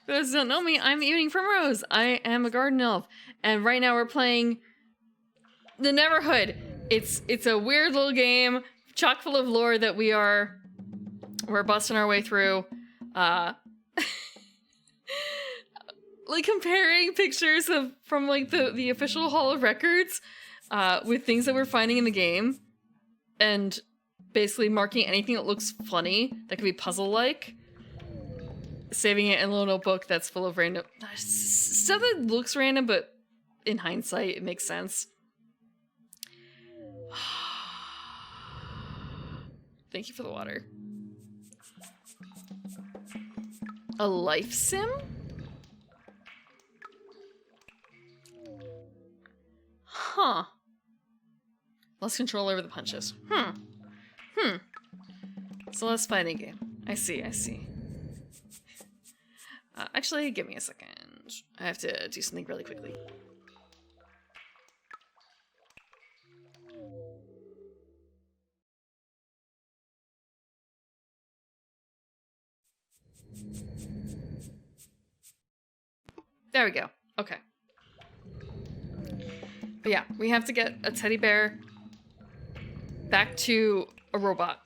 For those who don't know me, I'm Evening Primrose. I am a garden elf. And right now we're playing the Neverhood. It's a weird little game, chock full of lore that we're busting our way through. Like comparing pictures from like the official Hall of Records with things that we're finding in the game, and basically marking anything that looks funny that could be puzzle-like, saving it in a little notebook that's full of random stuff that looks random, but in hindsight it makes sense. Thank you for the water. A life sim? Huh. Less control over the punches. So less fighting game. I see. Actually, give me a second. I have to do something really quickly. There we go. Okay. But yeah, we have to get a teddy bear back to a robot.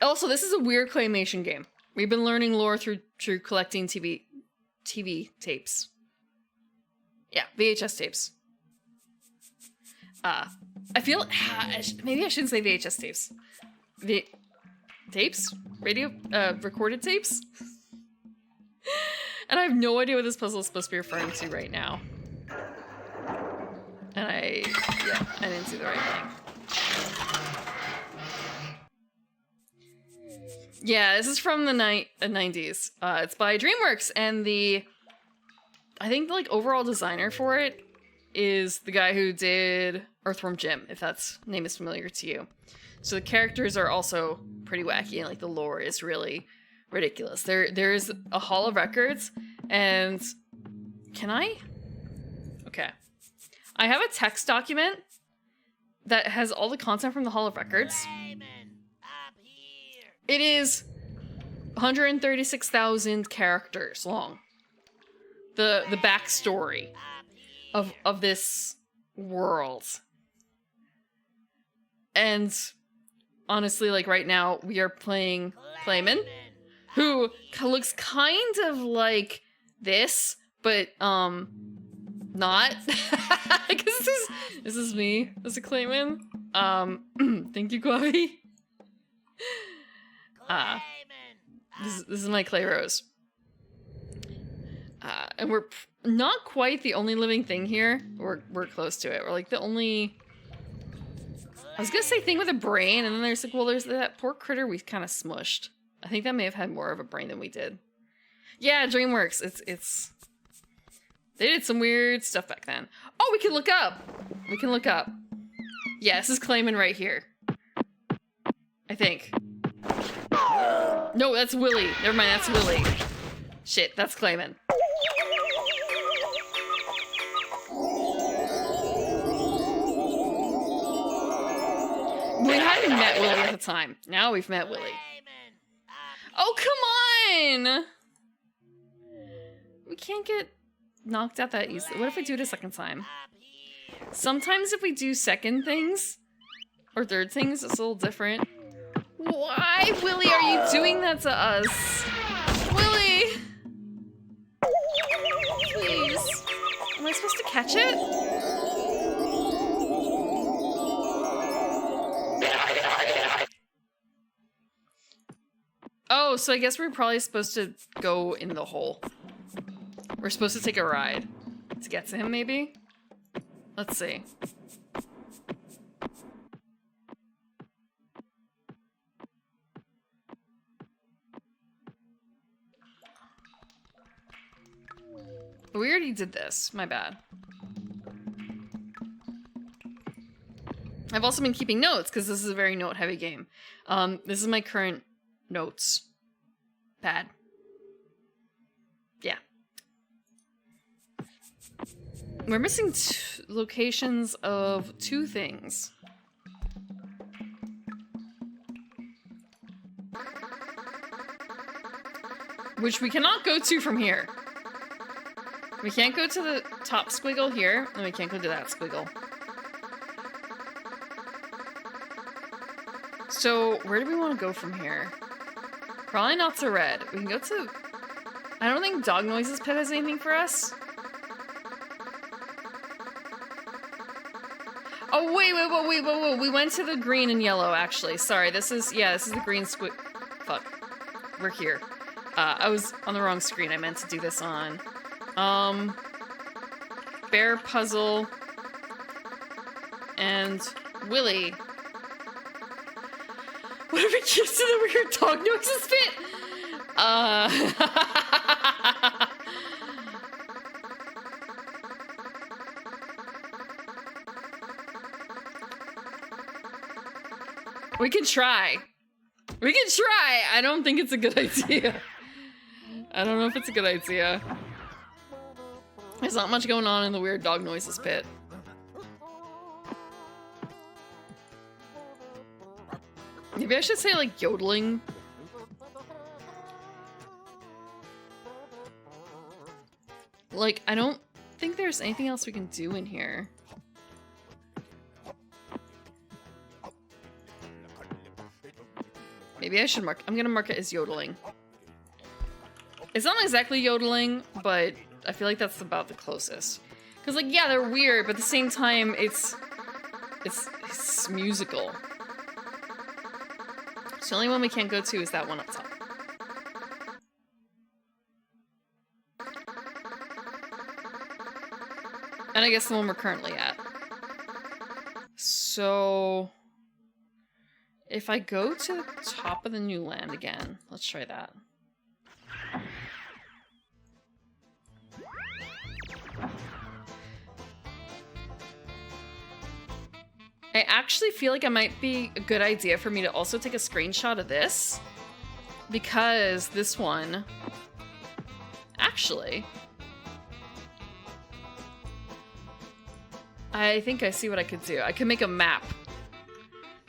Also, this is a weird claymation game. We've been learning lore through collecting TV tapes. Yeah, VHS tapes. I feel maybe I shouldn't say VHS tapes. Tapes? Radio recorded tapes? And I have no idea what this puzzle is supposed to be referring to right now. And I didn't see the right thing. Yeah, this is from the 90s. It's by DreamWorks, and I think the overall designer for it is the guy who did Earthworm Jim, if that name is familiar to you. So the characters are also pretty wacky, and the lore is really ridiculous. There is a Hall of Records, and can I? Okay. I have a text document that has all the content from the Hall of Records. It is 136,000 characters long. The backstory of this world. And honestly, right now, we are playing Clayman, who looks kind of like this, but not. Because this is me as a Clayman. Thank you, Quavi. This is my Clay Rose. And we're not quite the only living thing here. We're close to it. We're the only... I was gonna say thing with a brain, and then there's there's that poor critter we kind of smushed. I think that may have had more of a brain than we did. Yeah, DreamWorks. It's... They did some weird stuff back then. Oh, we can look up! We can look up. Yeah, this is Clayman right here. I think. No, that's Willy. Never mind, that's Willy. Shit, that's Clayman. We hadn't met Willy at the time. Now we've met Willy. Oh, come on! We can't get knocked out that easily. What if we do it a second time? Sometimes if we do second things, or third things, it's a little different. Why, Willy, are you doing that to us? Willy! Please. Am I supposed to catch it? Oh, so I guess we're probably supposed to go in the hole. We're supposed to take a ride to get to him, maybe? Let's see. We already did this. My bad. I've also been keeping notes because this is a very note-heavy game. This is my current notes pad. Yeah. We're missing locations of 2 things. Which we cannot go to from here. We can't go to the top squiggle here, and we can't go to that squiggle. So, where do we want to go from here? Probably not to red. We can go to... I don't think Dog Noises Pit has anything for us. Oh, wait. We went to the green and yellow, actually. Sorry, this is the green squig... Fuck. We're here. I was on the wrong screen. I meant to do this on... Bear Puzzle... and Willy. What if we get to the weird Dog Noises Pit? We can try. We can try! I don't think it's a good idea. I don't know if it's a good idea. There's not much going on in the weird Dog Noises Pit. Maybe I should say, like, yodeling. Like, I don't think there's anything else we can do in here. Maybe I should I'm gonna mark it as yodeling. It's not exactly yodeling, but I feel like that's about the closest. Because, like, yeah, they're weird, but at the same time, it's musical. So the only one we can't go to is that one up top. And I guess the one we're currently at. So... if I go to the top of the new land again, let's try that. I actually feel like it might be a good idea for me to also take a screenshot of this. Because this one... actually... I think I see what I could do. I could make a map.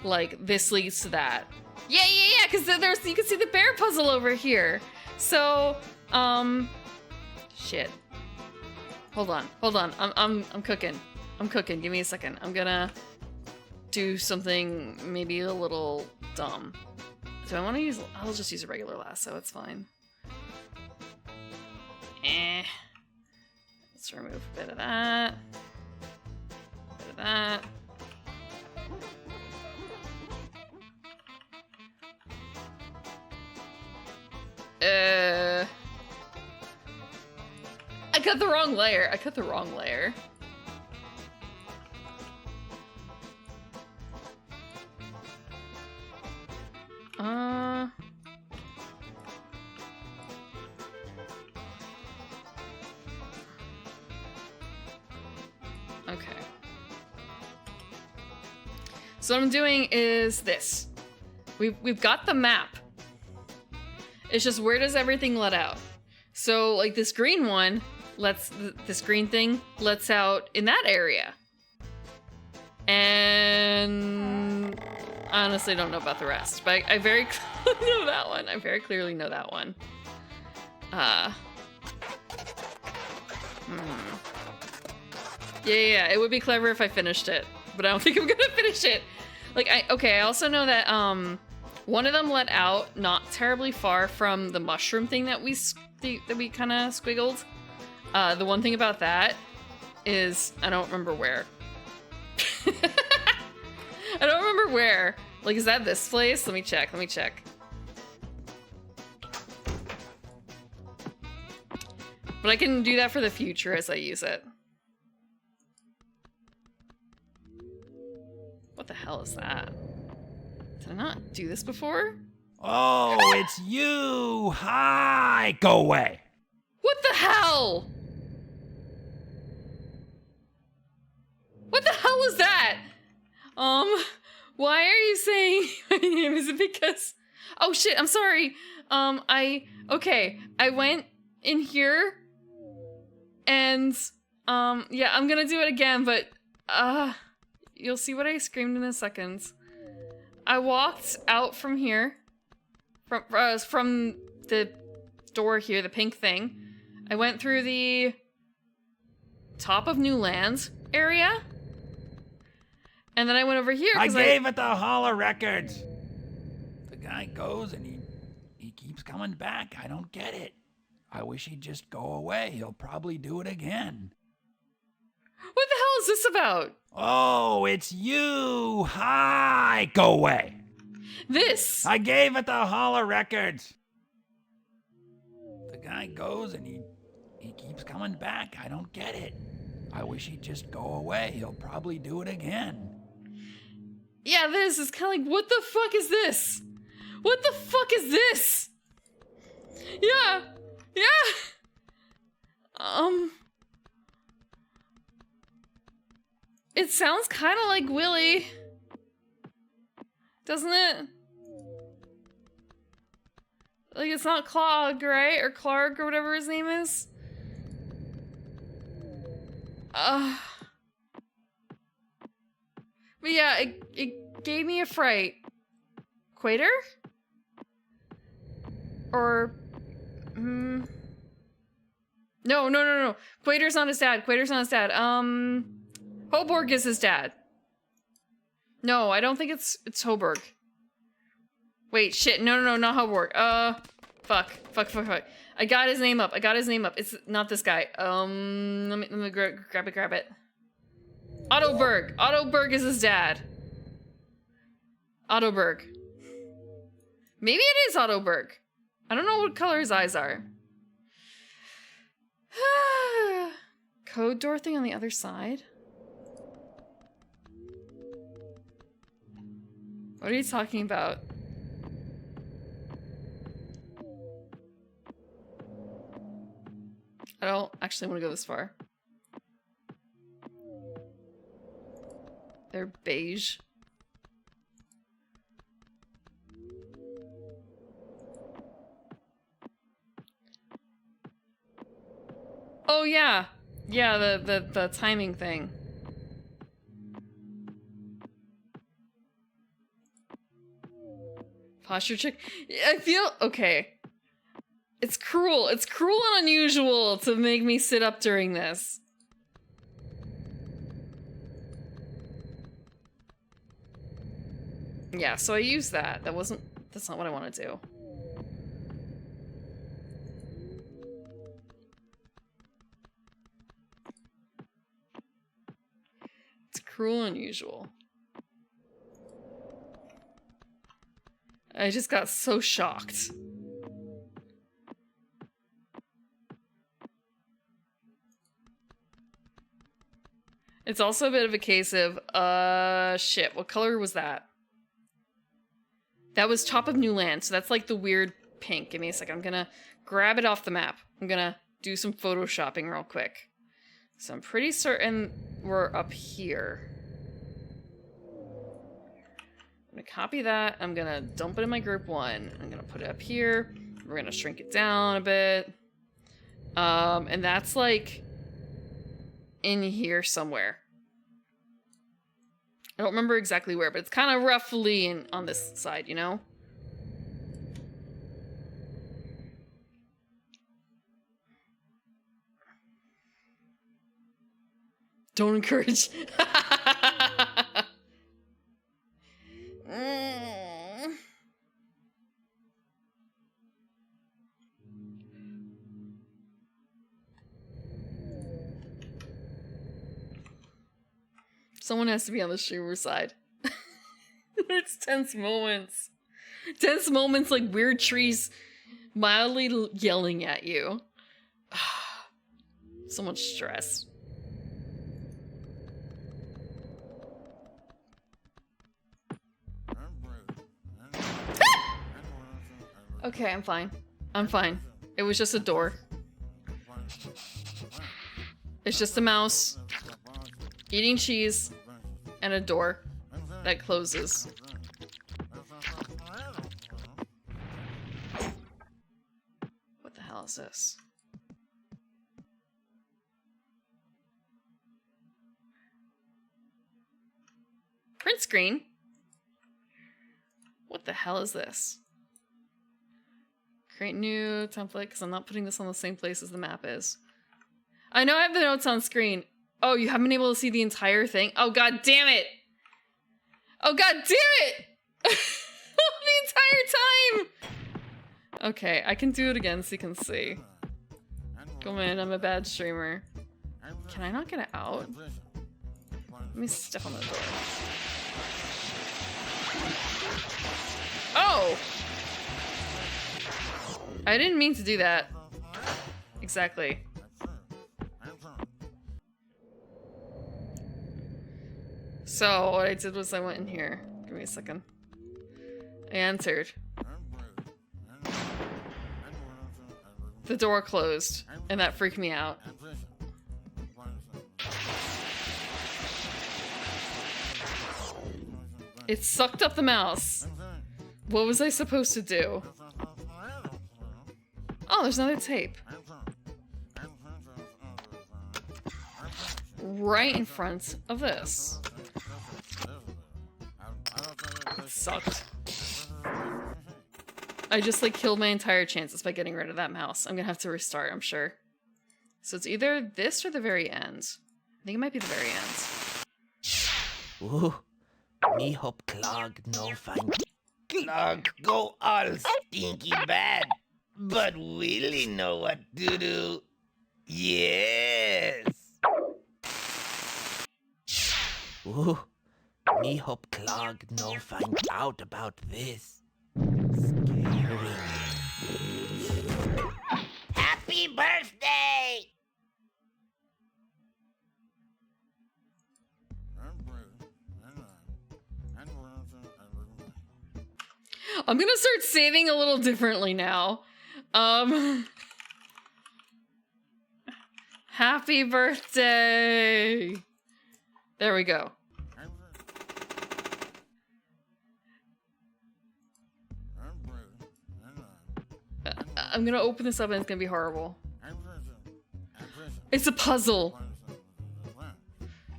Like, this leads to that. Yeah, because there's, you can see the bear puzzle over here. So, shit. Hold on. I'm cooking. Give me a second. I'm gonna do something maybe a little dumb. Do I want to use... I'll just use a regular lasso. It's fine. Let's remove a bit of that. A bit of that. I cut the wrong layer. Okay. So what I'm doing is this. We've got the map. It's just, where does everything let out? So, like, this green one this green thing lets out in that area. And I honestly don't know about the rest, but I very clearly know that one. I very clearly know that one. Yeah, it would be clever if I finished it, but I don't think I'm gonna finish it. Like, I also know that, one of them let out not terribly far from the mushroom thing that we kind of squiggled. The one thing about that is I don't remember where. I don't remember where. Like, is that this place? Let me check. But I can do that for the future as I use it. What the hell is that? Did I not do this before? Oh, it's you! Hi! Go away! What the hell? What the hell is that? Why are you saying my name? Is it because... Oh shit, I'm sorry. Okay, I went in here and, yeah, I'm gonna do it again, but, you'll see what I screamed in a second. I walked out from here, from the door here, the pink thing. I went through the top of New Land area, and then I went over here. I gave it the Hall of Records. The guy goes and he keeps coming back. I don't get it. I wish he'd just go away. He'll probably do it again. What the hell is this about? Oh, it's you! Hi! Go away! This! I gave it the Hall of Records. The guy goes and he keeps coming back. I don't get it. I wish he'd just go away. He'll probably do it again. Yeah, this is kind of like, what the fuck is this? What the fuck is this? Yeah! It sounds kind of like Willy. Doesn't it? Like, it's not Clog, right? Or Clark, or whatever his name is. But yeah, it gave me a fright. Quater? Or... No. Quater's not his dad. Hoborg is his dad. No, I don't think it's Hoborg. Wait, shit. No, not Hoborg. Fuck. I got his name up. It's not this guy. Let me grab it. Ottoberg. Ottoberg is his dad. Ottoberg. Maybe it is Ottoberg. I don't know what color his eyes are. Code door thing on the other side? What are you talking about? I don't actually want to go this far. They're beige. Oh yeah. Yeah, the timing thing. Posture check. I feel okay. It's cruel. It's cruel and unusual to make me sit up during this. Yeah, so I used that. That's not what I want to do. It's cruel and unusual. I just got so shocked. It's also a bit of a case of, shit, what color was that? That was top of New Land, so that's like the weird pink. Give me a second, I'm gonna grab it off the map. I'm gonna do some photoshopping real quick. So I'm pretty certain we're up here. I'm gonna copy that, I'm gonna dump it in my group 1. I'm gonna put it up here. We're gonna shrink it down a bit. And that's like in here somewhere. I don't remember exactly where, but it's kind of roughly on this side, you know? Don't encourage. Someone has to be on the streamer side. It's tense moments. Tense moments like weird trees mildly yelling at you. So much stress. Okay, I'm fine. I'm fine. It was just a door. It's just a mouse eating cheese and a door that closes. What the hell is this? Print screen? What the hell is this? Create new template, because I'm not putting this on the same place as the map is. I know I have the notes on screen. Oh, you haven't been able to see the entire thing? Oh, god damn it! Oh, god damn it! The entire time! Okay, I can do it again so you can see. Come in, I'm a bad streamer. Can I not get it out? Let me step on the door. Oh! I didn't mean to do that. Exactly. So, what I did was I went in here. Give me a second. I entered. The door closed, and that freaked me out. It sucked up the mouse. What was I supposed to do? Oh, there's another tape. Right in front of this. It sucked. I just like killed my entire chances by getting rid of that mouse. I'm gonna have to restart, I'm sure. So it's either this or the very end. I think it might be the very end. Ooh, me hope Clog no find. Clog go all stinky bad, but Willie know what to do. Yes. Ooh, me hope Clog no find out about this. Scary. Happy birthday! I'm gonna start saving a little differently now. Happy birthday! There we go. I'm gonna open this up and it's gonna be horrible. It's a puzzle.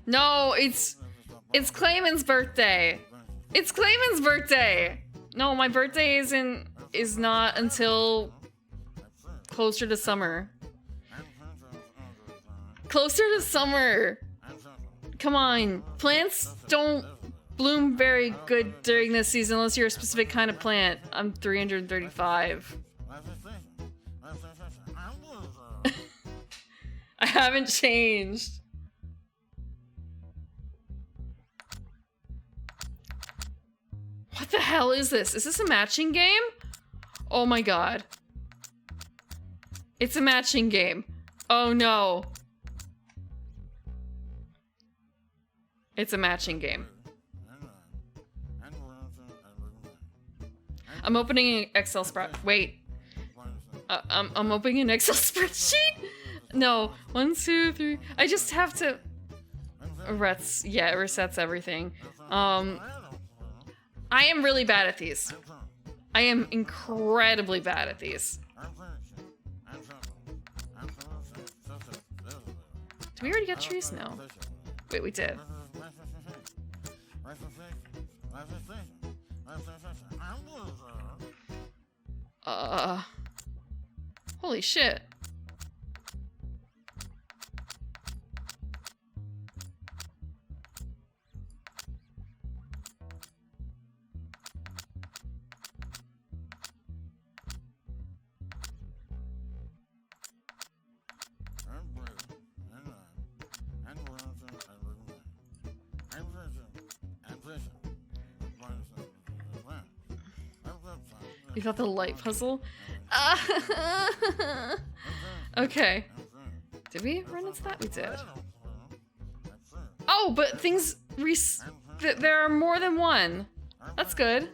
No, it's Clayman's birthday. It's Clayman's birthday. No, my birthday is not until closer to summer. Closer to summer. Come on. Plants don't bloom very good during this season unless you're a specific kind of plant. I'm 335. I haven't changed. What the hell is this? Is this a matching game? Oh my god. It's a matching game. Oh no. It's a matching game. I'm opening an Excel spreadsheet. Wait. I'm opening an Excel spreadsheet? No. 1, 2, 3. I just have to... Yeah, it resets everything. I am really bad at these. I am incredibly bad at these. Did we already get trees? No. Wait, we did. Holy shit. You got the light puzzle? Okay. Did we run into that? We did. Oh, but things there are more than one. That's good.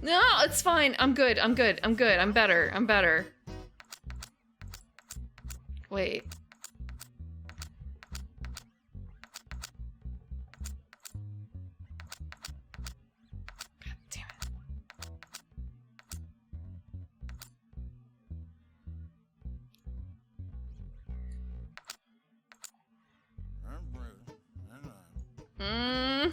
No, it's fine. I'm good. I'm good. I'm good. I'm better. I'm better. Wait. God damn it. Mm.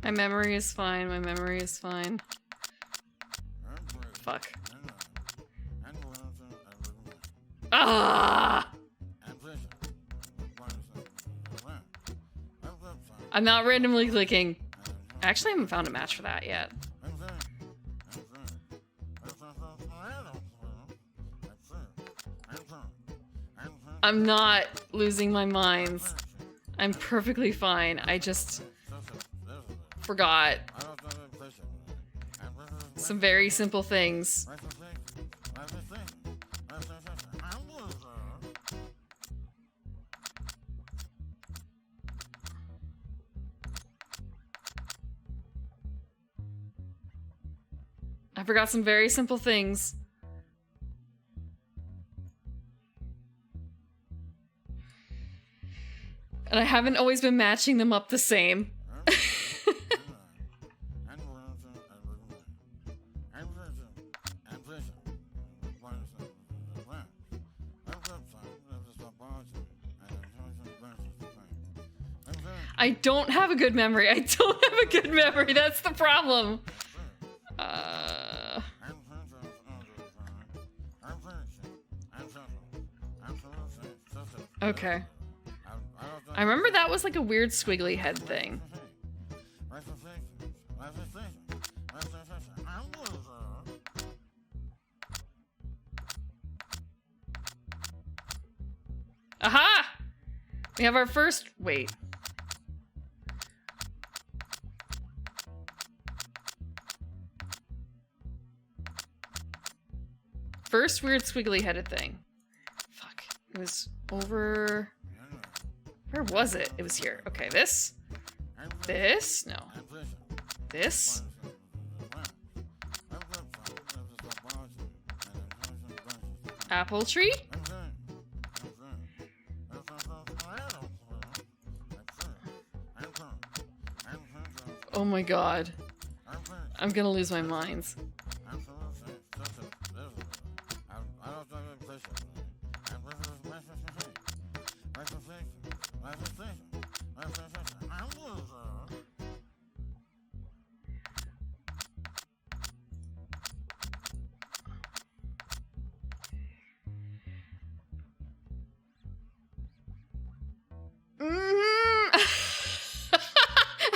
My memory is fine. My memory is fine. Fuck. Ah! I'm not randomly clicking. Actually, I haven't found a match for that yet. I'm not losing my minds. I'm perfectly fine. I just forgot some very simple things. I forgot some very simple things. And I haven't always been matching them up the same. I don't have a good memory. I don't have a good memory. That's the problem. Okay. I remember that was like a weird squiggly head thing. Aha! We have our first... Wait. First weird squiggly headed thing. Fuck. It was over... Where was it? It was here. Okay, this. This? No. This? Apple tree? Oh my god. I'm gonna lose my mind.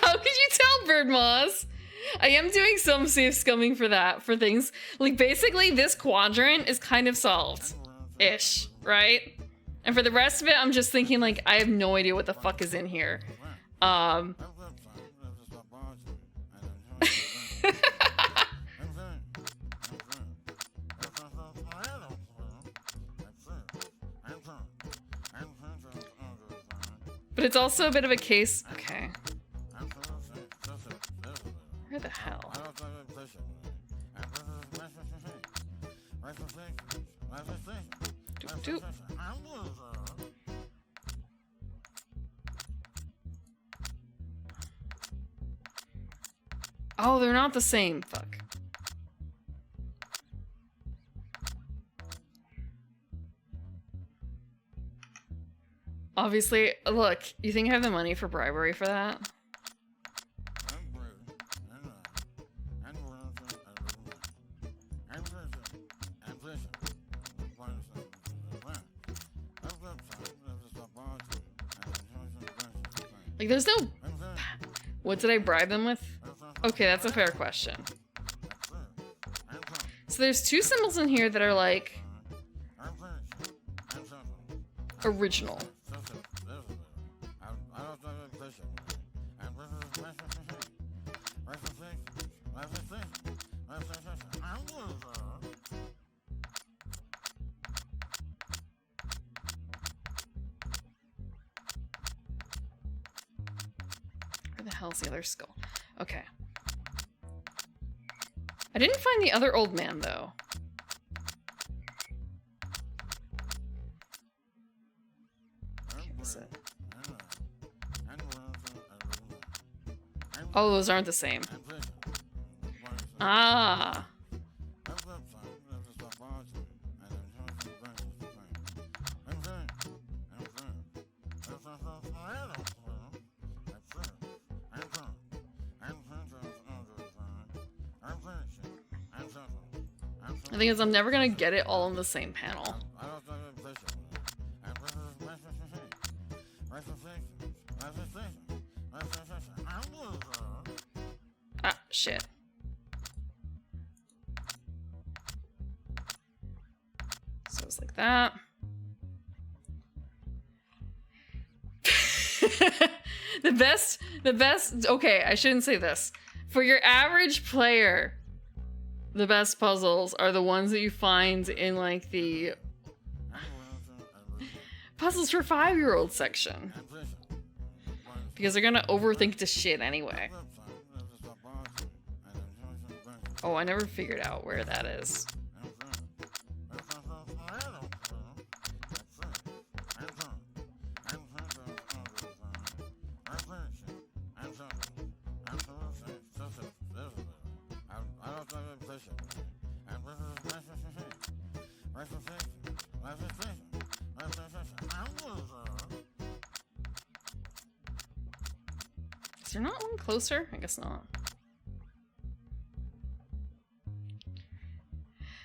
How could you tell, Bird Moss? I am doing some safe scumming for that, for things. Like, basically, this quadrant is kind of solved-ish, right? And for the rest of it, I'm just thinking, like, I have no idea what the fuck is in here. But it's also a bit of a case... Okay. Where the hell? Doop, doop. Oh, they're not the same. Fuck. Obviously, look, you think I have the money for bribery for that? Like, there's no... What did I bribe them with? Okay, that's a fair question. So there's two symbols in here that are, like... original. Where the hell's the other skull? Okay. I didn't find the other old man, though. Okay, what's it? Oh, those aren't the same. Ah. The thing is, I'm never gonna get it all in the same panel. Ah, shit. So it's like that. The best, okay, I shouldn't say this. For your average player, the best puzzles are the ones that you find in, like, the puzzles for 5-year-old section. Because they're gonna overthink the shit anyway. Oh, I never figured out where that is. Is there not one closer? I guess not.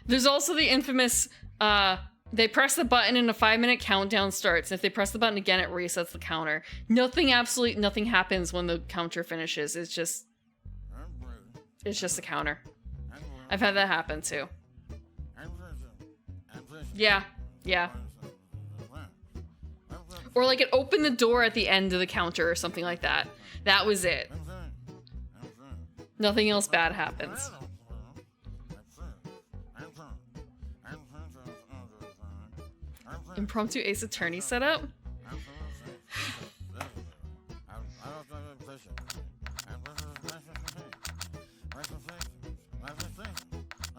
There's also the infamous, they press the button and a 5-minute countdown starts. And if they press the button again, it resets the counter. Absolutely nothing happens when the counter finishes. It's just a counter. I've had that happen too. Yeah. Or like it opened the door at the end of the counter or something like that. That was it. Nothing else bad happens. Impromptu Ace Attorney setup?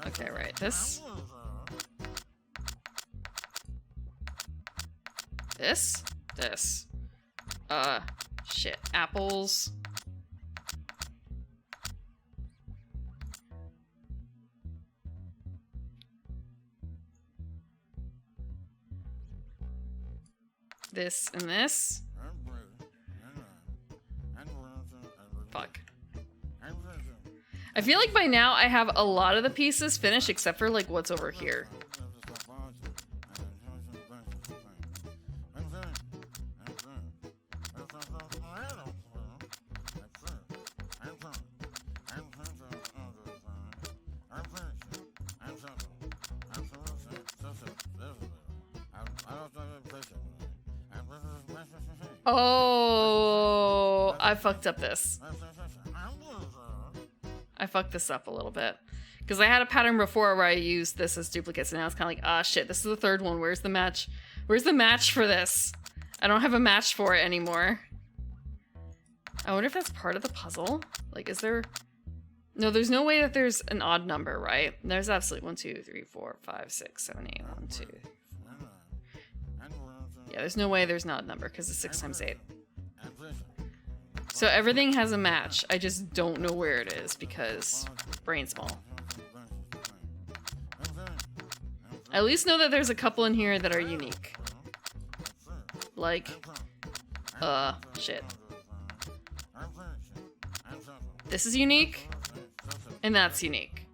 Okay, right. This. Shit. Apples. This and this. Fuck. I feel like by now I have a lot of the pieces finished except for like what's over here. Oh, I fucked up this. I fucked this up a little bit. Because I had a pattern before where I used this as duplicates, and now it's kind of like, ah, shit, this is the third one. Where's the match? Where's the match for this? I don't have a match for it anymore. I wonder if that's part of the puzzle? Like, is there... No, there's no way that there's an odd number, right? There's absolutely 1, 2, 3, 4, 5, 6, 7, 8, 1, 2... Yeah, there's no way there's not a number, because it's 6 times 8. So everything has a match. I just don't know where it is because brain small. I at least know that there's a couple in here that are unique. Like, shit. This is unique, and that's unique.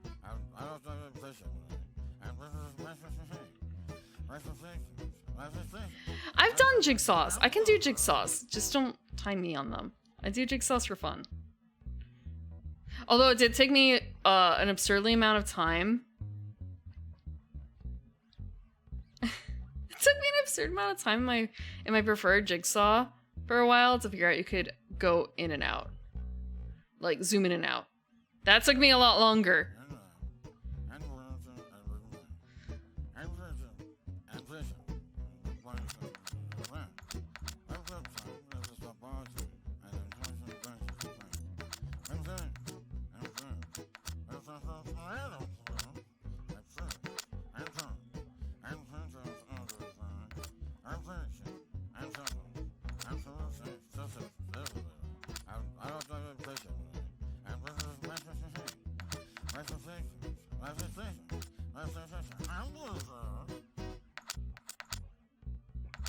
I've done jigsaws. I can do jigsaws. Just don't time me on them. I do jigsaws for fun. Although it did take me an absurdly amount of time. It took me an absurd amount of time in my preferred jigsaw for a while to figure out you could go in and out. Like zoom in and out. That took me a lot longer.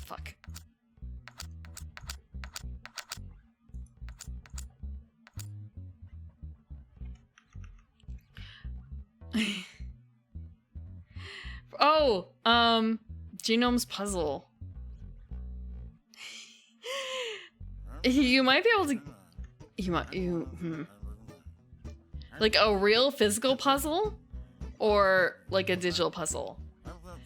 Fuck. Oh, Genome's puzzle. You might be able to. Like a real physical puzzle, or like a digital puzzle,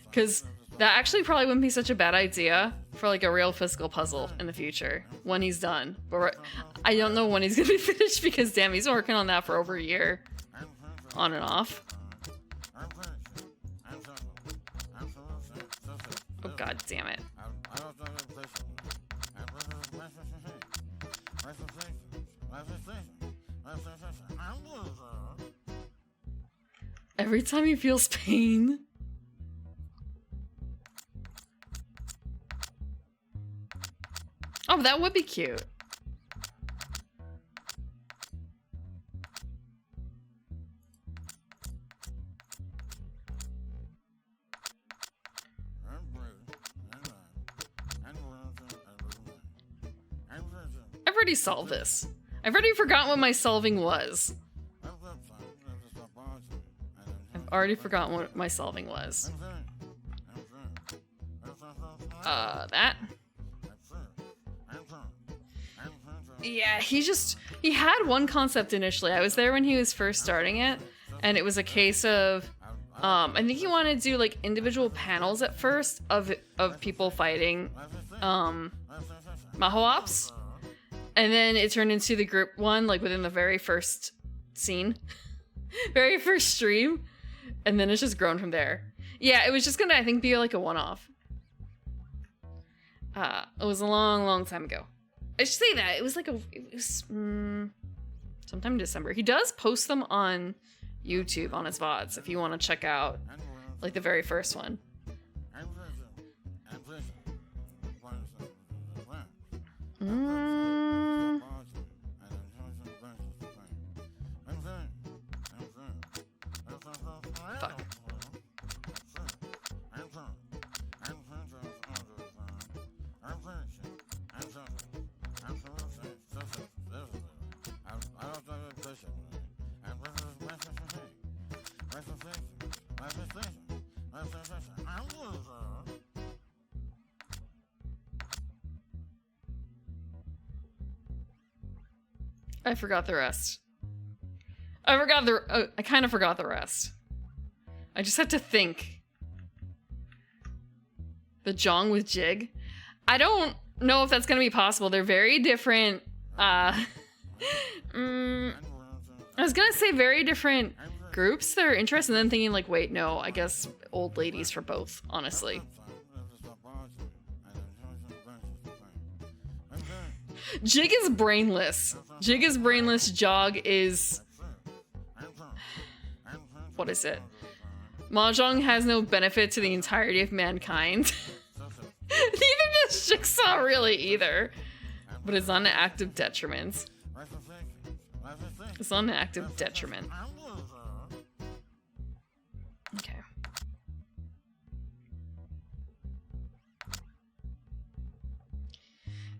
because that actually probably wouldn't be such a bad idea for like a real physical puzzle in the future when he's done. But I don't know when he's gonna be finished because damn, he's been working on that for over a year, on and off. Oh god damn it. Every time he feels pain. Oh, that would be cute. I've already solved this. I've already forgotten what my solving was. I've already forgotten what my solving was. That. Yeah, he had one concept initially. I was there when he was first starting it, and it was a case of, I think he wanted to do like individual panels at first of people fighting, Maho-ops. And then it turned into the group one, like within the very first scene. Very first stream. And then it's just grown from there. Yeah, it was just gonna, I think, be like a one-off. It was a long, long time ago. I should say that. It was like sometime in December. He does post them on YouTube on his VODs if you want to check out like the very first one. Fuck. I forgot the rest. I kind of forgot the rest. I just had to think. The Jong with Jig? I don't know if that's gonna be possible. They're very different. I was gonna say very different groups that are interested, and then thinking like, wait, no, I guess old ladies for both, honestly. Jig is brainless. Jig is brainless. Jog is... What is it? Mahjong has no benefit to the entirety of mankind. Neither does Jigsaw really either. But it's not an active detriment. It's not an active detriment. Okay.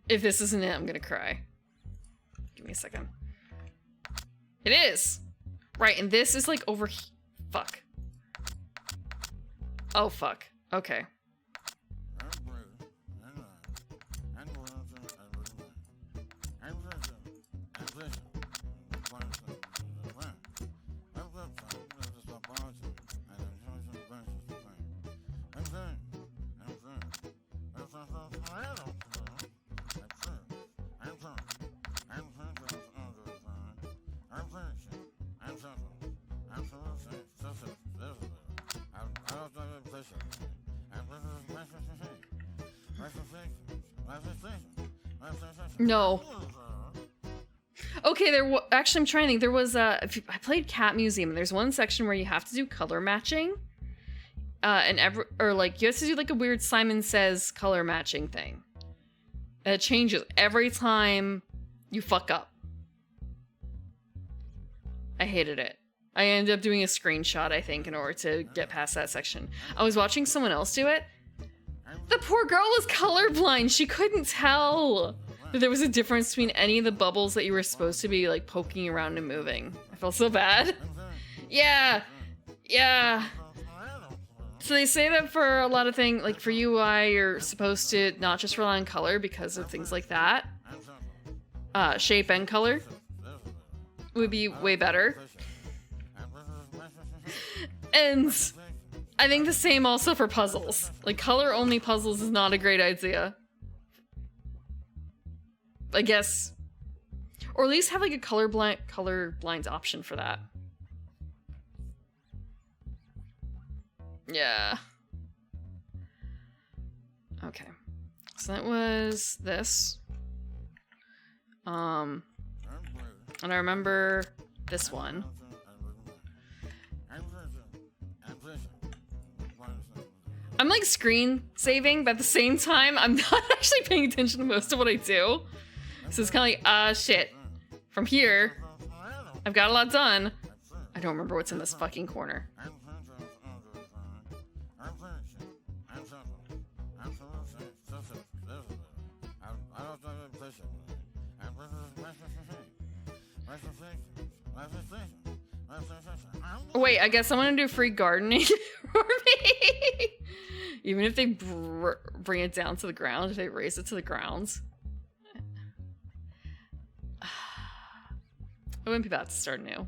If this isn't it, I'm gonna cry. Give me a second. It is! Right, and this is like over fuck. Oh fuck. Okay. No. Okay, actually I'm trying to think. There was I played Cat Museum, and there's one section where you have to do color matching. And like you have to do like a weird Simon Says color matching thing. And it changes every time you fuck up. I hated it. I ended up doing a screenshot, I think, in order to get past that section. I was watching someone else do it. The poor girl was colorblind. She couldn't tell that there was a difference between any of the bubbles that you were supposed to be like poking around and moving. I felt so bad. Yeah. Yeah. So they say that for a lot of things, like for UI, you're supposed to not just rely on color because of things like that. Shape and color would be way better. And I think the same also for puzzles. Like color-only puzzles is not a great idea. I guess. Or at least have like a colorblind option for that. Yeah. Okay. So that was this. And I remember this one. I'm like screen saving, but at the same time, I'm not actually paying attention to most of what I do. So it's kind of like, shit. From here, I've got a lot done. I don't remember what's in this fucking corner. Oh, wait, I guess I'm gonna do free gardening for me. Even if they bring it down to the ground, if they raise it to the ground. I wouldn't be bad to start new.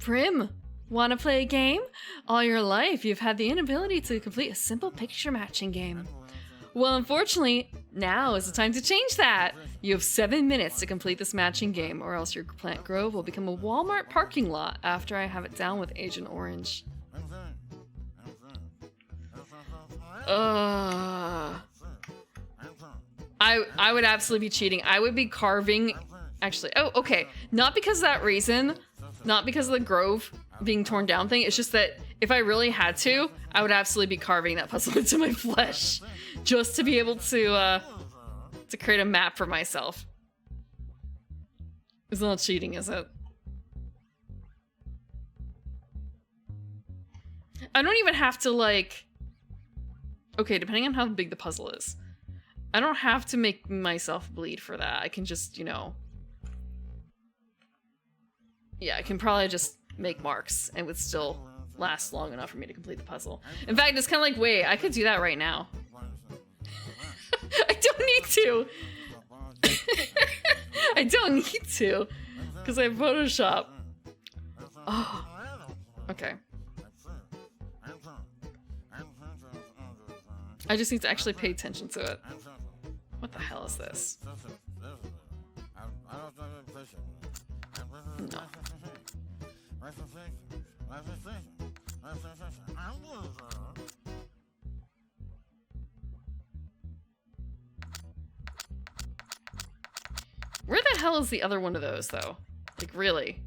Prim, wanna play a game? All your life, you've had the inability to complete a simple picture matching game. Well, unfortunately, now is the time to change that. You have 7 minutes to complete this matching game, or else your plant grove will become a Walmart parking lot after I have it down with Agent Orange. I would absolutely be cheating. I would be carving... Actually, oh, okay. Not because of that reason. Not because of the grove being torn down thing. It's just that if I really had to, I would absolutely be carving that puzzle into my flesh. Just to be able to create a map for myself. It's not cheating, is it? I don't even have to, like... Okay, depending on how big the puzzle is. I don't have to make myself bleed for that. I can just, you know... Yeah, I can probably just make marks and it would still last long enough for me to complete the puzzle. In fact, it's kind of like, wait, I could do that right now. I don't need to. I don't need to. Because I have Photoshop. Oh. Okay. I just need to actually pay attention to it. What the hell is this? No. Where the hell is the other one of those, though? Like, really?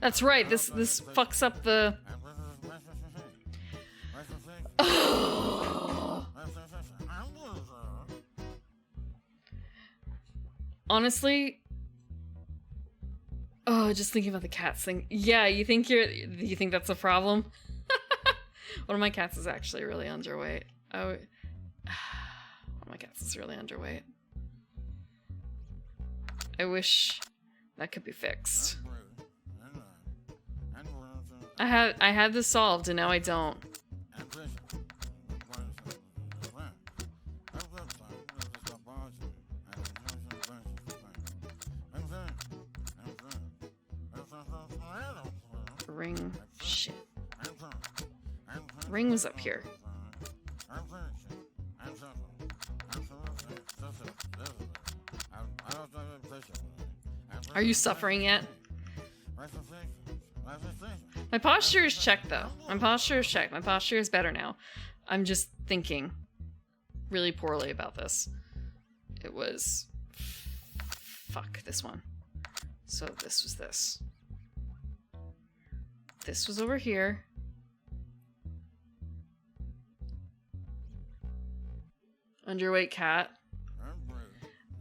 That's right. This fucks up the. Honestly, just thinking about the cats thing. Yeah, you think that's a problem? One of my cats is actually really underweight. One of my cats is really underweight. I wish that could be fixed. I had this solved and now I don't. Ring. Shit. Ring was up here. Are you suffering yet? My posture is checked though. My posture is checked. My posture is better now. I'm just thinking really poorly about this. It was... Fuck, this one. So this was this. This was over here. Underweight cat.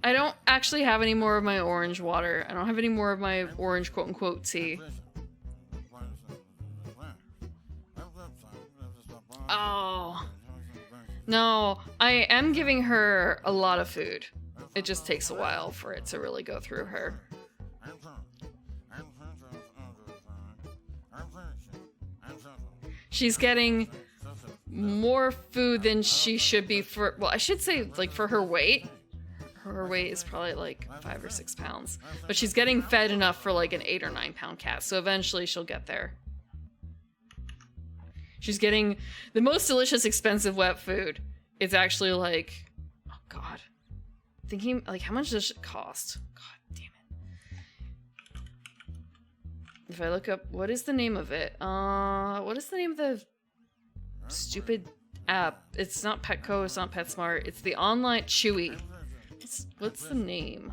I don't actually have any more of my orange water. I don't have any more of my orange quote-unquote tea. Oh. No, I am giving her a lot of food. It just takes a while for it to really go through her. She's getting more food than she should be for, well, I should say, like, for her weight. Her weight is probably like 5 or 6 pounds. But she's getting fed enough for like an 8 or 9 pound cat. So eventually she'll get there. She's getting the most delicious, expensive wet food. It's actually like, oh God. Thinking, like, how much does it cost? God damn it. If I look up, what is the name of it? What is the name of the stupid app? It's not Petco, it's not PetSmart. It's the online Chewy. What's the name?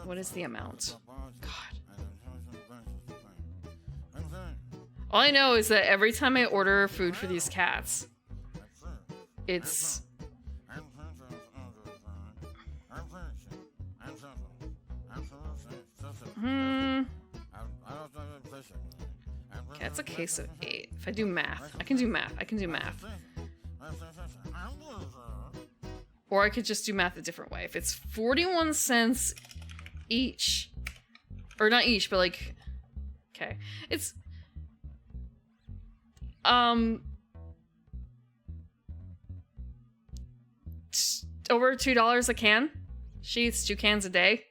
What is the amount? God. All I know is that every time I order food for these cats, it's... Okay, it's a case of 8. If I do math, I can do math. Or I could just do math a different way. If it's 41 cents each, or not each, but like, okay, it's over $2 a can. She eats 2 cans a day,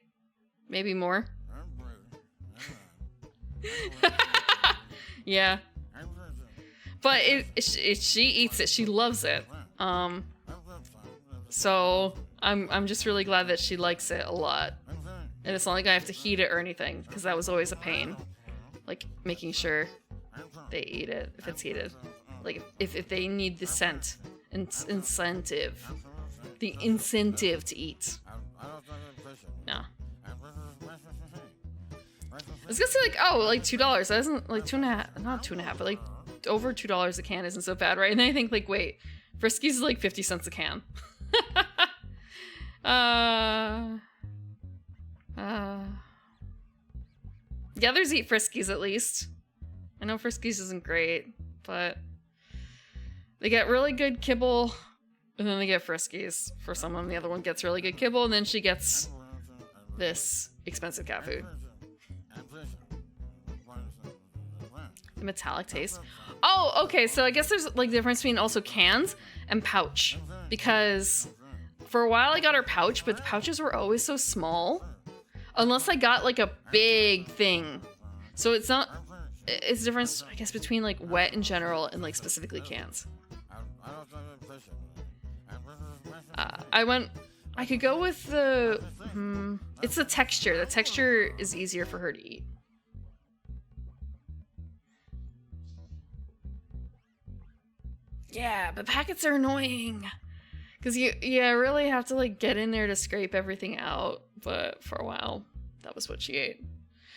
maybe more. Yeah, but she eats it. She loves it. So I'm just really glad that she likes it a lot. And it's not like I have to heat it or anything, because that was always a pain. Like, making sure they eat it if it's heated. Like, if they need the scent, incentive. The incentive to eat. No. I was gonna say, like, oh, like $2. That isn't, like, 2.5, not 2.5, but like over $2 a can isn't so bad, right? And then I think, like, wait, Friskies is like 50 cents a can. The others eat Friskies at least. I know Friskies isn't great, but they get really good kibble, and then they get Friskies for someone. The other one gets really good kibble, and then she gets this expensive cat food. The metallic taste. Oh, okay, so I guess there's like the difference between also cans and pouch, because for a while I got her pouch, but the pouches were always so small unless I got like a big thing. So it's not, it's the difference, I guess, between like wet in general and like specifically cans. I could go with the, it's the texture. The texture is easier for her to eat. Yeah, but packets are annoying. Because you really have to like get in there to scrape everything out. But for a while, that was what she ate.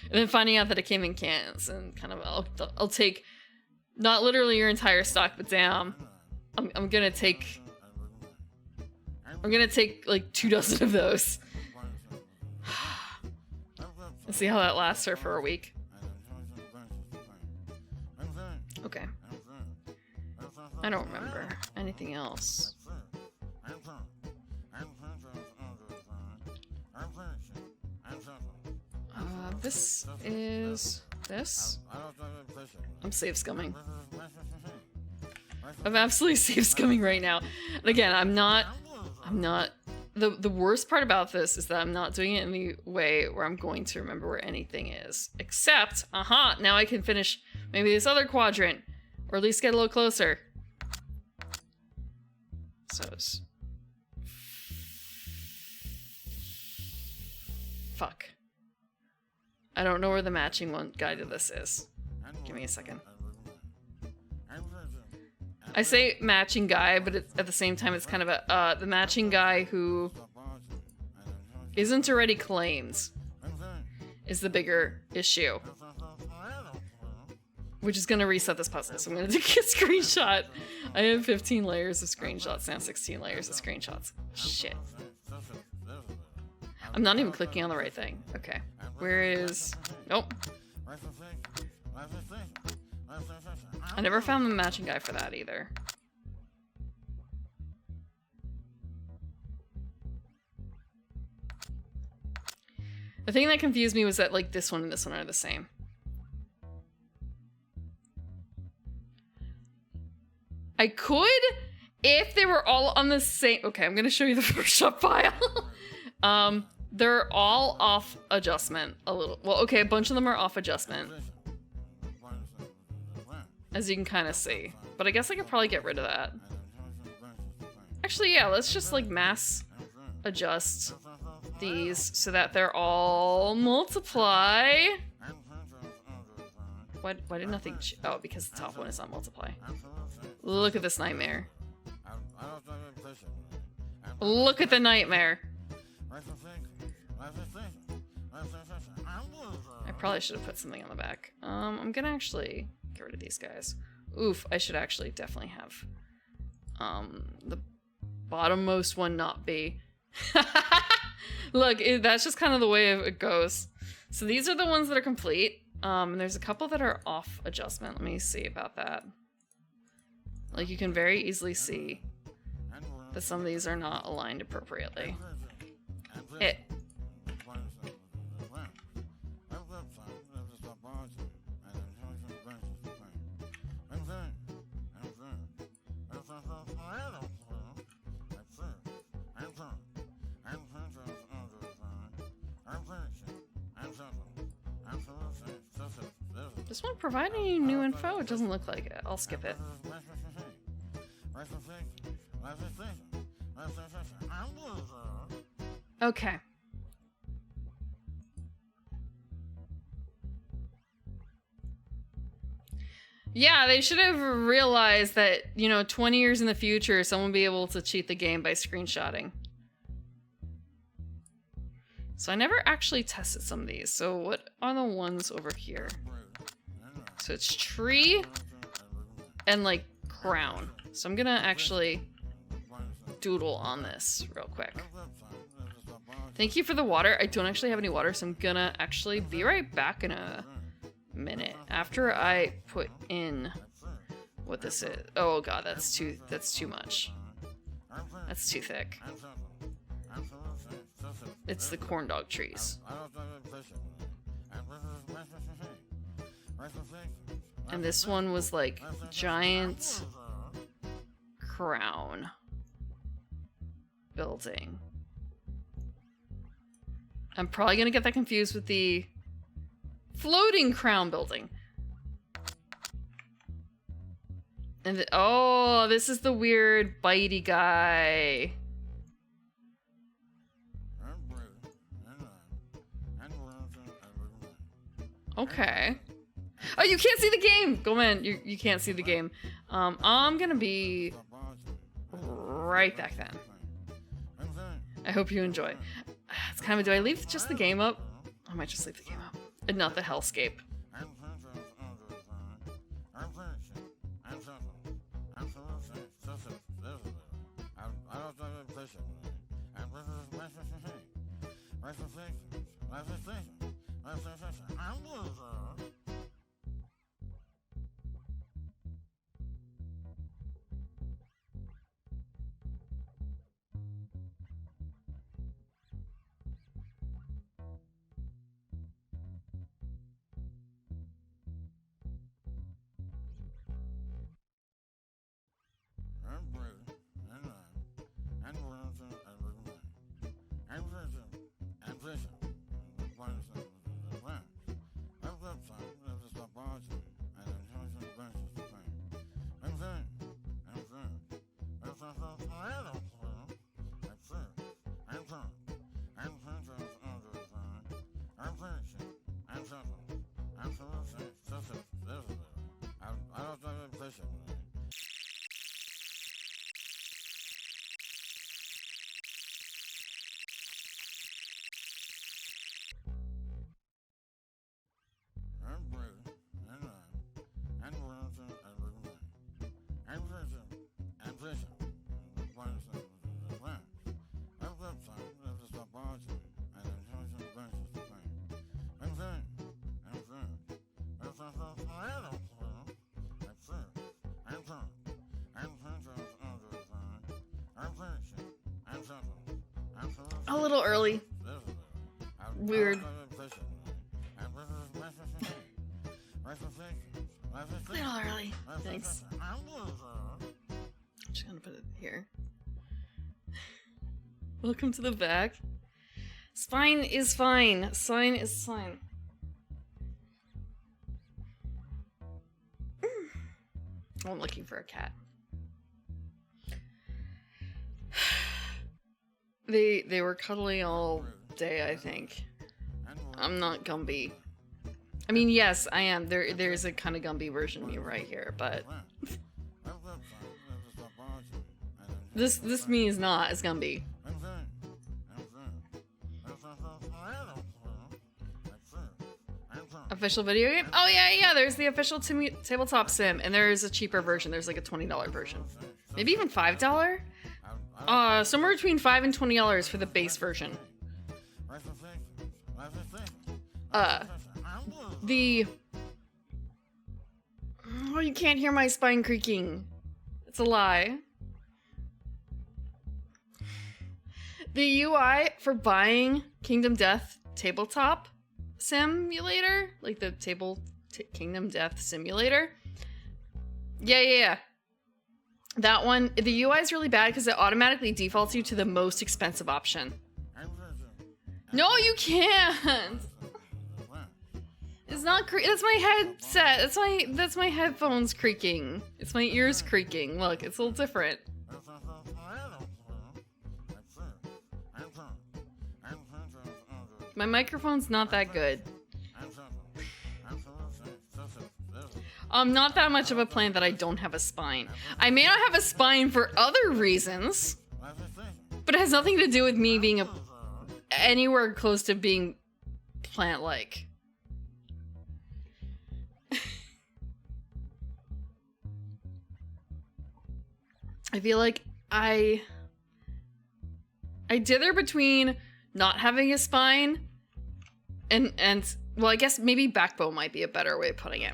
And then finding out that it came in cans and kind of, I'll take, not literally your entire stock, but damn, I'm gonna take like 2 dozen of those. And see how that lasts her for a week. Okay. I don't remember anything else. This is this. I'm save scumming. I'm absolutely save scumming right now. And again, I'm not the worst part about this is that I'm not doing it in the way where I'm going to remember where anything is. Except, now I can finish maybe this other quadrant. Or at least get a little closer. So it's... Fuck. I don't know where the matching one guide to this is. Give me a second. I say matching guy, but at the same time it's kind of a, the matching guy who isn't already claimed is the bigger issue. Which is going to reset this puzzle, so I'm going to take a screenshot. I have 15 layers of screenshots now, 16 layers of screenshots. Shit. I'm not even clicking on the right thing. Okay. Where is... Nope. I never found the matching guy for that either. The thing that confused me was that, like, this one and this one are the same. I could, if they were all on the same... Okay, I'm gonna show you the workshop file. They're all off adjustment a little. Well, okay, a bunch of them are off adjustment. As you can kind of see. But I guess I could probably get rid of that. Actually, yeah, let's just, like, mass adjust these so that they're all multiply. Why did nothing... Oh, because the top one is on multiply. Look at this nightmare. Look at the nightmare. I probably should have put something on the back. I'm gonna actually get rid of these guys. Oof, I should actually definitely have the bottommost one not be. Look, that's just kind of the way it goes. So these are the ones that are complete. And there's a couple that are off adjustment. Let me see about that. Like, you can very easily see that some of these are not aligned appropriately. This one providing you new info? It doesn't look like it. I'll skip it. Okay. Yeah, they should have realized that, you know, 20 years in the future, someone will be able to cheat the game by screenshotting. So I never actually tested some of these. So what are the ones over here? So it's tree and, like, crown. So I'm gonna actually doodle on this real quick. Thank you for the water. I don't actually have any water, so I'm gonna actually be right back in a minute after I put in what this is. Oh god, that's too much. That's too thick. It's the corn dog trees. And this one was like giant crown building. I'm probably gonna get that confused with the floating crown building. And oh, this is the weird bitey guy. Okay. Oh, you can't see the game! Go in, you can't see the game. I'm gonna be right back then. I hope you enjoy. It's kind of, do I leave just the game up? I might just leave the game up. and not the hellscape. A little early. Weird. A little early. Thanks. I'm just gonna put it here. Welcome to the back. Spine is fine. Sign is fine. I'm looking for a cat. They were cuddly all day, I think. I'm not Gumby. I mean, yes, I am. There's a kind of Gumby version of me right here, but this me is not as Gumby. Official video game? Oh yeah, there's the official tabletop sim, and there's a cheaper version. There's like a $20 version. Maybe even $5? Somewhere between $5 and $20 for the base version. Oh, you can't hear my spine creaking. It's a lie. The UI for buying Kingdom Death Tabletop Simulator, like the Kingdom Death Simulator. Yeah. That one, the UI is really bad because it automatically defaults you to the most expensive option. No, you can't. It's not. That's my headset. That's my headphones creaking. It's my ears creaking. Look, it's a little different. My microphone's not that good. Not that much of a plan that I don't have a spine. I may not have a spine for other reasons, but it has nothing to do with me being anywhere close to being plant-like. I feel like I dither between not having a spine and well, I guess maybe backbone might be a better way of putting it.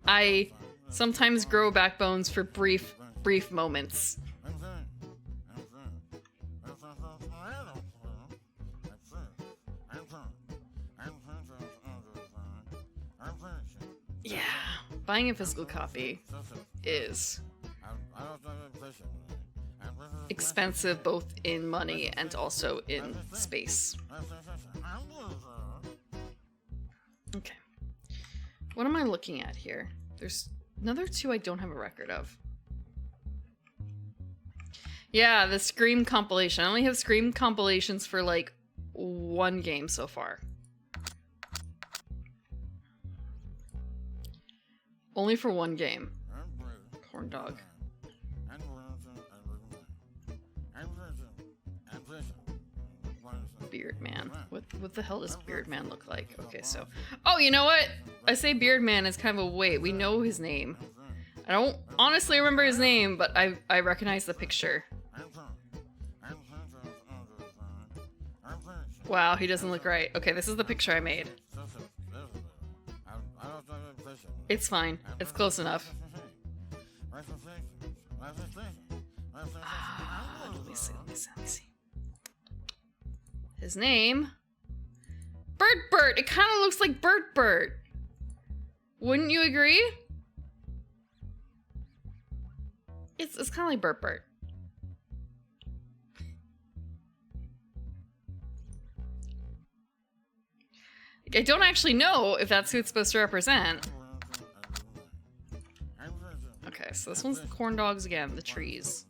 I sometimes grow backbones for brief moments. Yeah, buying a physical copy is expensive both in money and also in space. Okay. What am I looking at here? There's another two I don't have a record of. Yeah, the Scream compilation. I only have Scream compilations for like one game so far. Only for one game. Corn dog. Beard Man. What the hell does Beard Man look like? Okay, so... Oh, you know what? I say Beard Man is kind of a wait. We know his name. I don't honestly remember his name, but I recognize the picture. Wow, he doesn't look right. Okay, this is the picture I made. It's fine. It's close enough. Let me see. His name? Bert! It kind of looks like Bert. Wouldn't you agree? It's kind of like Bert. I don't actually know if that's who it's supposed to represent. Okay, so this one's the corn dogs again, the trees.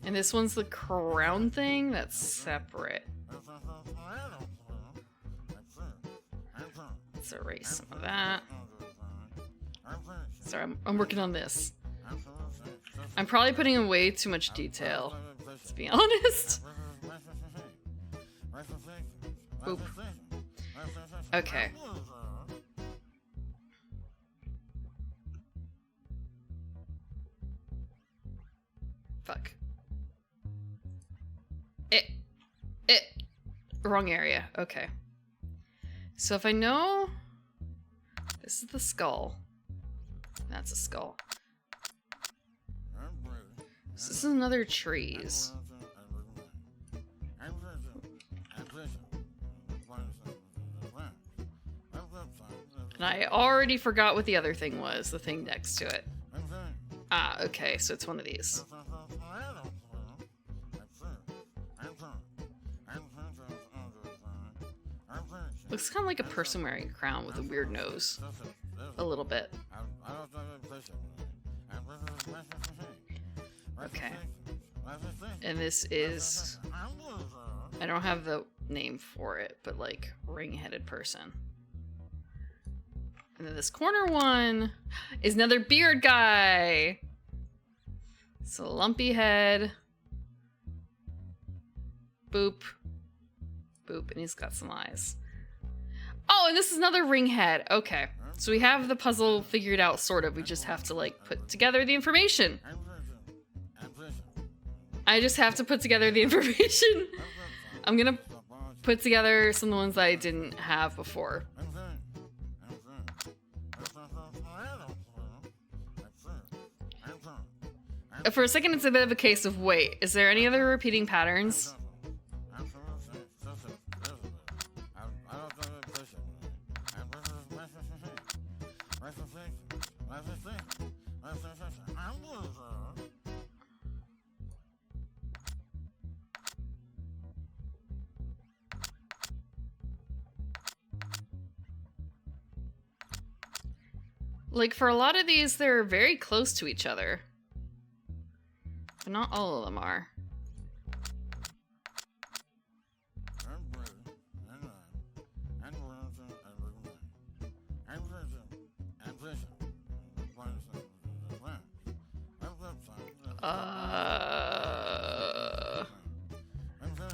And this one's the crown thing that's separate. Let's erase some of that. Sorry, I'm working on this. I'm probably putting in way too much detail, to be honest. Oop. Okay. Fuck. Wrong area. Okay. So if I know... This is the skull. That's a skull. So this is another trees. And I already forgot what the other thing was, the thing next to it. Ah, okay, so it's one of these. Looks kind of like a person wearing a crown with a weird nose. A little bit. Okay. And this is... I don't have the name for it, but like, ring-headed person. And then this corner one is another beard guy. So lumpy head. Boop. Boop, and he's got some eyes. Oh, and this is another ring head. Okay. So we have the puzzle figured out, sort of. We just have to, like, put together the information. I just have to put together the information. I'm gonna put together some of the ones that I didn't have before. For a second, it's a bit of a case of, wait, is there any other repeating patterns? Like, for a lot of these, they're very close to each other. But not all of them are.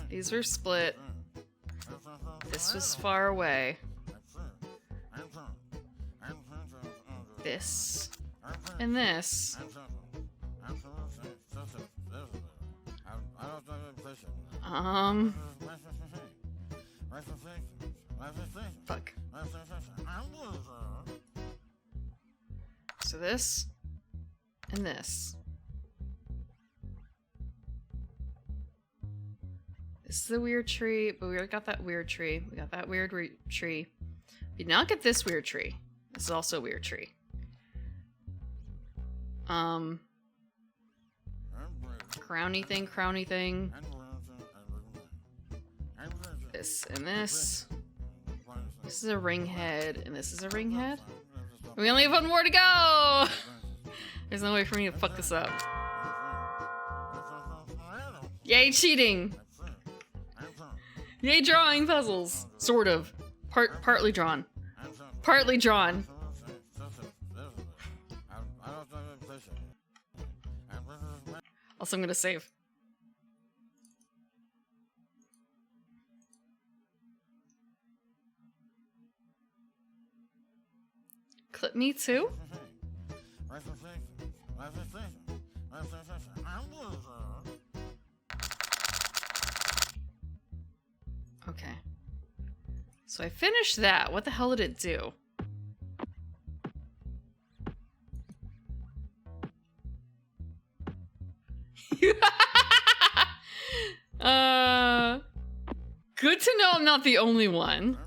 These were split. This was far away. This. And this. Fuck. So this. And this. This is a weird tree, but we already got that weird tree. We got that weird tree. We did not get this weird tree. This is also a weird tree. Crowny thing. This and this. This is a ring head, and this is a ring head. We only have one more to go! There's no way for me to fuck this up. Yay, cheating! Yay, drawing puzzles! Sort of. Partly drawn. Partly drawn. Also, I'm gonna save. Clip me too? Okay. So I finished that. What the hell did it do? Good to know I'm not the only one.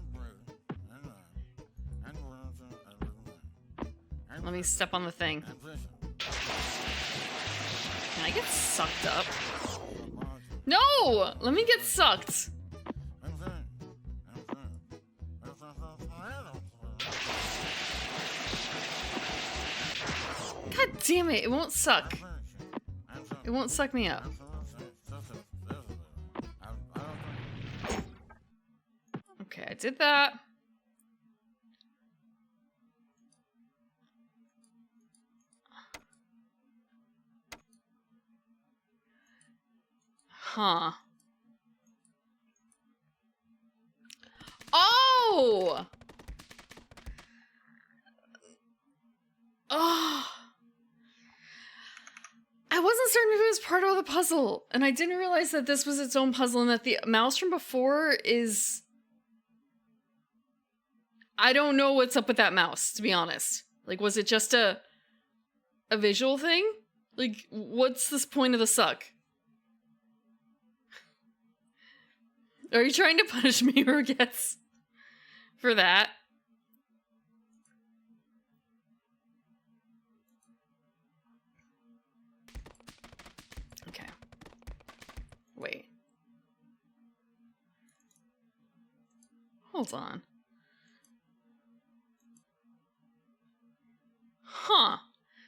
Let me step on the thing. Can I get sucked up? No! Let me get sucked. God damn it, it won't suck. It won't suck me up. Okay, I did that. Huh. Oh! Oh! I wasn't certain if it was part of the puzzle, and I didn't realize that this was its own puzzle and that the mouse from before is... I don't know what's up with that mouse, to be honest. Like, was it just a visual thing? Like, what's this point of the suck? Are you trying to punish me, Roguettes, for that? Okay. Wait. Hold on. Huh.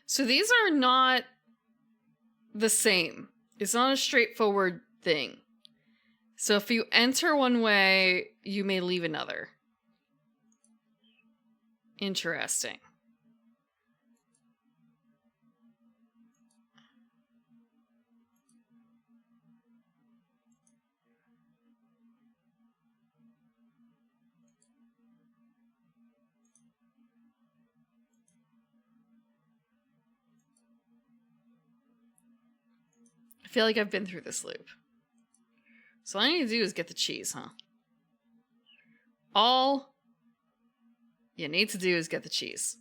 So these are not the same. It's not a straightforward thing. So if you enter one way, you may leave another. Interesting. I feel like I've been through this loop. So all I need to do is get the cheese, huh? All you need to do is get the cheese.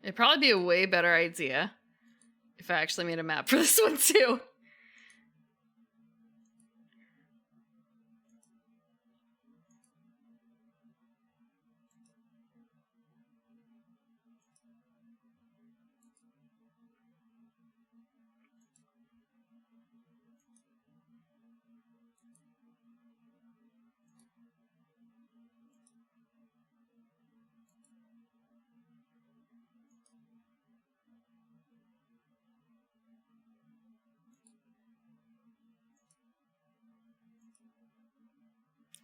It'd probably be a way better idea if I actually made a map for this one too.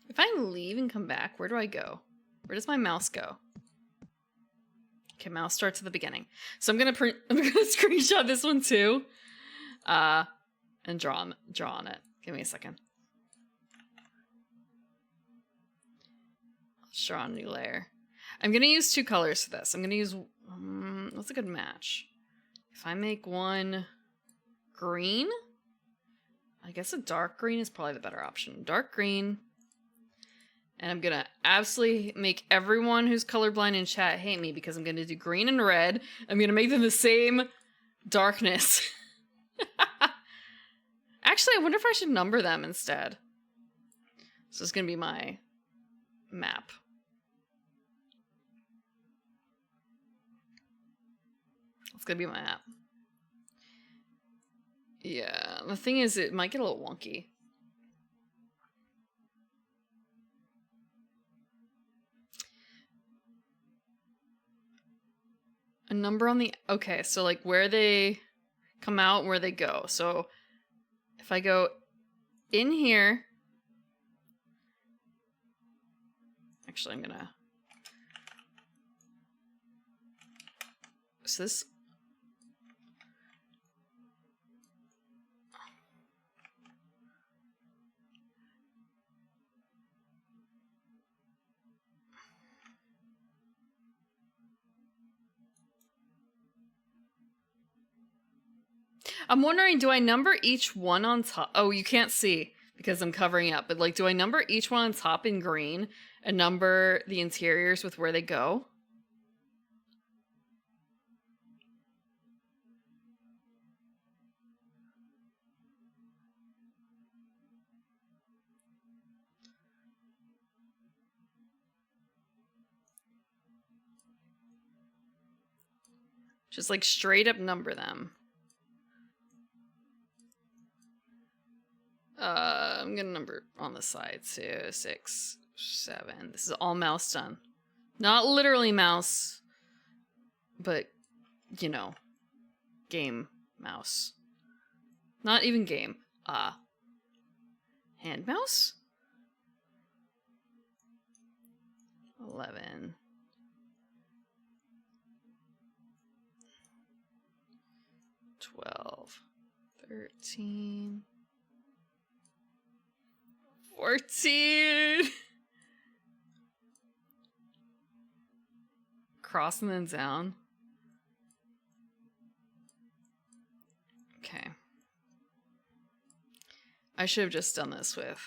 If I leave and come back, where do I go? Where does my mouse go? Okay, mouse starts at the beginning. So I'm gonna screenshot this one too, and draw on it. Give me a second. Let's draw a new layer. I'm gonna use two colors for this. I'm gonna use what's a good match? If I make one green, I guess a dark green is probably the better option. Dark green. And I'm gonna absolutely make everyone who's colorblind in chat hate me because I'm gonna do green and red. I'm gonna make them the same darkness. Actually, I wonder if I should number them instead. So it's gonna be my map. It's gonna be my map. Yeah, the thing is, it might get a little wonky. A number on the... Okay, so like where they come out and where they go. So if I go in here... Actually, I'm gonna... So this... I'm wondering, do I number each one on top? Oh, you can't see because I'm covering up. But like, do I number each one on top in green and number the interiors with where they go? Just like straight up number them. I'm gonna number on the sides too. 6, 7. This is all mouse done. Not literally mouse, but you know, game mouse. Not even game. Hand mouse? 11. 12. 13. 14. Cross and then down. Okay. I should have just done this with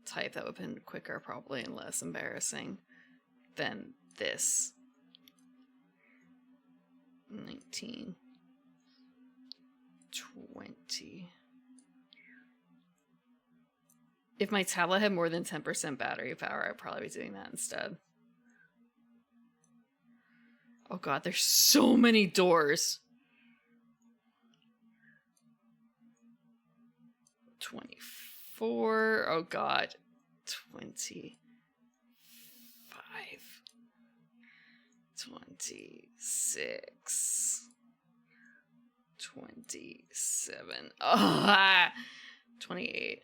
type. That would have been quicker probably and less embarrassing than this. 19. 20. If my tablet had more than 10% battery power, I'd probably be doing that instead. Oh god, there's so many doors. 24. Oh god. 25. 26. 27. Oh, 28.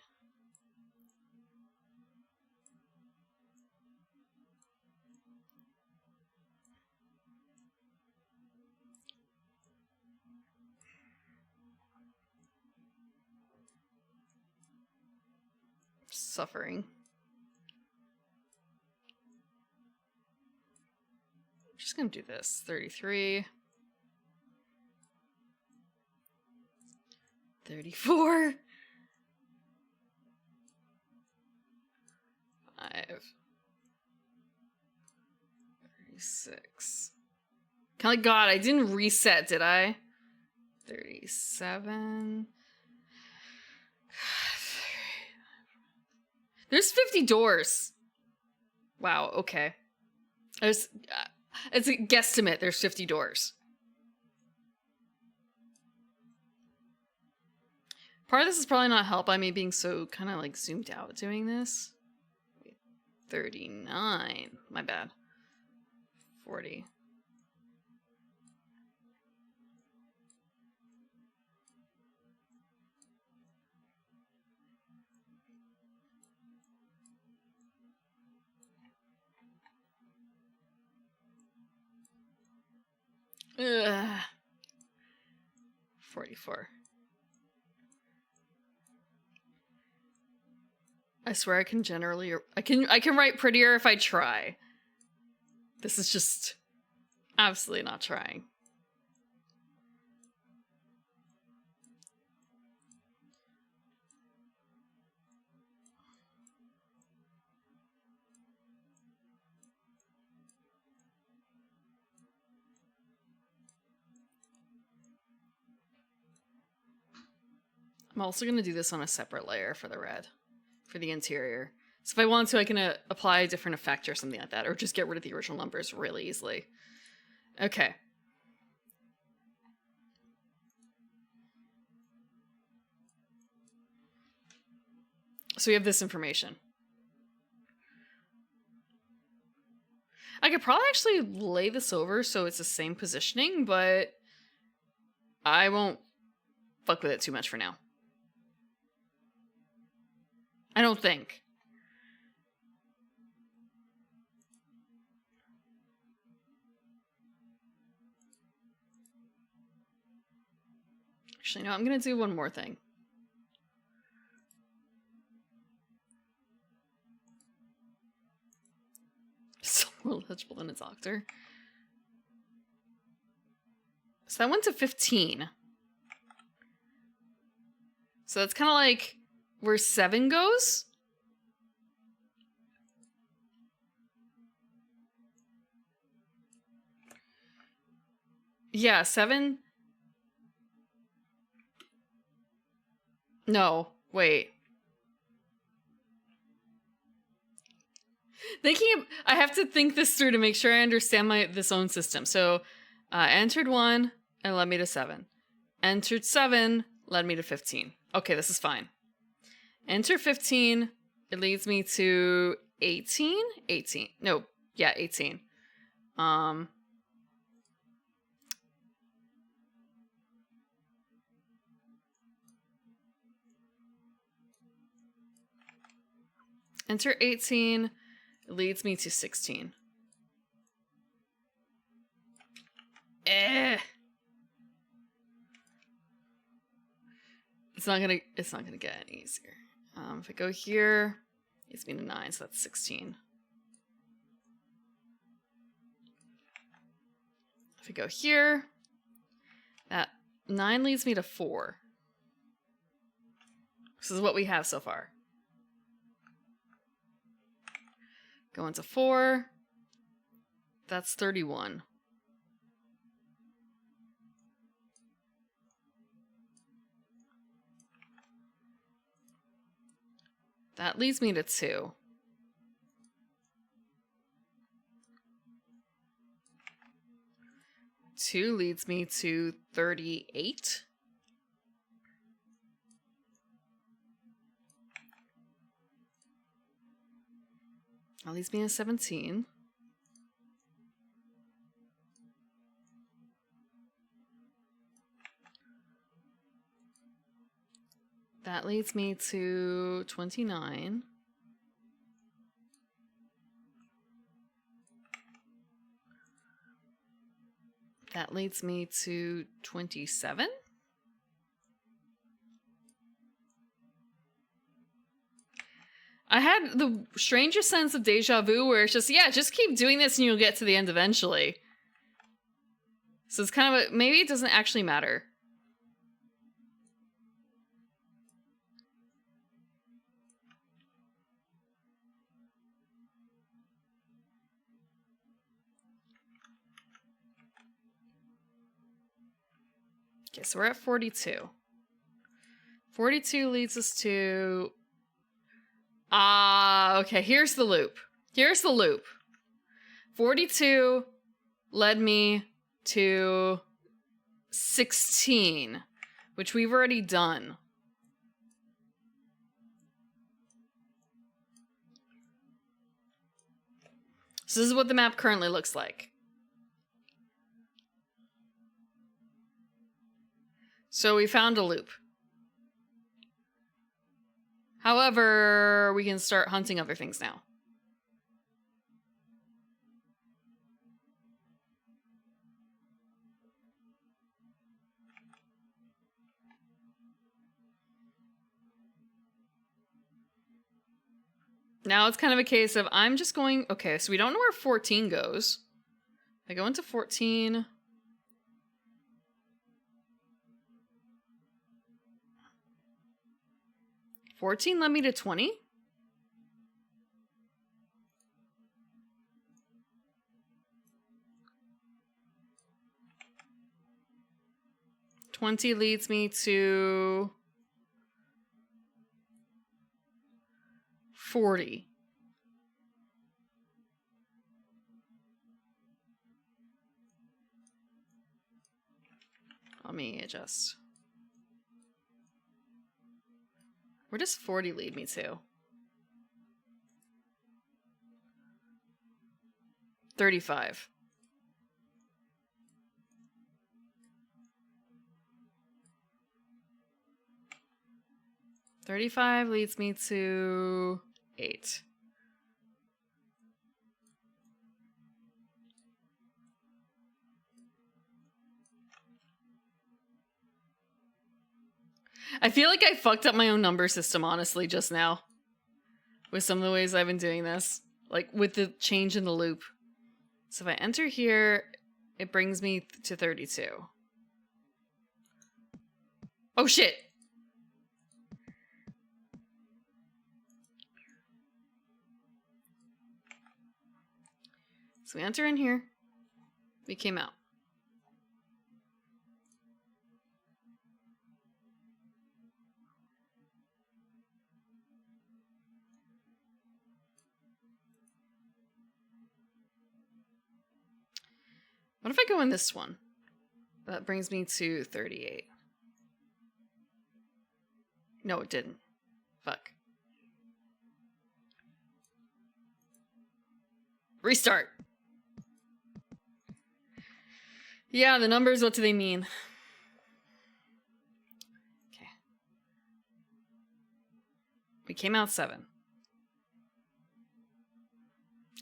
Suffering. I'm just gonna do this. 33. 34. 5. 36. God, I didn't reset, did I? 37. There's 50 doors. Wow, okay. It's a guesstimate. There's 50 doors. Part of this is probably not helped by me being so kind of like zoomed out doing this. 39. My bad. 40. Ugh. 44. I swear I can generally I can write prettier if I try. This is just absolutely not trying. I'm also going to do this on a separate layer for the red, for the interior. So if I want to, I can apply a different effect or something like that, or just get rid of the original numbers really easily. Okay. So we have this information. I could probably actually lay this over so it's the same positioning, but I won't fuck with it too much for now. I don't think. Actually, no, I'm going to do one more thing. So more legible than a doctor. So that went to 15. So that's kind of like where 7 goes. Yeah, 7. No, wait. I have to think this through to make sure I understand this own system. So, entered 1 and led me to 7. Entered 7 led me to 15. Okay, this is fine. Enter 15, it leads me to 18? 18. No, yeah, 18. Enter 18, it leads me to 16. It's not gonna get any easier. If I go here, it leads me to 9, so that's 16. If I go here, that 9 leads me to 4. This is what we have so far. Go into 4. That's 31. That leads me to 2. Two leads me to 38. That leads me to 17. That leads me to 29. That leads me to 27. I had the strangest sense of deja vu where it's just, yeah, just keep doing this and you'll get to the end eventually. So it's kind of maybe it doesn't actually matter. Okay, so we're at 42. 42 leads us to... okay, here's the loop. Here's the loop. 42 led me to 16, which we've already done. So this is what the map currently looks like. So we found a loop. However, we can start hunting other things now. Now it's kind of a case of I'm just going... Okay, so we don't know where 14 goes. I go into 14... 14 led me to 20? $20 leads me to 40. Let me adjust. Where does 40 lead me to? 35. $35 leads me to 8. I feel like I fucked up my own number system, honestly, just now. With some of the ways I've been doing this. Like, with the change in the loop. So if I enter here, it brings me to 32. Oh, shit! So we enter in here. We came out. What if I go in this one? That brings me to 38. No, it didn't. Fuck. Restart. Yeah, the numbers, what do they mean? Okay. We came out 7.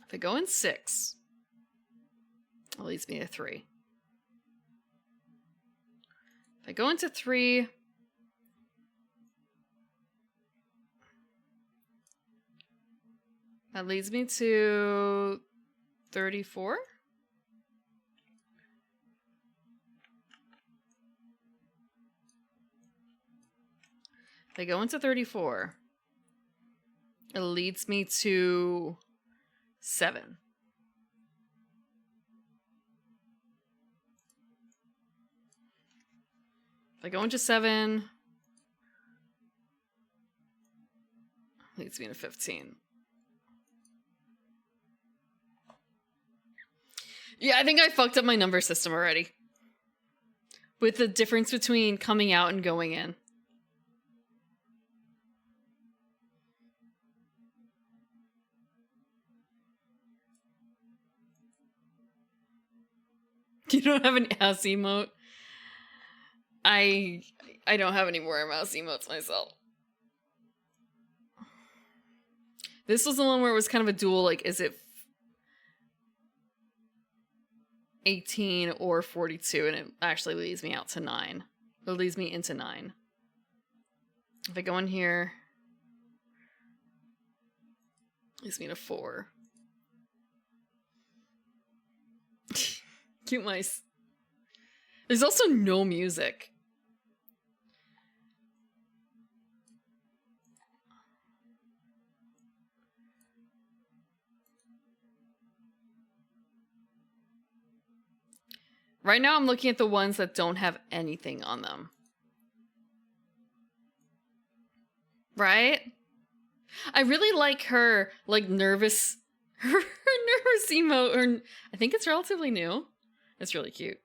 If I go in 6, it leads me to 3. If I go into 3, that leads me to 34. If I go into 34, it leads me to 7. If I go into 7, it leads me to 15. Yeah, I think I fucked up my number system already. With the difference between coming out and going in. You don't have an ass emote? I don't have any more mouse emotes myself. This was the one where it was kind of a dual, like, is it 18 or 42? And it actually leads me out to 9. It leads me into 9. If I go in here, it leads me to 4. Cute mice. There's also no music. Right now I'm looking at the ones that don't have anything on them. Right? I really like her, like, nervous, her nervous emote, or I think it's relatively new. It's really cute.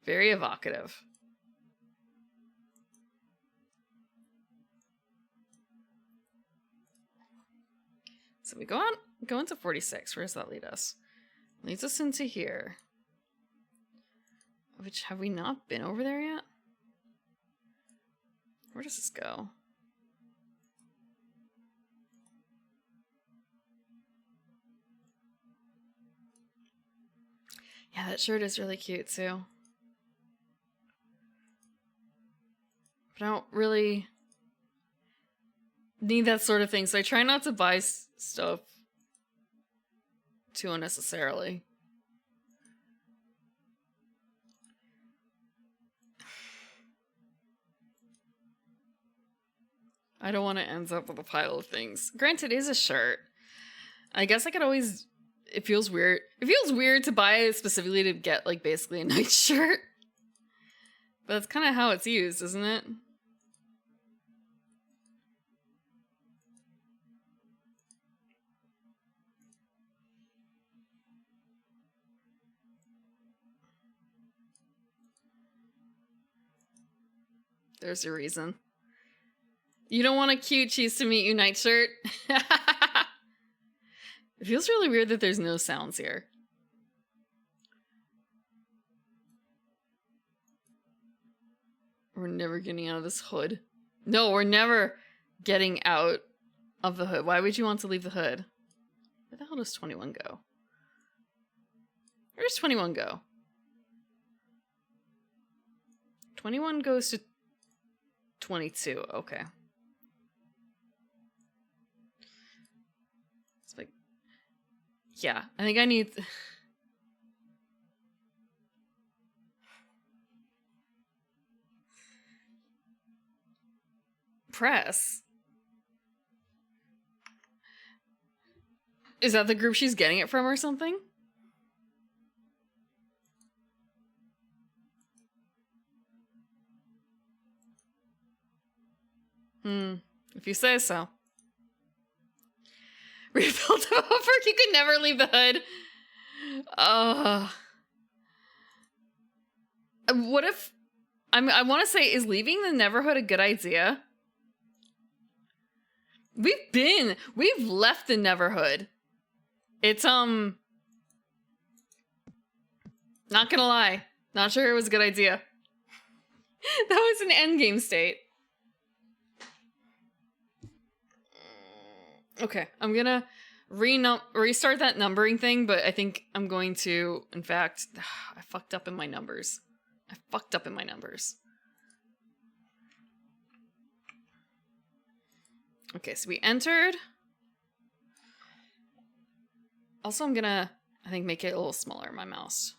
Very evocative. So we go into 46. Where does that lead us? Leads us into here. Which, have we not been over there yet? Where does this go? Yeah, that shirt is really cute too. But I don't really need that sort of thing, so I try not to buy stuff too unnecessarily. I don't want to end up with a pile of things. Granted, it is a shirt. I guess I could always... It feels weird. It feels weird to buy it specifically to get, like, basically a night shirt. But that's kind of how it's used, isn't it? There's your reason. You don't want a cute cheese to meet you night shirt? It feels really weird that there's no sounds here. We're never getting out of this hood. No, we're never getting out of the hood. Why would you want to leave the hood? Where the hell does 21 go? Where does 21 go? 21 goes to 22. Okay. It's like, yeah, I think I need... Press. Is that the group she's getting it from or something? If you say so. Rebuilt him over, he could never leave the hood. What if... I want to say, is leaving the Neverhood a good idea? We've left the Neverhood. It's, not gonna lie. Not sure it was a good idea. That was an endgame state. Okay, I'm gonna restart that numbering thing, but I think I'm going to, in fact, I fucked up in my numbers. Okay, so we entered. Also, I'm gonna, I think, make it a little smaller, my mouse.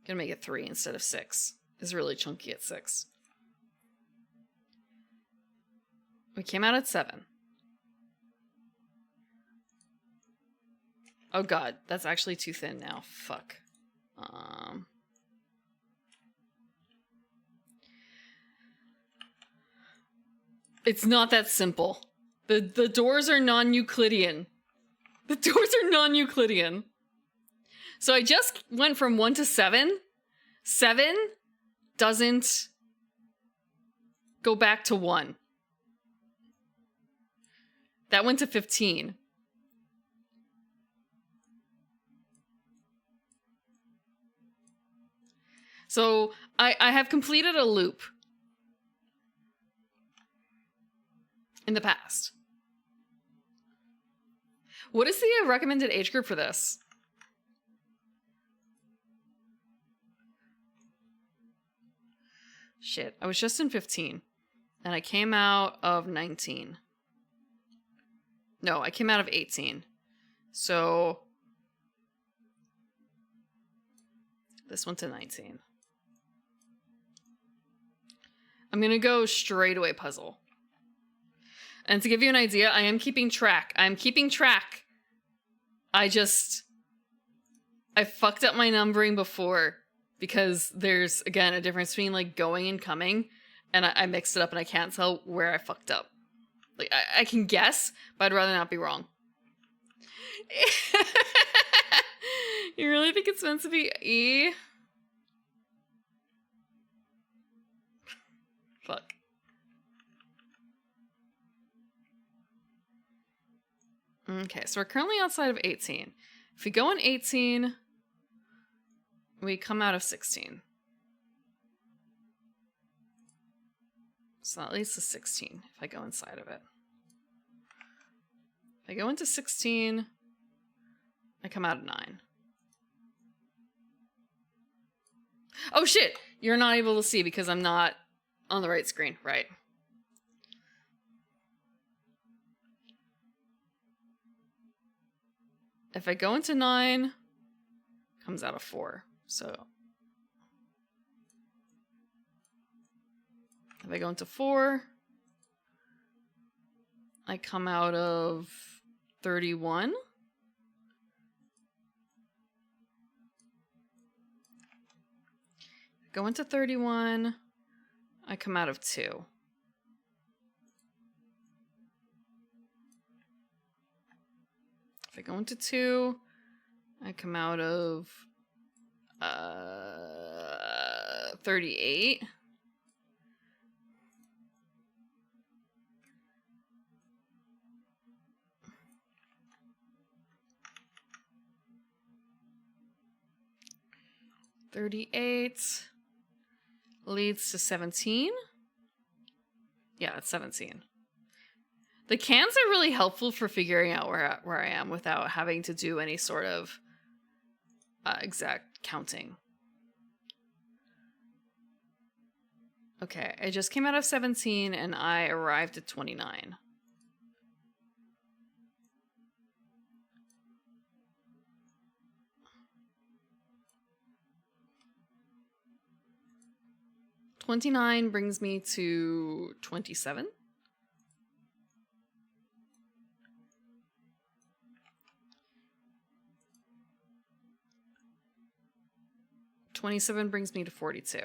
Gonna make it 3 instead of 6. It's really chunky at 6. We came out at 7. Oh god, that's actually too thin now. Fuck. It's not that simple. The doors are non-Euclidean. The doors are non-Euclidean. So I just went from 1 to 7. 7 doesn't go back to 1. That went to 15. So I have completed a loop in the past. What is the recommended age group for this? Shit, I was just in 15. And I came out of 19. No, I came out of 18. So this went to 19. I'm gonna go straight away puzzle. And to give you an idea, I am keeping track. I'm keeping track. I fucked up my numbering before because there's, again, a difference between like going and coming, and I mixed it up and I can't tell where I fucked up. Like, I can guess, but I'd rather not be wrong. You really think it's meant to be E? Fuck. Okay, so we're currently outside of 18. If we go in 18, we come out of 16. So that leads to 16 if I go inside of it. If I go into 16, I come out of 9. Oh shit! You're not able to see because I'm not on the right screen, right? If I go into 9, comes out of 4. So if I go into 4, I come out of 31. Go into 31, I come out of 2. If I go into 2, I come out of 38. Leads to 17. Yeah, it's 17. The cans are really helpful for figuring out where I am without having to do any sort of exact counting. Okay, I just came out of 17 and I arrived at 29. $29 brings me to 27. 27 brings me to 42.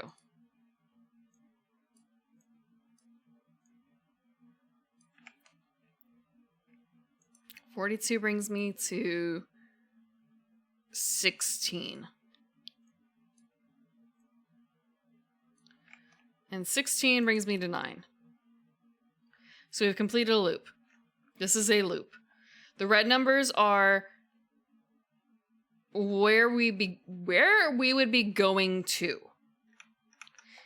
"42 brings me to 16. And 16 brings me to 9. So we've completed a loop. This is a loop. The red numbers are where we would be going to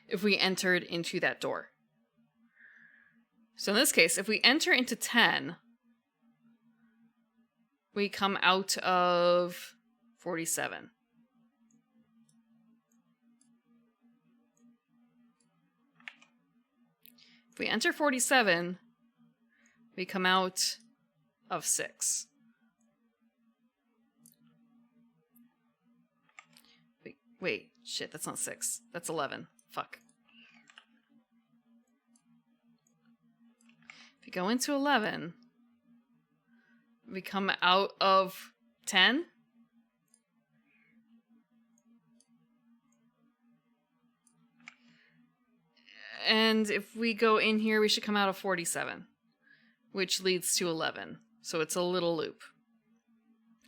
if we entered into that door. So in this case, if we enter into 10, we come out of 47. If we enter 47, we come out of 6. Wait, shit, that's not 6. That's 11. Fuck. If we go into 11, we come out of 10. And if we go in here, we should come out of 47, which leads to 11. So it's a little loop.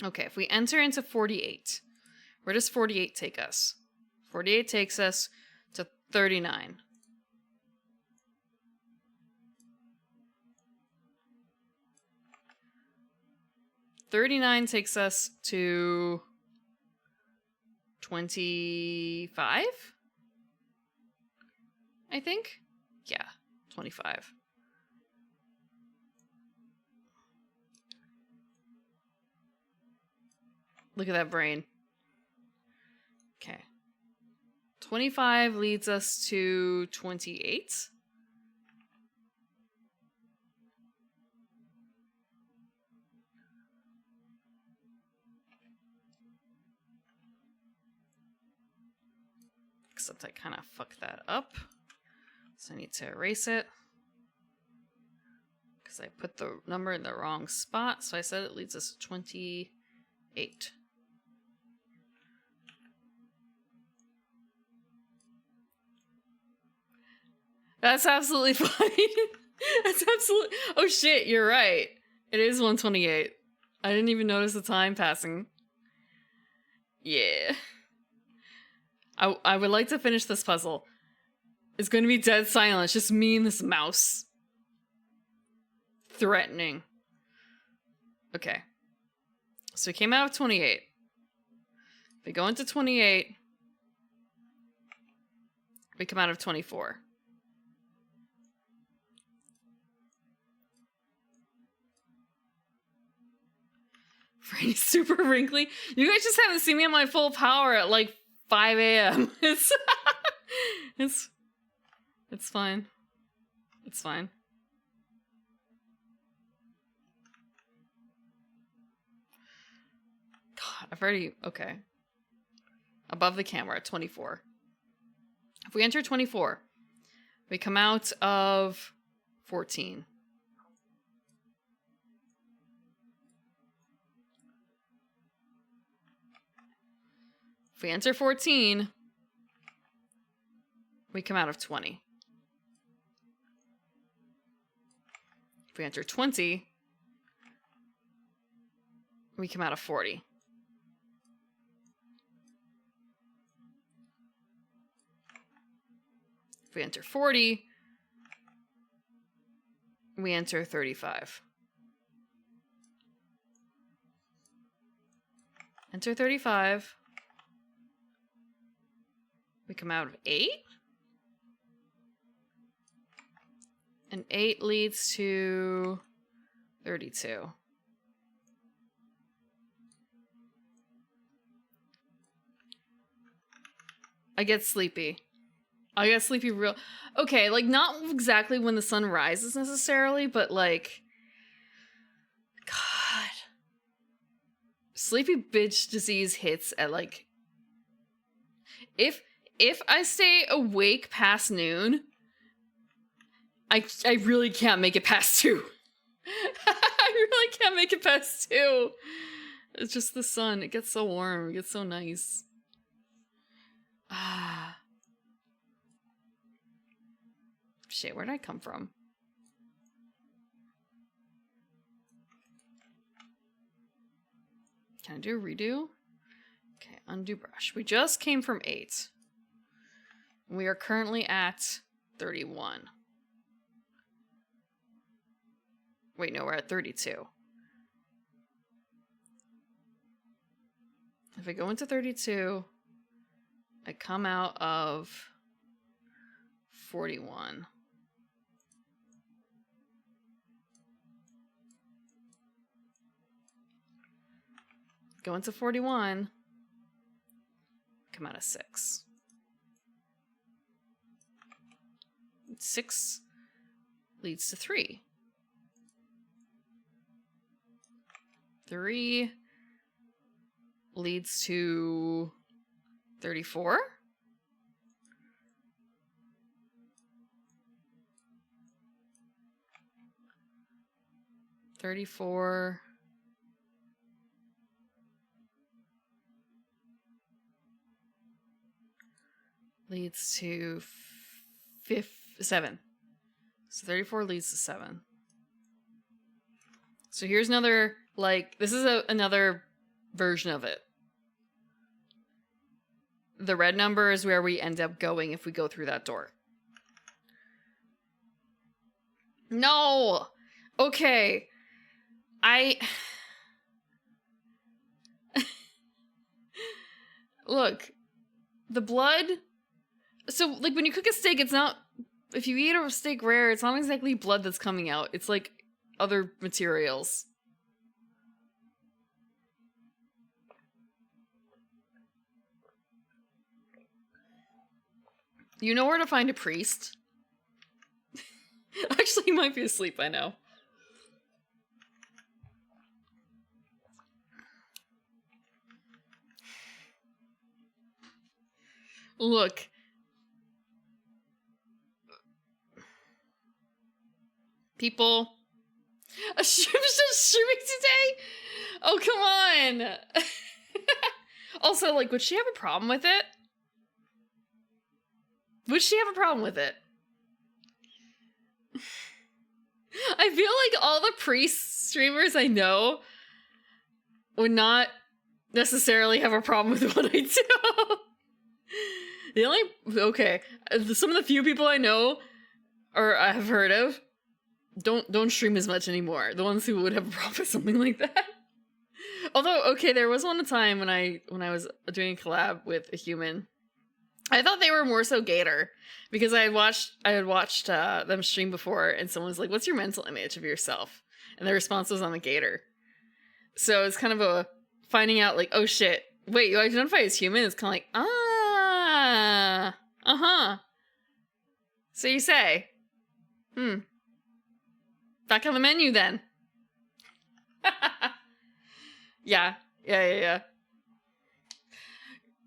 Okay, if we enter into 48, where does 48 take us? 48 takes us to 39. "39 takes us to 25? I think? Yeah, 25. Look at that brain. Okay. 25 leads us to 28. Except I kind of fucked that up. So I need to erase it. Because I put the number in the wrong spot. So I said it leads us to 28. That's absolutely fine. That's absolutely... Oh shit, you're right. It is 128. I didn't even notice the time passing. Yeah. I would like to finish this puzzle. It's going to be dead silent. It's just me and this mouse. Threatening. Okay. So we came out of 28. If we go into 28, we come out of 24. Brain's super wrinkly. You guys just haven't seen me at my full power at like 5 a.m. It's fine. It's fine. God, I've already... Okay. Above the camera at 24. If we enter 24, we come out of 14. If we enter 14, we come out of 20. If we enter 20, we come out of 40. If we enter 40, we enter 35. Enter 35. We come out of 8. And 8 leads to 32. I get sleepy. I get sleepy real... Okay, like, not exactly when the sun rises necessarily, but, like... God. Sleepy bitch disease hits at, like... If I stay awake past noon, I really can't make it past 2. I really can't make it past 2. It's just the sun. It gets so warm. It gets so nice. Ah. Shit, where did I come from? Can I do a redo? Okay, undo brush. We just came from 8. We are currently at 31. Wait, no, we're at 32. If I go into 32, I come out of 41. Go into 41, come out of 6. 6 leads to 3. 3 leads to 34. 34 leads to 7. So 34 leads to 7. So here's another, like, this is another version of it. The red number is where we end up going if we go through that door. No! Okay. Look. The blood... So, like, when you cook a steak, it's not... If you eat a steak rare, it's not exactly blood that's coming out. It's, like, other materials. You know where to find a priest? Actually, he might be asleep, I know. Look. People. A stream's just streaming today? Oh, come on. Also, like, would she have a problem with it? Would she have a problem with it? I feel like all the priest streamers I know would not necessarily have a problem with what I do. Okay, some of the few people I know or I have heard of don't stream as much anymore. The ones who would have a problem with something like that. Although, okay, there was one time when I was doing a collab with a human. I thought they were more so Gator because I had watched them stream before, and someone was like, "What's your mental image of yourself?" And their response was, "I'm a Gator." So it's kind of a finding out, like, oh shit, wait, you identify as human? It's kind of like, so you say, back on the menu then. Yeah.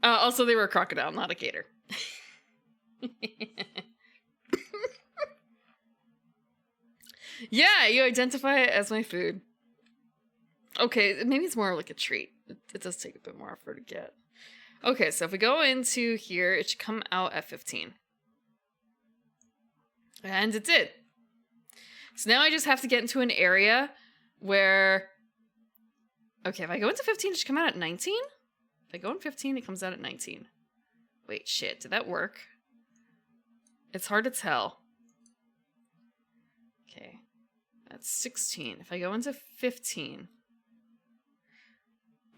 Also, they were a crocodile, not a gator. Yeah, you identify it as my food. Okay, maybe it's more like a treat. It does take a bit more effort to get. Okay, so if we go into here, it should come out at 15. And it did. So now I just have to get into an area where... Okay, if I go into 15, it should come out at 19? If I go in 15, it comes out at 19. Wait, shit, did that work? It's hard to tell. Okay, that's 16. If I go into 15...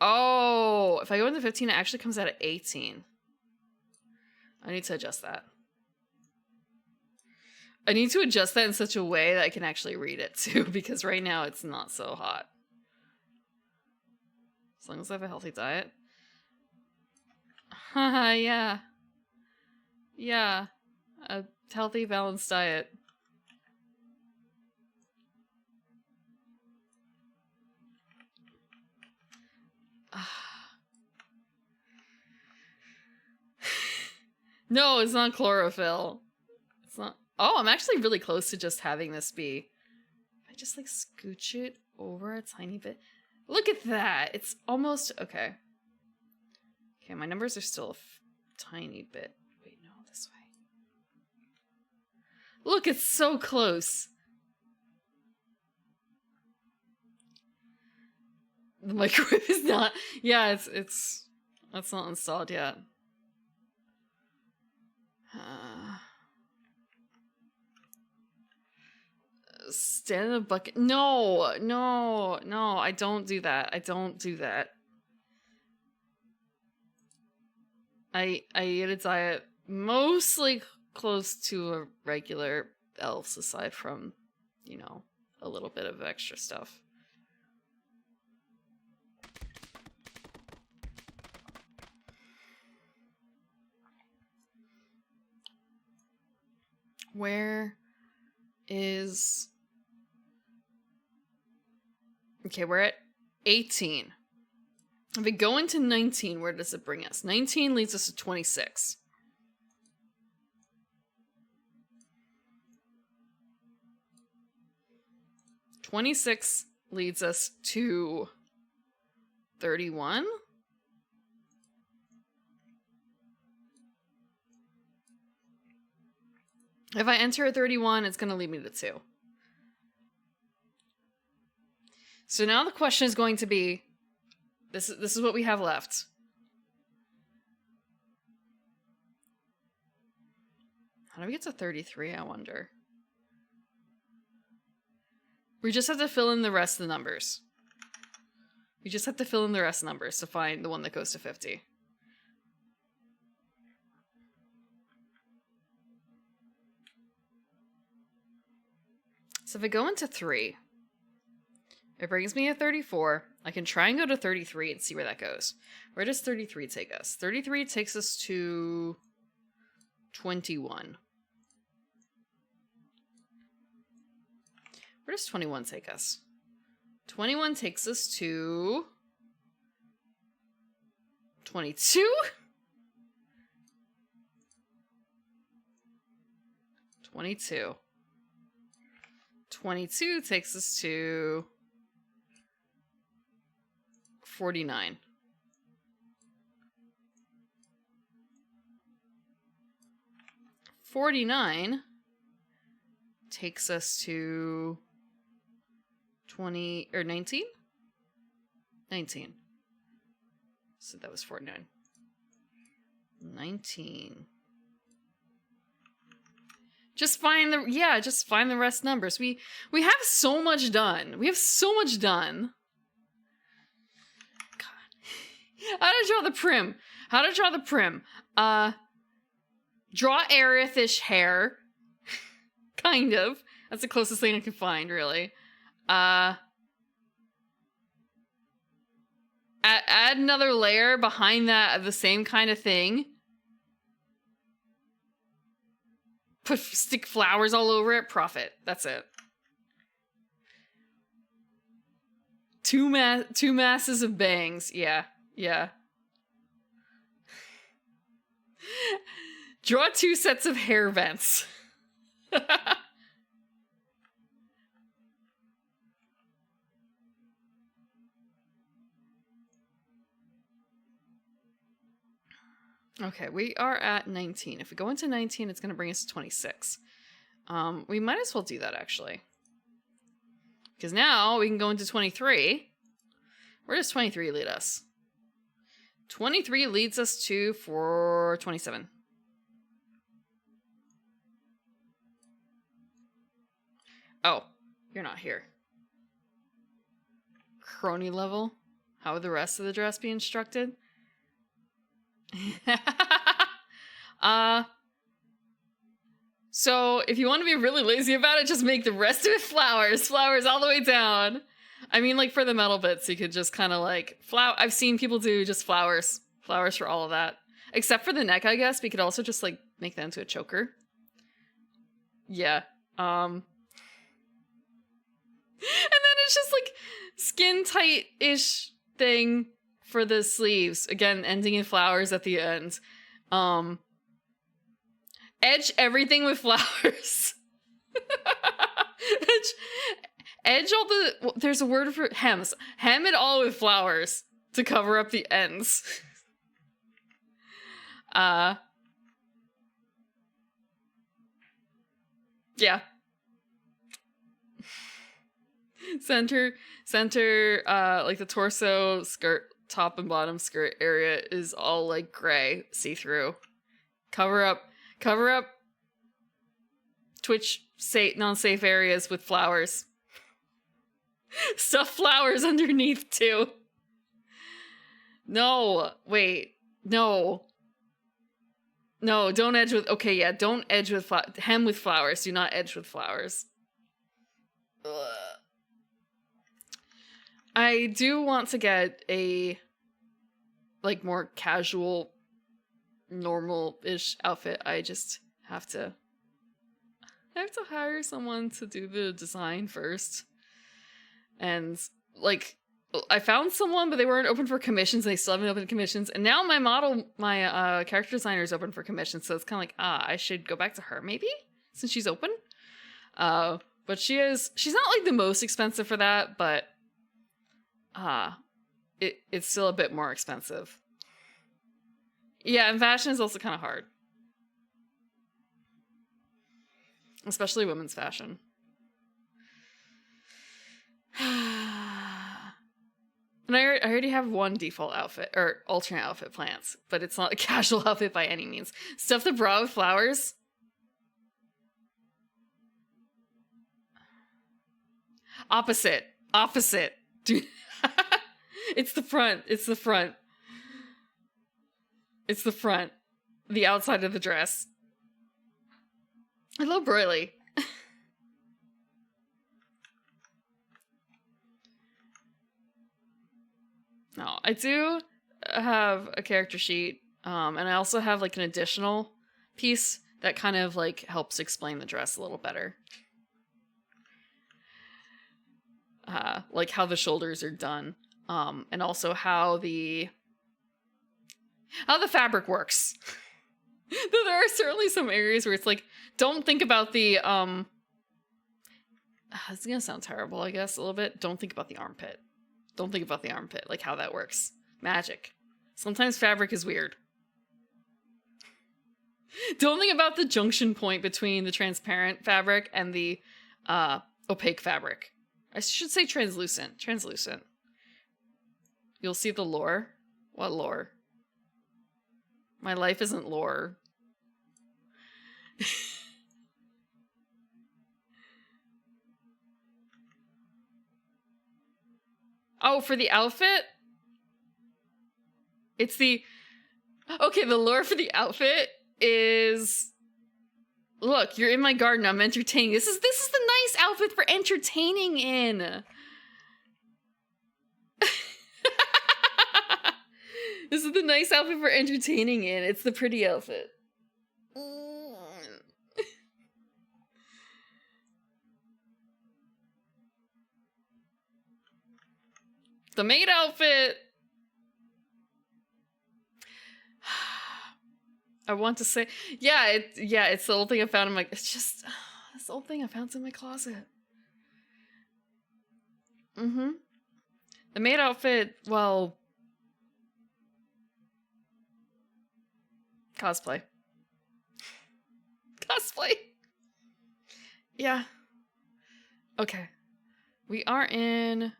Oh, if I go into 15, it actually comes out at 18. I need to adjust that. I need to adjust that in such a way that I can actually read it too, because right now it's not so hot. As long as I have a healthy diet. Haha, yeah. Yeah. A healthy, balanced diet. No, it's not chlorophyll. It's not. Oh, I'm actually really close to just having this be. If I just like scooch it over a tiny bit. Look at that. It's almost okay. Okay, my numbers are still tiny bit. Wait, no, this way. Look, it's so close. The microwave is not. Yeah, it's that's not installed yet. Stand in a bucket. No, I don't do that. I don't do that. I eat a diet mostly close to a regular elf's, aside from, you know, a little bit of extra stuff. Where is... Okay, we're at 18. If we go into 19, where does it bring us? 19 leads us to 26. (26) leads us to 31. If I enter a 31, it's going to lead me to 2. So now the question is going to be, this is what we have left. How do we get to 33, I wonder? We just have to fill in the rest of the numbers. We just have to fill in the rest of the numbers to find the one that goes to 50. So if I go into 3, it brings me to 34. I can try and go to 33 and see where that goes. Where does 33 take us? 33 takes us to 21. Where does 21 take us? 21 takes us to 22? 22. 22 takes us to 49. 49 takes us to 20 or 19? 19. So that was 49. 19. Just find the rest numbers. We have so much done. We have so much done. God. How to draw the prim. How to draw the prim. Draw Aerithish hair. Kind of. That's the closest thing I can find, really. Add another layer behind that of the same kind of thing. Stick flowers all over it. Profit. That's it. Two masses of bangs. Yeah. Draw 2 sets of hair vents. Okay, we are at 19. If we go into 19, it's going to bring us to 26. We might as well do that, actually. Because now we can go into 23. Where does 23 lead us? 23 leads us to 427. Oh, you're not here. Crony level? How would the rest of the dress be instructed? So if you want to be really lazy about it, just make the rest of it flowers all the way down. I mean, like, for the metal bits, you could just kind of like I've seen people do just flowers for all of that, except for the neck, I guess. We could also just like make that into a choker. Yeah. And then it's just like skin tight-ish thing for the sleeves. Again, ending in flowers at the end. Edge everything with flowers. edge all the... There's a word for hems. Hem it all with flowers to cover up the ends. Uh, yeah. Center, like the torso, skirt, top and bottom skirt area is all like gray, see-through. Cover up Twitch non-safe areas with flowers. Stuff flowers underneath too. No, wait, no, don't edge with. Okay, yeah, don't edge with hem with flowers. Do not edge with flowers. Ugh. I do want to get a like more casual, normal-ish outfit. I just have to hire someone to do the design first. And like I found someone, but they weren't open for commissions, and they still haven't opened commissions. And now my character designer is open for commissions, so it's kind of like, I should go back to her maybe, since she's open. But she's not like the most expensive for that, but it's still a bit more expensive. Yeah, and fashion is also kind of hard. Especially women's fashion. And I already have one default outfit, or alternate outfit plans, but it's not a casual outfit by any means. Stuff the bra with flowers. Opposite. Dude. It's the front. The outside of the dress. Hello, Broily. No, I do have a character sheet, and I also have like an additional piece that kind of like helps explain the dress a little better. Like how the shoulders are done, and also how the fabric works. Though there are certainly some areas where it's like, don't think about the it's gonna sound terrible, I guess, a little bit. Don't think about the armpit. Don't think about the armpit, like how that works. Magic. Sometimes fabric is weird. Don't think about the junction point between the transparent fabric and the opaque fabric. I should say translucent. Translucent. You'll see the lore. What lore? My life isn't lore. Oh, for the outfit? It's the... Okay, the lore for the outfit is... Look, you're in my garden, I'm entertaining. This is the nice outfit for entertaining in. This is the nice outfit for entertaining in. It's the pretty outfit. The maid outfit. I want to say, it's the old thing I found in my, it's the old thing I found in my closet. The maid outfit, well, cosplay. Yeah. Okay. We are in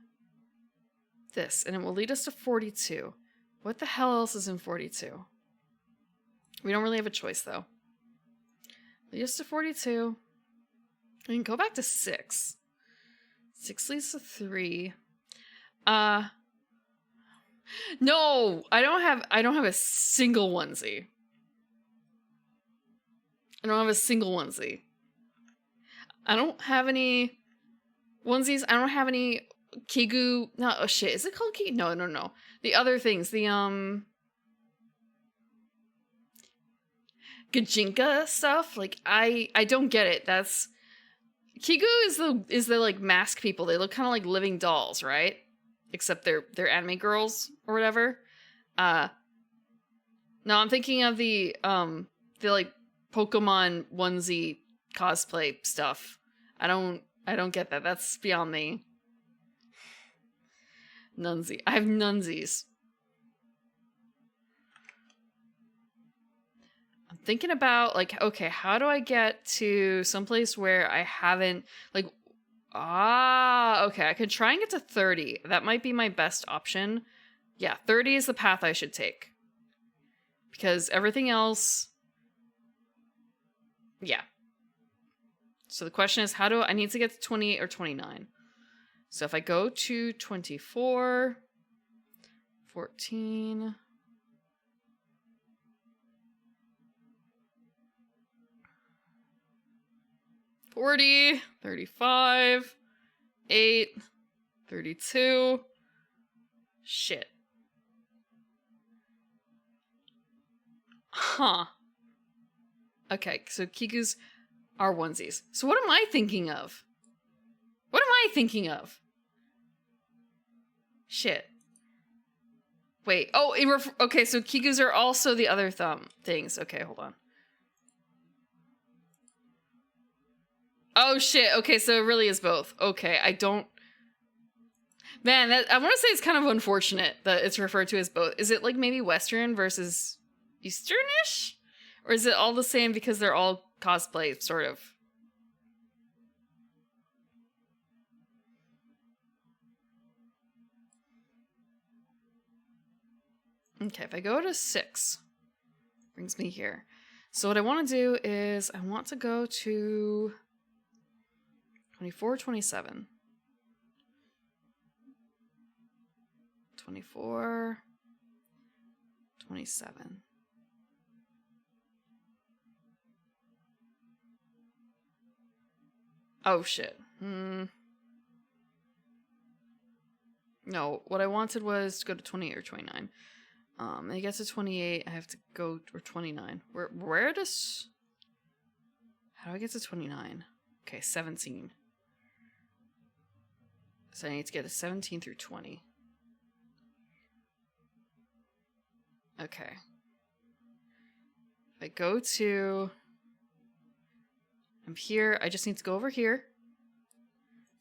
this, and it will lead us to 42. What the hell else is in 42? We don't really have a choice, though. Lead us to 42. We can go back to 6. 6 leads to 3. No! I don't have a single onesie. I don't have any onesies. I don't have any Kigu. No, oh shit. Is it called Kigu? No. The other things. The, Gajinka stuff. Like, I don't get it. That's... Kigu is the like, mask people. They look kind of like living dolls, right? Except they're anime girls or whatever. No, I'm thinking of the like, Pokemon onesie cosplay stuff. I don't get that. That's beyond me. Nunsie. I have nunsies. thinking about, like, okay, how do I get to someplace where I haven't, like, okay, I could try and get to 30. That might be my best option. Yeah, 30 is the path I should take. Because everything else... Yeah. So the question is, how do I need to get to 28 or 29? So if I go to 24, 14... 40, 35, 8, 32. Shit. Huh. Okay, so Kiku's are onesies. So what am I thinking of? What am I thinking of? Shit. Wait. Oh, okay, so Kiku's are also the other things. Okay, hold on. Oh shit, okay, so it really is both. Okay, I don't... Man, I want to say it's kind of unfortunate that it's referred to as both. Is it like maybe Western versus Easternish? Or is it all the same because they're all cosplay, sort of? Okay, if I go to 6, brings me here. So what I want to do is I want to go to 24, 27. 24, 27. Oh shit. No, what I wanted was to go to 28 or 29. And it gets to 28, I have to go, or 29. Where does... How do I get to 29? Okay, 17. So I need to get to 17 through 20. Okay. If I go to... I'm here, I just need to go over here.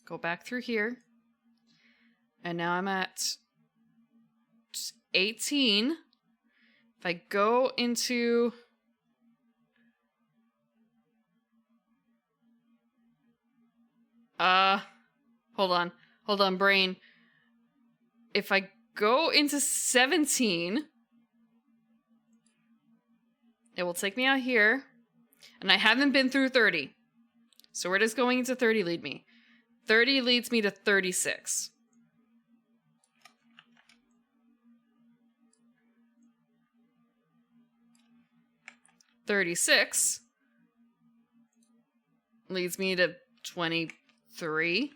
Go back through here. And now I'm at 18. If I go into... Hold on. Hold on, brain. If I go into 17, it will take me out here. And I haven't been through 30. So where does going into 30 lead me? 30 leads me to 36. $36 leads me to 23.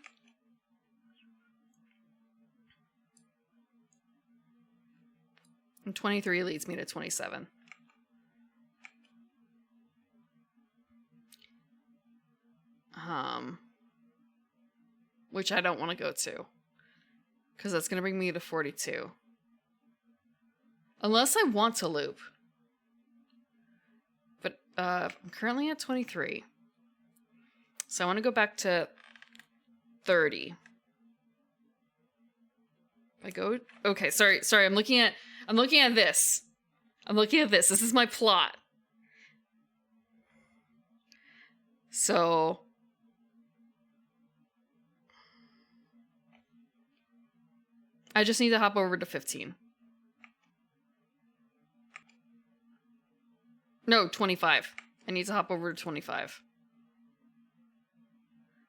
And 23 leads me to 27. Which I don't want to go to. Because that's going to bring me to 42. Unless I want to loop. But I'm currently at 23. So I want to go back to 30. If I go... Okay, sorry, I'm looking at this. This is my plot. So... I just need to hop over to 15. No, 25. I need to hop over to 25.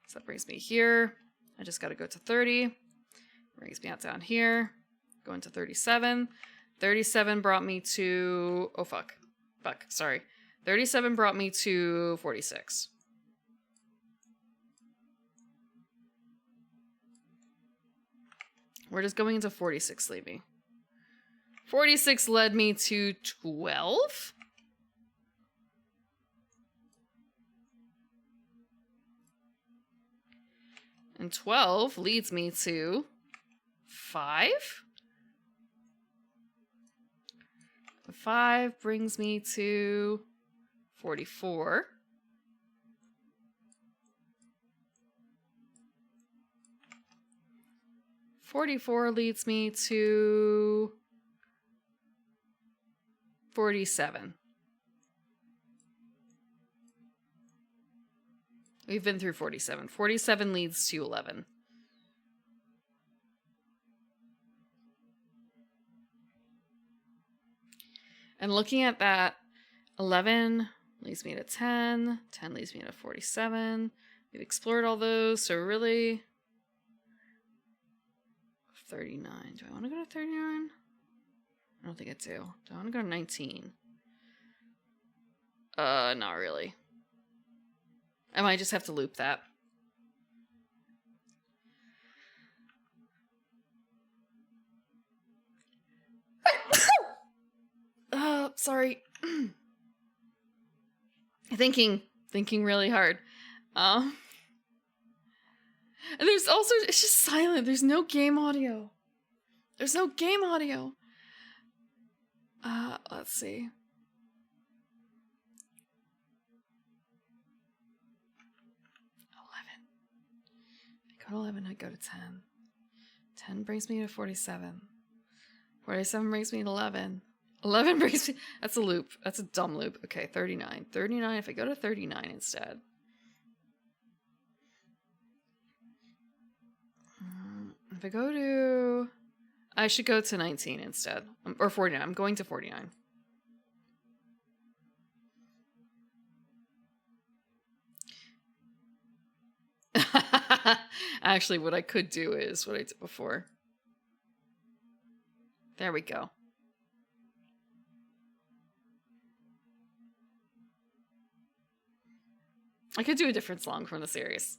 So that brings me here. I just got to go to 30. Brings me out down here. Go into 37. 37 brought me to... Oh, fuck. Sorry. 37 brought me to 46. Where does going into 46 lead me? 46 led me to 12? And 12 leads me to 5? 5 brings me to 44. $44 leads me to 47. We've been through 47. 47 leads to 11. And looking at that, 11 leads me to 10. 10 leads me to 47. We've explored all those, so really... 39. Do I want to go to 39? I don't think I do. Do I want to go to 19? Not really. I might just have to loop that. Sorry. Thinking really hard. And there's also, it's just silent. There's no game audio. There's no game audio. Let's see. I go to 11, I go to 10. 10 brings me to 47. 47 brings me to 11. 11 brings me... That's a loop. That's a dumb loop. Okay, 39. 39, if I go to 39 instead. If I go to... I should go to 19 instead. Or 49. I'm going to 49. Actually, what I could do is what I did before. There we go. I could do a different song from the series.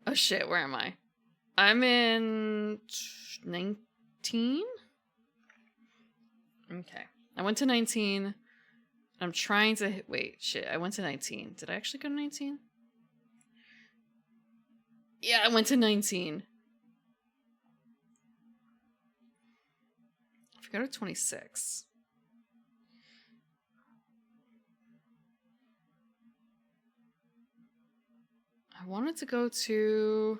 Oh shit, where am I? I'm in 19? Okay. I went to 19. I'm trying to hit... Wait, shit. I went to 19. Did I actually go to 19? Yeah, I went to 19. If I go to 26... I wanted to go to...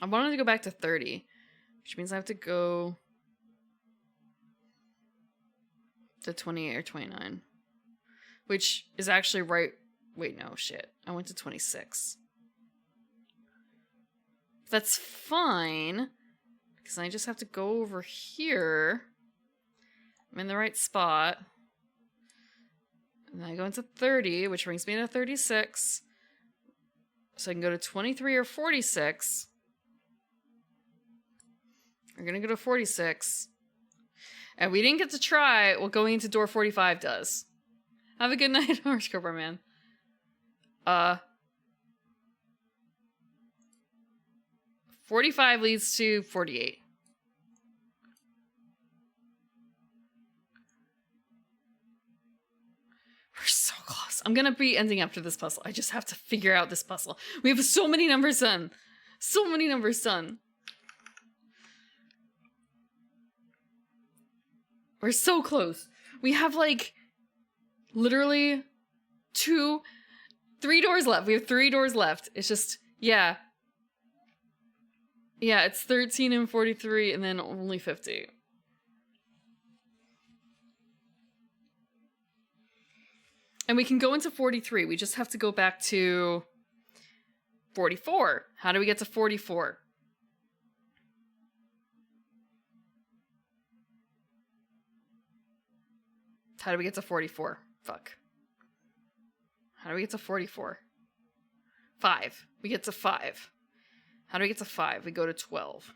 I wanted to go back to 30, which means I have to go to 28 or 29, which is actually right. Wait, no, shit. I went to 26. That's fine, because I just have to go over here. I'm in the right spot. And then I go into 30, which brings me to 36. So I can go to 23 or 46. We're going to go to 46. And we didn't get to try what going into door 45 does. Have a good night, Orange Cobra Man. 45 leads to 48. We're so close. I'm gonna be ending after this puzzle. I just have to figure out this puzzle. We have so many numbers done. So many numbers done. We're so close. We have like literally 3 doors left. We have 3 doors left. It's just, yeah. Yeah, it's 13 and 43 and then only 50. And we can go into 43. We just have to go back to 44. How do we get to 44? How do we get to 44? Fuck. How do we get to 44? 5. We get to 5. How do we get to 5? We go to 12.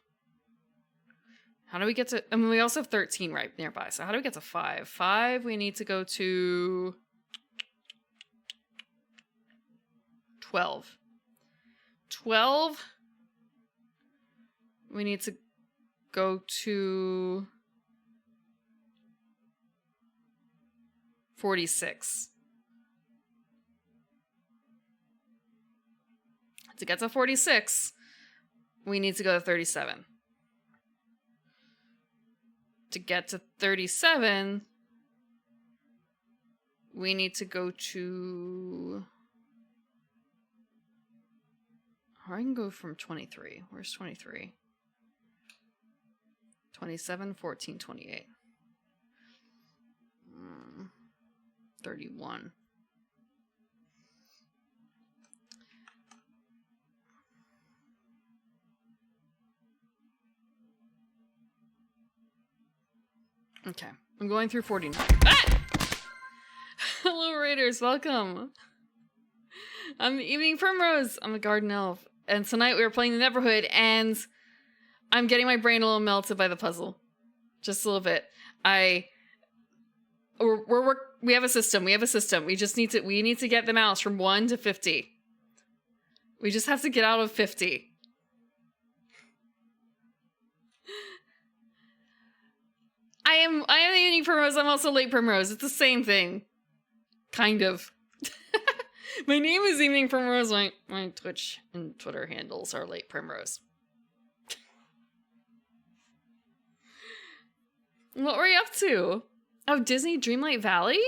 How do we get to... I mean, we also have 13 right nearby. So how do we get to 5? 5, we need to go to... 12. 12, we need to go to 46. To get to 46, we need to go to 37. to get to 37, we need to go to... Or I can go from 23. Where's 23? 27, 14, 28. 31. Okay, I'm going through 49. Ah! Hello, Raiders, welcome. I'm Evening Primrose. I'm a garden elf. And tonight we were playing the Neverhood, and I'm getting my brain a little melted by the puzzle. Just a little bit. We have a system. We just need to get the mouse from 1 to 50. We just have to get out of 50. I am the Evening Primrose. I'm also Late Primrose. It's the same thing. Kind of. My name is Evening Primrose. My Twitch and Twitter handles are Late Primrose. What were you up to? Oh, Disney Dreamlight Valley?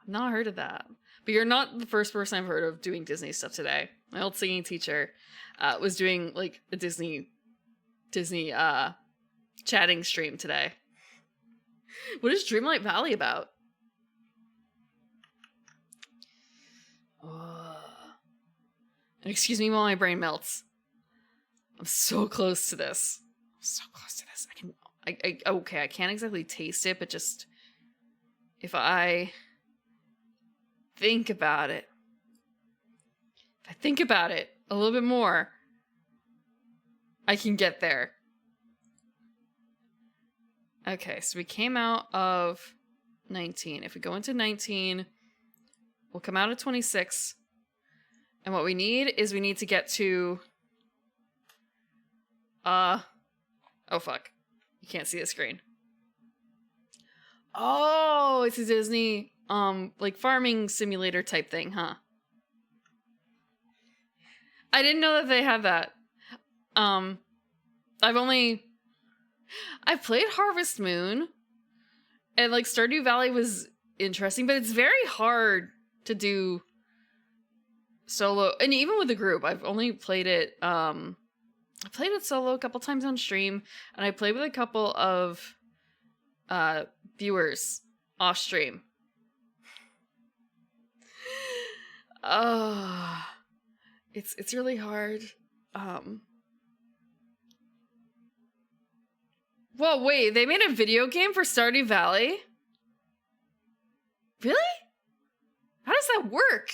I've not heard of that. But you're not the first person I've heard of doing Disney stuff today. My old singing teacher was doing like a Disney chatting stream today. What is Dreamlight Valley about? And excuse me while my brain melts. I'm so close to this. Okay, I can't exactly taste it, but just if I think about it. If I think about it a little bit more, I can get there. Okay, so we came out of 19. If we go into 19, we'll come out of 26. And what we need to get to... Oh, fuck. You can't see the screen. Oh, it's a Disney, like farming simulator type thing, huh? I didn't know that they had that. I've played Harvest Moon, and like Stardew Valley was interesting, but it's very hard to do solo, and even with the group. I've only played it, I played it solo a couple times on stream, and I played with a couple of viewers off stream. It's really hard. Whoa, wait, they made a video game for Stardew Valley? Really? How does that work?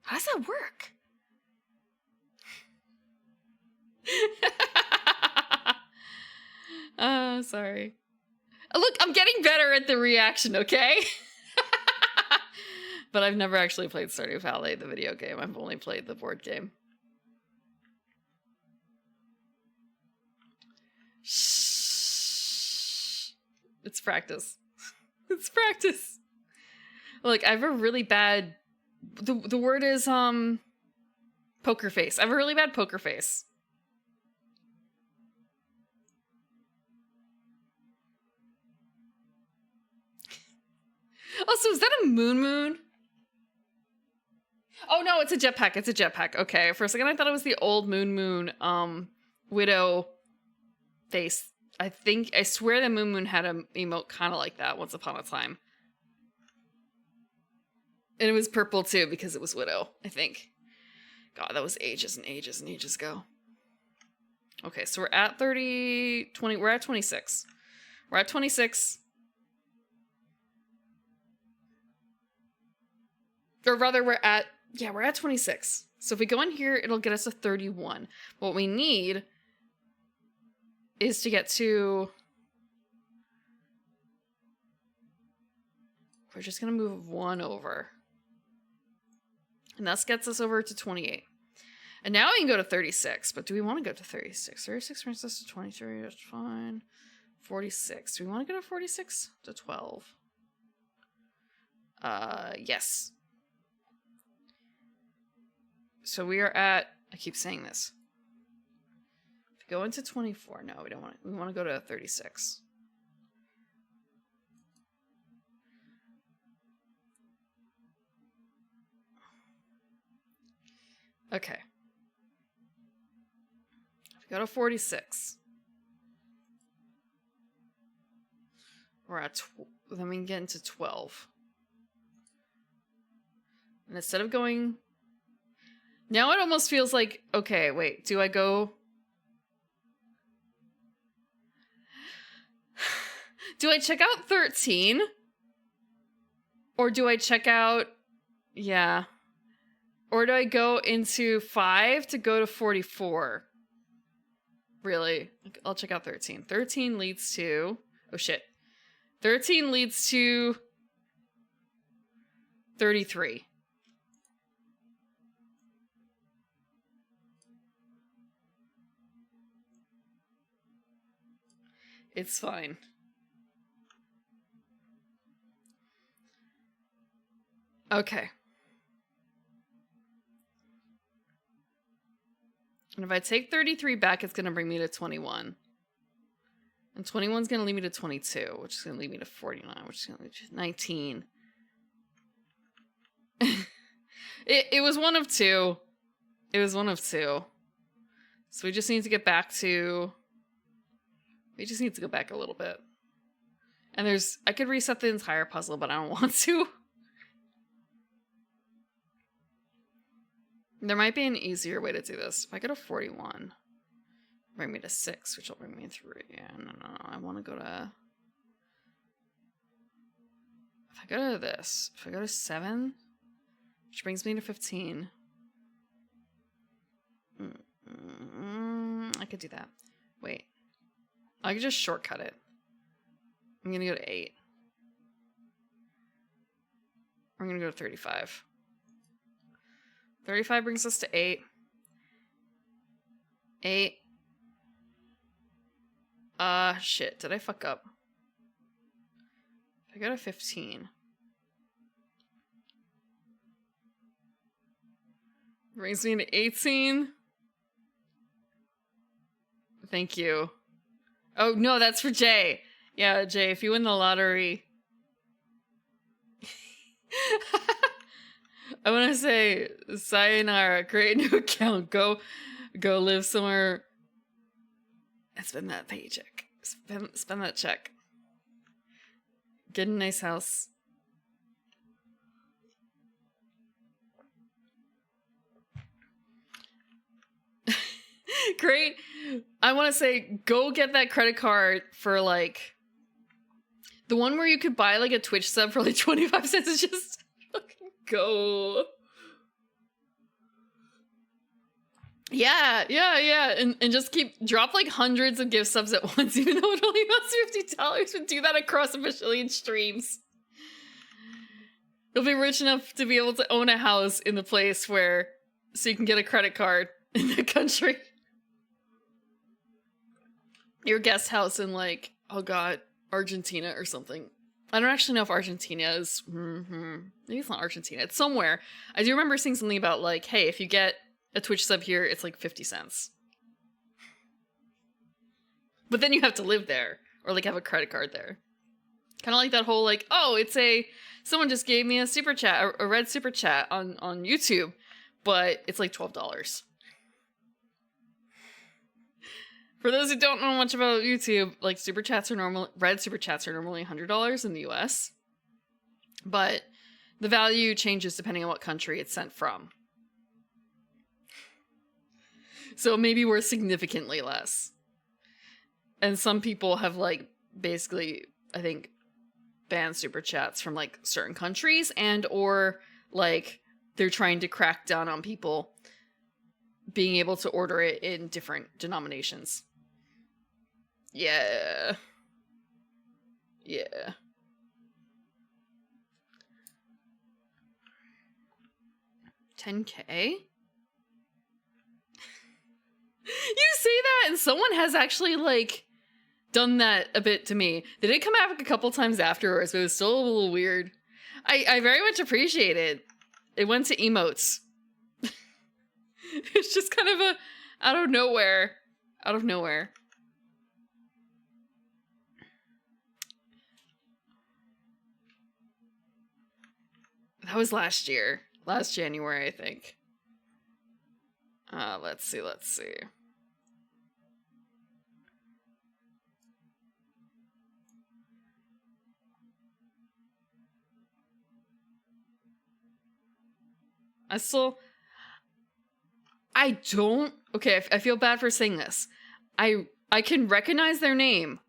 How does that work? Sorry. Look, I'm getting better at the reaction, okay? But I've never actually played Stardew Valley, the video game. I've only played the board game. Shh. It's practice. It's practice. Look, I have a really bad... The word is, poker face. I have a really bad poker face. Oh, so is that a moon? Oh, no, it's a jetpack. It's a jetpack. Okay, for a second I thought it was the old moon, widow face. I swear that Moon had an emote kind of like that once upon a time. And it was purple too because it was Widow, I think. God, that was ages and ages and ages ago. Okay, so we're at 26. We're at 26. Or rather, we're at 26. So if we go in here, it'll get us to 31. What we need is to get to... We're just going to move 1 over. And that gets us over to 28. And now we can go to 36. But do we want to go to 36? 36 brings us to 23. That's fine. 46. Do we want to go to 46? To 12. Yes. So we are at... I keep saying this. go into 24. No, we don't want to. We want to go to 36. Okay. If we go to 46. We're at, then we can get into 12. And instead of going, now it almost feels like, okay, wait, do I go? Do I check out 13? Or do I check out, yeah. Or do I go into 5 to go to 44? Really? I'll check out 13. 13 leads to, oh shit. 13 leads to 33. It's fine. Okay. And if I take 33 back, it's going to bring me to 21. And 21 is going to lead me to 22, which is going to lead me to 49, which is going to lead me to 19. It was one of two. It was one of two. So we just need to get back to... We just need to go back a little bit. And there's... I could reset the entire puzzle, but I don't want to. There might be an easier way to do this. If I go to 41, bring me to 6, which will bring me 3. Yeah, no. I want to go to... If I go to this, if I go to 7, which brings me to 15. I could do that. Wait. I could just shortcut it. I'm going to go to 8. I'm going to go to 35. 35 brings us to 8. 8. Shit. Did I fuck up? If I go to 15. Brings me to 18. Thank you. Oh, no, that's for Jay. Yeah, Jay, if you win the lottery... I want to say, sayonara, create a new account, go live somewhere, and spend that paycheck. Spend that check. Get a nice house. Great. I want to say, go get that credit card for, like, the one where you could buy, like, a Twitch sub for, like, 25 cents. It's just... Go. Yeah. And just drop like hundreds of gift subs at once, even though it only costs $50, but do that across a bajillion streams. You'll be rich enough to be able to own a house in the place where, so you can get a credit card in the country. Your guest house in like, oh god, Argentina or something. I don't actually know if Argentina is... Maybe it's not Argentina. It's somewhere. I do remember seeing something about, like, hey, if you get a Twitch sub here, it's like 50 cents. But then you have to live there. Or, like, have a credit card there. Kind of like that whole, like, oh, it's a... Someone just gave me a super chat, a red super chat on YouTube. But it's like $12. For those who don't know much about YouTube, like red super chats are normally $100 in the US. But the value changes depending on what country it's sent from. So it may be worth significantly less. And some people have like basically, I think, banned super chats from like certain countries, and or like they're trying to crack down on people being able to order it in different denominations. Yeah. 10K? You say that, and someone has actually, like, done that a bit to me. They did come back a couple times afterwards, but it was still a little weird. I very much appreciate it. It went to emotes. It's just kind of a out of nowhere. Out of nowhere. That was last year. Last January, I think. Let's see. Okay, I feel bad for saying this. I can recognize their name,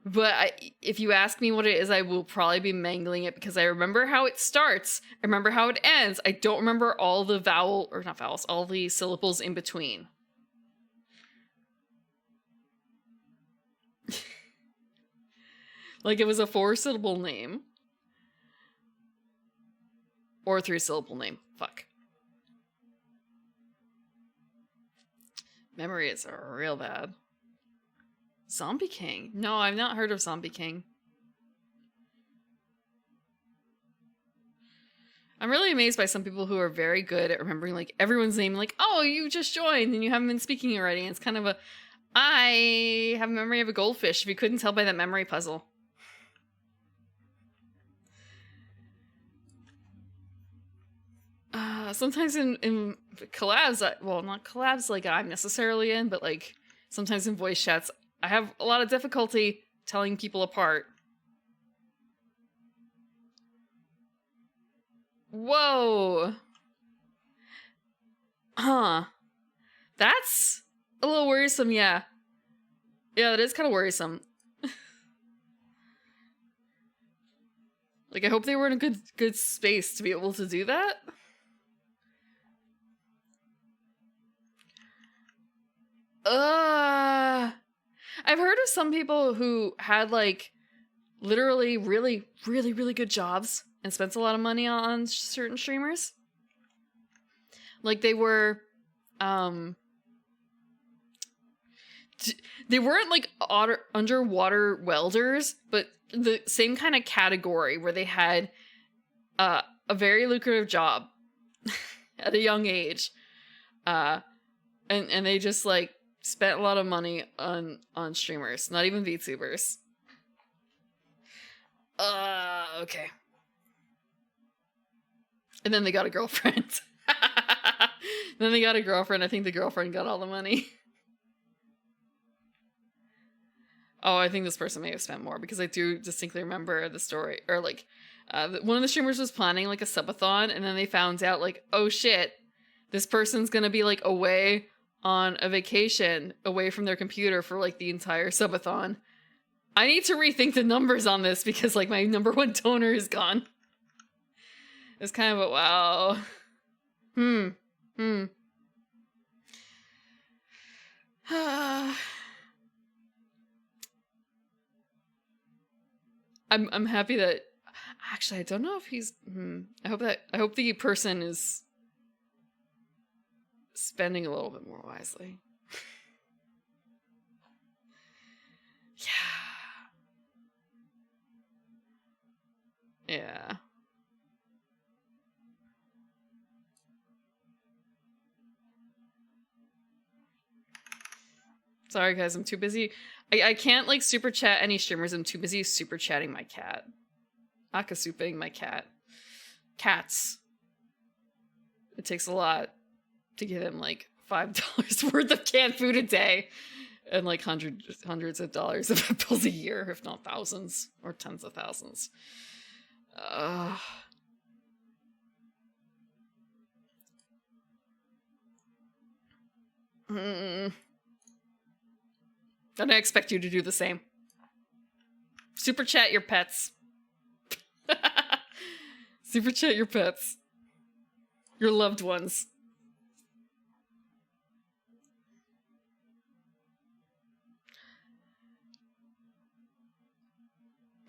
but if you ask me what it is, I will probably be mangling it because I remember how it starts. I remember how it ends. I don't remember all the all the syllables in between. Like it was a 4-syllable name. Or a 3-syllable name. Fuck. Memory is real bad. Zombie King? No, I've not heard of Zombie King. I'm really amazed by some people who are very good at remembering like everyone's name. Like, oh, you just joined and you haven't been speaking already. And it's kind of I have a memory of a goldfish, if you couldn't tell by that memory puzzle. Sometimes in collabs, well, not collabs like I'm necessarily in, but like sometimes in voice chats, I have a lot of difficulty telling people apart. Whoa. Huh. That's a little worrisome, yeah. Yeah, that is kind of worrisome. Like, I hope they were in a good space to be able to do that. I've heard of some people who had like literally really good jobs and spent a lot of money on certain streamers. Like they were they weren't like underwater welders, but the same kind of category where they had a very lucrative job at a young age. And they just like spent a lot of money on streamers, not even VTubers. Okay. And then they got a girlfriend. Then they got a girlfriend. I think the girlfriend got all the money. Oh, I think this person may have spent more because I do distinctly remember the story. Or like, one of the streamers was planning like a subathon, and then they found out like, oh shit, this person's gonna be like away on a vacation away from their computer for like the entire subathon. I need to rethink the numbers on this because like my number one donor is gone. It's kind of a wow. I'm happy that actually I don't know if he's I hope the person is spending a little bit more wisely. Yeah. Sorry guys, I'm too busy. I can't like super chat any streamers. I'm too busy super chatting my cat. Akasuping my cat. Cats. It takes a lot to give him like $5 worth of canned food a day. And like hundreds of dollars of bills a year, if not thousands or tens of thousands. And I expect you to do the same. Super chat your pets. Super chat your pets. Your loved ones.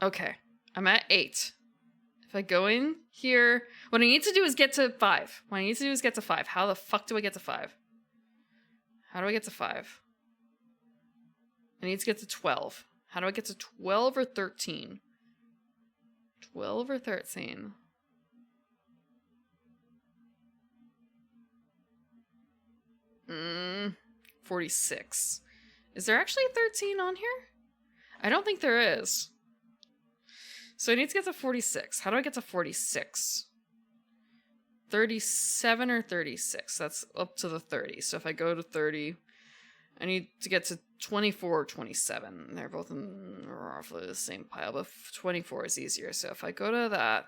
Okay, I'm at 8. If I go in here, what I need to do is get to 5. How the fuck do I get to 5? How do I get to 5? I need to get to 12. How do I get to 12 or 13? 12 or 13? Mm, 46 Is there actually 13 on here? I don't think there is. So I need to get to 46. How do I get to 46? 37 or 36? That's up to the 30. So if I go to 30, I need to get to 24 or 27. They're both in roughly the same pile, but 24 is easier. So if I go to that,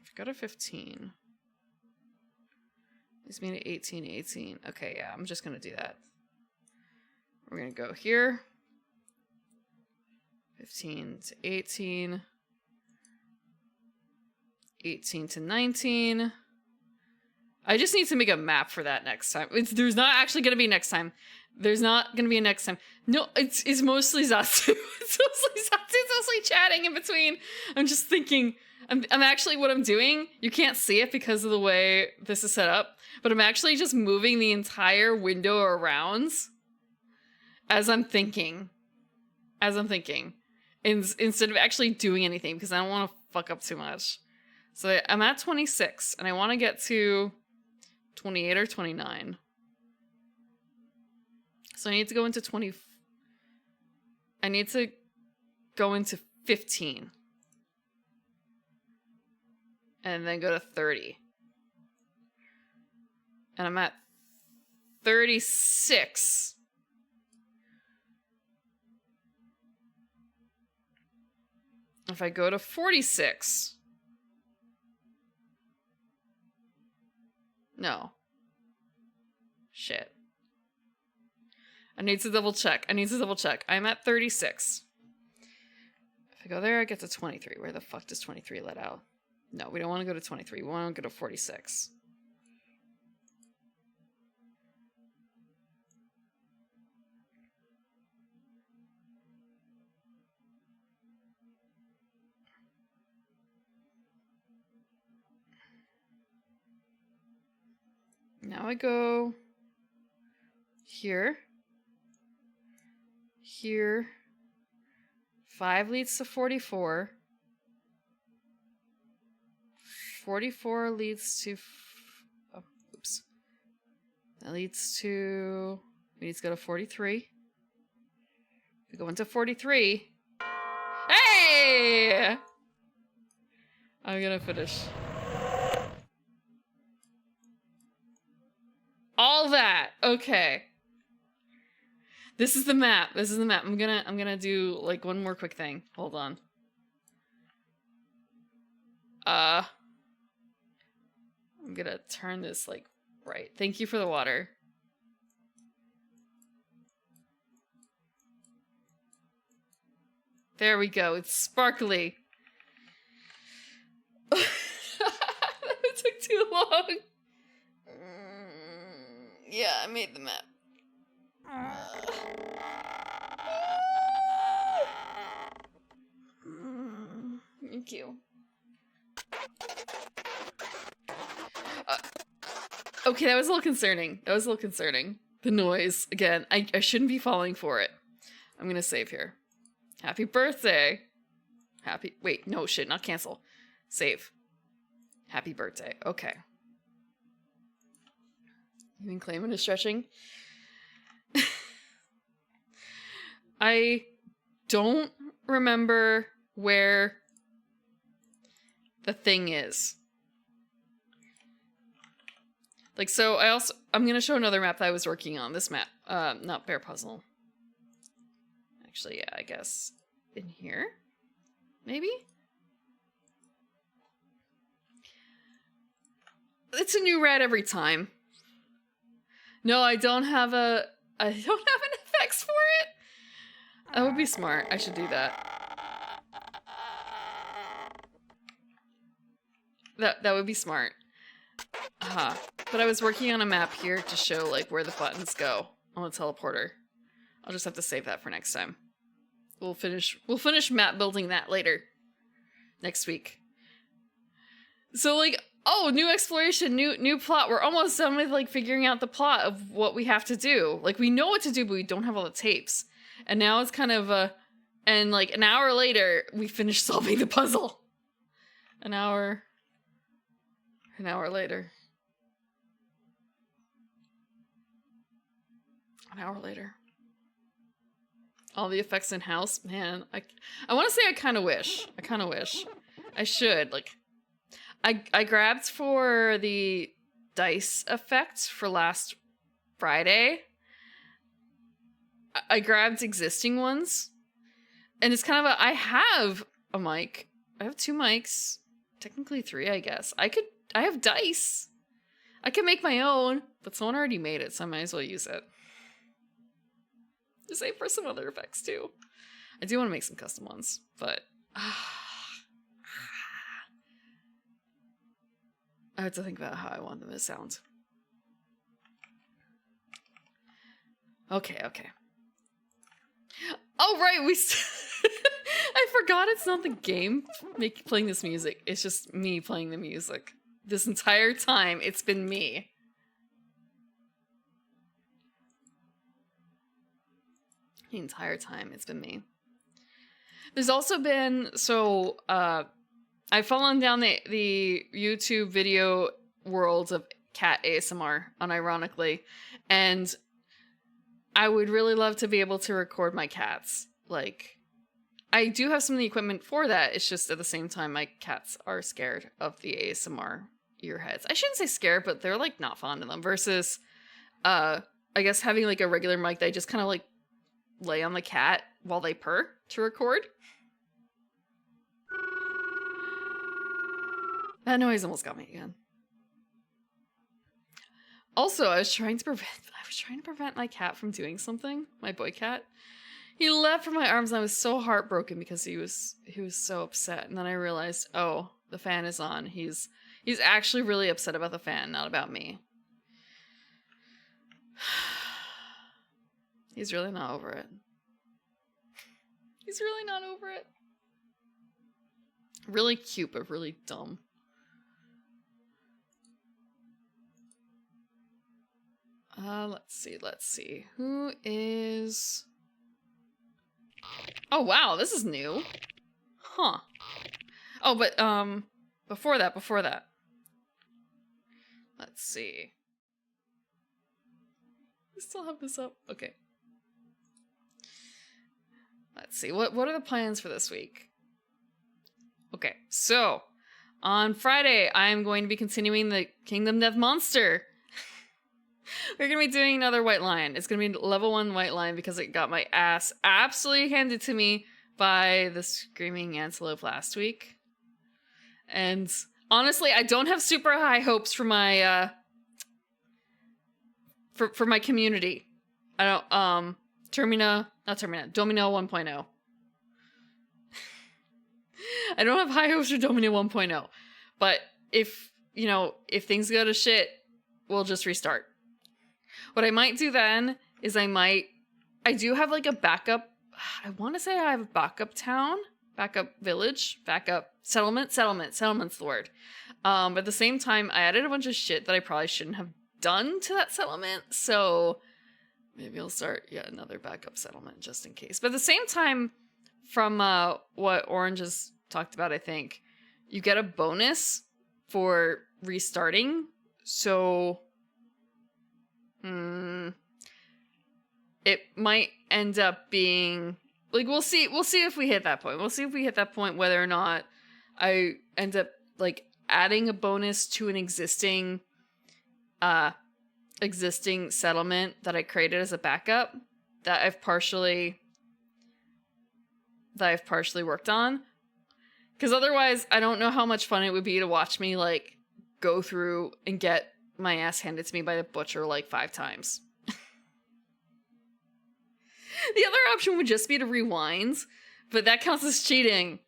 if I go to 15, leaves me to 18, 18. Okay, yeah, I'm just going to do that. We're going to go here. 15 to 18. 18 to 19. I just need to make a map for that next time. There's not actually going to be next time. There's not going to be a next time. No, it's mostly Zatsu. It's mostly Zatsu. It's mostly chatting in between. I'm just thinking. I'm actually, what I'm doing, you can't see it because of the way this is set up, but I'm actually just moving the entire window around as I'm thinking. Instead of actually doing anything, because I don't want to fuck up too much. So I'm at 26, and I want to get to 28 or 29. So I need to go into 20. I need to go into 15. And then go to 30. And I'm at 36. If I go to 46. No. Shit. I need to double check. I'm at 36. If I go there, I get to 23. Where the fuck does 23 let out? No, we don't want to go to 23. We want to go to 46. Now I go here. Here. 5 leads to 44. 44 leads to... oh, oops. That leads to... we need to go to 43. We go into 43. Hey! I'm gonna finish. All that! Okay. This is the map. I'm gonna do, like, one more quick thing. Hold on. I'm gonna turn this, like, right. Thank you for the water. There we go. It's sparkly. It took too long. Yeah, I made the map. Thank you. Okay, that was a little concerning. The noise. Again, I shouldn't be falling for it. I'm gonna save here. Happy birthday. Wait, no, shit, not cancel. Save. Happy birthday. Okay. You been claiming is stretching? I don't remember where the thing is. Like, so I'm gonna show another map that I was working on. This map. Not Bear Puzzle. Actually, yeah, I guess in here? Maybe? It's a new red every time. No, I don't have an effects for it. That would be smart. I should do that. That would be smart. But I was working on a map here to show, like, where the buttons go on the teleporter. I'll just have to save that for next time. We'll finish map building that later. Next week. So, like, oh, new exploration, new plot. We're almost done with, like, figuring out the plot of what we have to do. Like, we know what to do, but we don't have all the tapes. And now it's kind of and, like, an hour later, we finished solving the puzzle. An hour later. An hour later. All the effects in-house? Man, I want to say I kind of wish. I should. Like, I grabbed for the dice effect for last Friday. I grabbed existing ones. And it's kind of I have a mic. I have 2 mics. Technically 3, I guess. I have dice. I can make my own, but someone already made it, so I might as well use it. To save for some other effects too. I do want to make some custom ones, but I have to think about how I want them to sound. Okay. Oh right, I forgot it's not the game playing this music. It's just me playing the music. This entire time, it's been me. The entire time, it's been me. There's also been, I've fallen down the YouTube video world of cat ASMR, unironically, and I would really love to be able to record my cats. Like, I do have some of the equipment for that, it's just at the same time, my cats are scared of the ASMR earheads. I shouldn't say scared, but they're, like, not fond of them, versus, I guess having, like, a regular mic that I just kind of, like, lay on the cat while they purr to record. That noise almost got me again. Also, I was trying to prevent my cat from doing something. My boy cat. He leapt from my arms and I was so heartbroken because he was so upset. And then I realized, oh, the fan is on. He's actually really upset about the fan, not about me. He's really not over it. He's really not over it. Really cute, but really dumb. Let's see. Who is... Oh, wow, this is new. Huh. Oh, but, before that. Let's see. I still have this up. Okay. Let's see. What are the plans for this week? Okay, so on Friday, I'm going to be continuing the Kingdom Death Monster. We're going to be doing another White Lion. It's going to be level 1 White Lion because it got my ass absolutely handed to me by the Screaming Antelope last week. And honestly, I don't have super high hopes for my for my community. I don't Domino 1.0. I don't have high hopes for Domino 1.0. But if things go to shit, we'll just restart. What I might do then is I do have like a backup, I want to say I have a backup town, backup village, backup settlement's the word. But at the same time, I added a bunch of shit that I probably shouldn't have done to that settlement, so maybe I'll start yet another backup settlement just in case. But at the same time, from what Orange has talked about, I think, you get a bonus for restarting, so it might end up being like we'll see if we hit that point. We'll see if we hit that point whether or not I end up like adding a bonus to an existing settlement that I created as a backup that I've partially worked on. Because otherwise, I don't know how much fun it would be to watch me like go through and get my ass handed to me by the butcher like 5 times. The other option would just be to rewind, but that counts as cheating.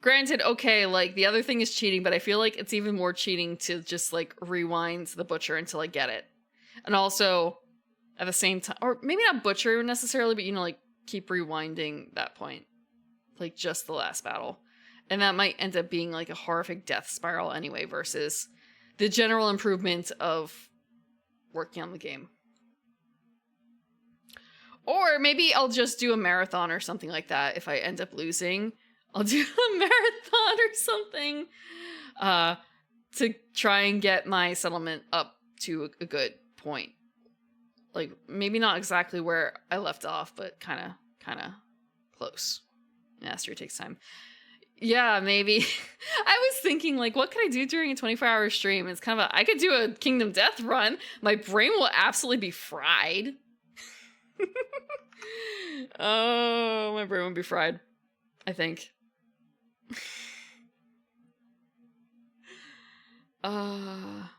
Granted, okay, like the other thing is cheating, but I feel like it's even more cheating to just like rewind the butcher until I get it. And also at the same time, or maybe not butcher necessarily, but like keep rewinding that point. Like just the last battle. And that might end up being like a horrific death spiral anyway versus the general improvement of working on the game. Or maybe I'll just do a marathon or something like that if I end up losing. I'll do a marathon or something to try and get my settlement up to a good point. like maybe not exactly where I left off, but kind of close. Mastery takes time. Yeah, maybe. I was thinking, like, what could I do during a 24-hour stream? It's kind of I could do a Kingdom Death run. My brain will absolutely be fried. Oh, my brain will be fried, I think. I'll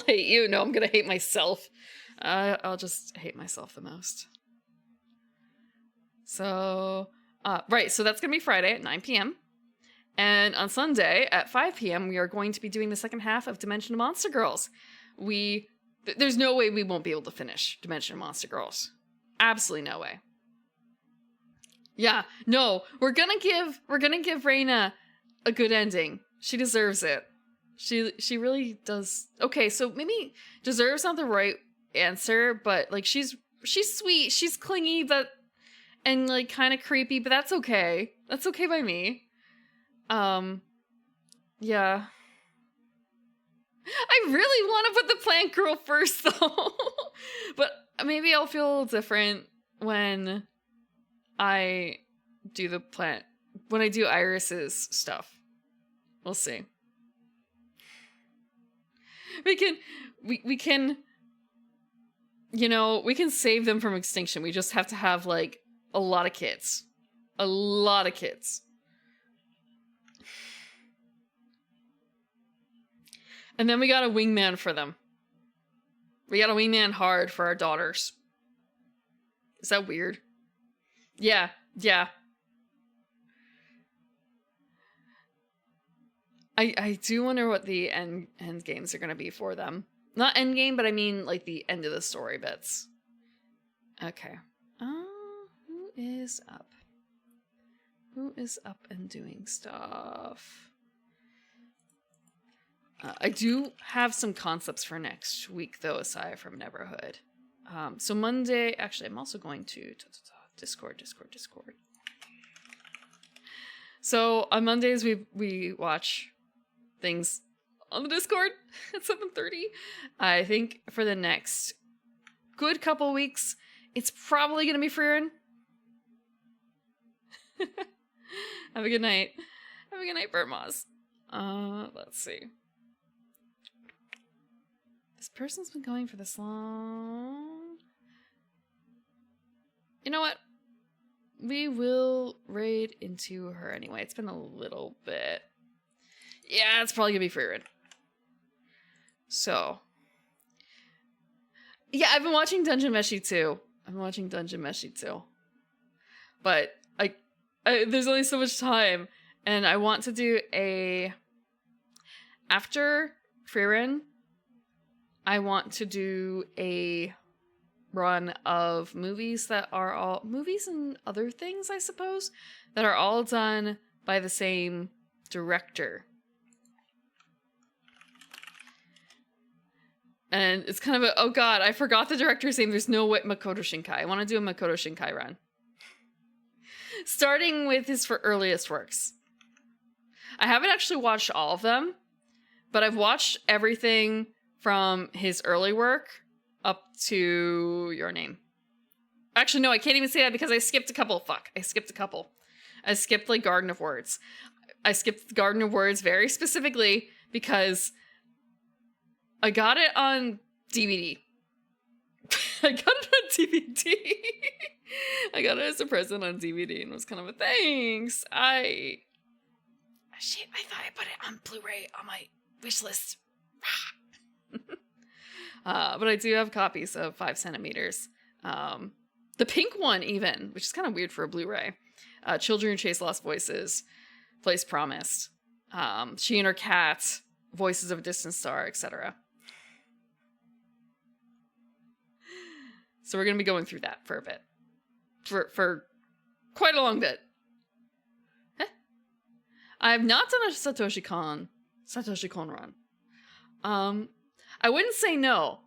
hate you. No, I'm gonna hate myself. I'll just hate myself the most. So, right, so that's gonna be Friday at 9 p.m. And on Sunday at 5 p.m., we are going to be doing the second half of Dimension of Monster Girls. There's no way we won't be able to finish Dimension of Monster Girls. Absolutely no way. Yeah, no, we're gonna give Reina a good ending. She deserves it. She really does. Okay, so maybe deserves not the right answer, but like she's sweet, she's clingy, and like kind of creepy, but that's okay. That's okay by me. Yeah. I really want to put the plant girl first though. But maybe I'll feel different when I do Iris's stuff. We'll see. We can we can save them from extinction. We just have to have like a lot of kids. A lot of kids. And then we got a wingman for them. We got a wingman hard for our daughters. Is that weird? Yeah. I do wonder what the end games are going to be for them. Not end game, but I mean like the end of the story bits. Okay. Who is up? Who is up and doing stuff? I do have some concepts for next week, though, aside from Neverhood. So Monday, actually, I'm also going to Discord. So on Mondays, we watch things on the Discord at 7:30. I think for the next good couple weeks, it's probably going to be Freerin. Have a good night. Have a good night, Burtmoz. Let's see. This person's been going for this long. You know what? We will raid into her anyway. It's been a little bit. Yeah, it's probably gonna be Freerin. So. Yeah, I've been watching Dungeon Meshi too. But there's only so much time. And I want to do after Freerin, I want to do a run of movies that are all movies and other things, I suppose, that are all done by the same director. And it's kind of oh god, I forgot the director's name. There's no way Makoto Shinkai. I want to do a Makoto Shinkai run. Starting with his earliest works. I haven't actually watched all of them, but I've watched everything from his early work up to Your Name. Actually, no, I can't even say that because I skipped a couple. I skipped like Garden of Words. I skipped Garden of Words very specifically because I got it on DVD. I got it as a present on DVD and was kind of a thanks. Shit, I thought I put it on Blu-ray on my wish list. But I do have copies of 5 centimeters. The pink one even, which is kind of weird for a Blu-ray. Children Who Chase Lost Voices, Place Promised, She and Her Cat, Voices of a Distant Star, etc. So we're going to be going through that for a bit. For quite a long bit. Huh? I have not done a Satoshi Kon run. I wouldn't say no.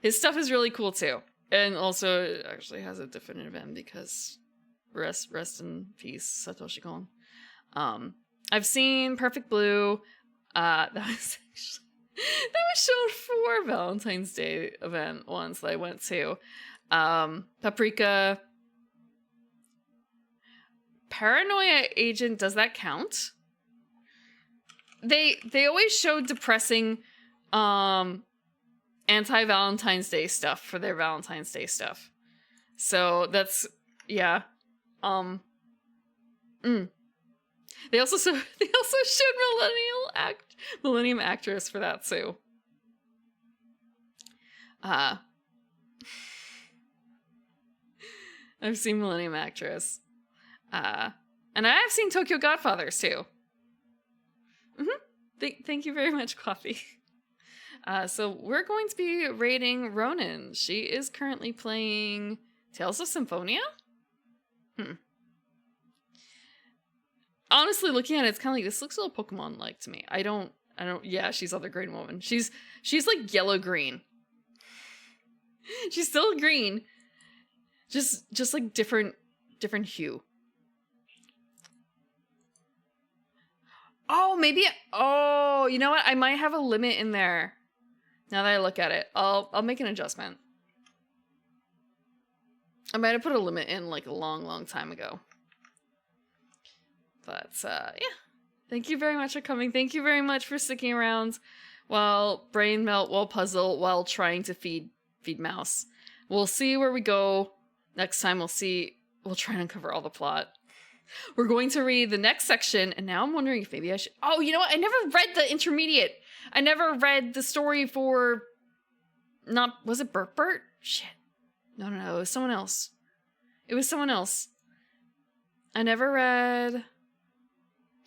His stuff is really cool too. And also it actually has a definitive end because rest in peace, Satoshi Kon. I've seen Perfect Blue. That was actually That was shown for Valentine's Day event once that I went to. Paprika. Paranoia Agent, does that count? They always show depressing anti-Valentine's Day stuff for their Valentine's Day stuff. So that's yeah. They also showed Millennium Actress for that too. I've seen Millennium Actress. And I have seen Tokyo Godfathers too. Thank you very much, Coffee. So we're going to be rating Ronin. She is currently playing Tales of Symphonia? Honestly, looking at it, it's kind of like, this looks a little Pokemon-like to me. Yeah, she's other green woman. She's like yellow-green. She's still green. Just like different hue. Oh, maybe, you know what? I might have a limit in there. Now that I look at it, I'll make an adjustment. I might have put a limit in like a long time ago. But, yeah. Thank you very much for coming. Thank you very much for sticking around while brain melt, while puzzle, while trying to feed Mouse. We'll see where we go next time. We'll try and uncover all the plot. We're going to read the next section, and now I'm wondering if maybe I should... Oh, you know what? I never read the intermediate. I never read the story for... Was it Bert? Shit. No, it was someone else. I never read...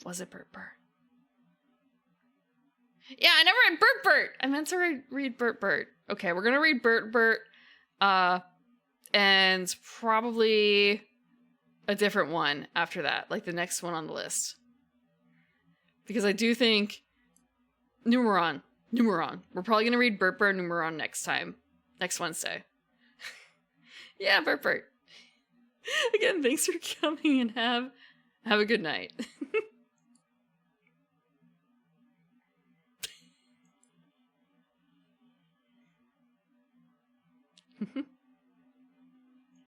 Was it Bert? Yeah, I never read Bert. I meant to read Bert. Okay, we're gonna read Bert. And probably a different one after that, like the next one on the list. Because I do think Numeron. We're probably gonna read Bert Numeron next Wednesday. Yeah, Bert. Again, thanks for coming and have a good night.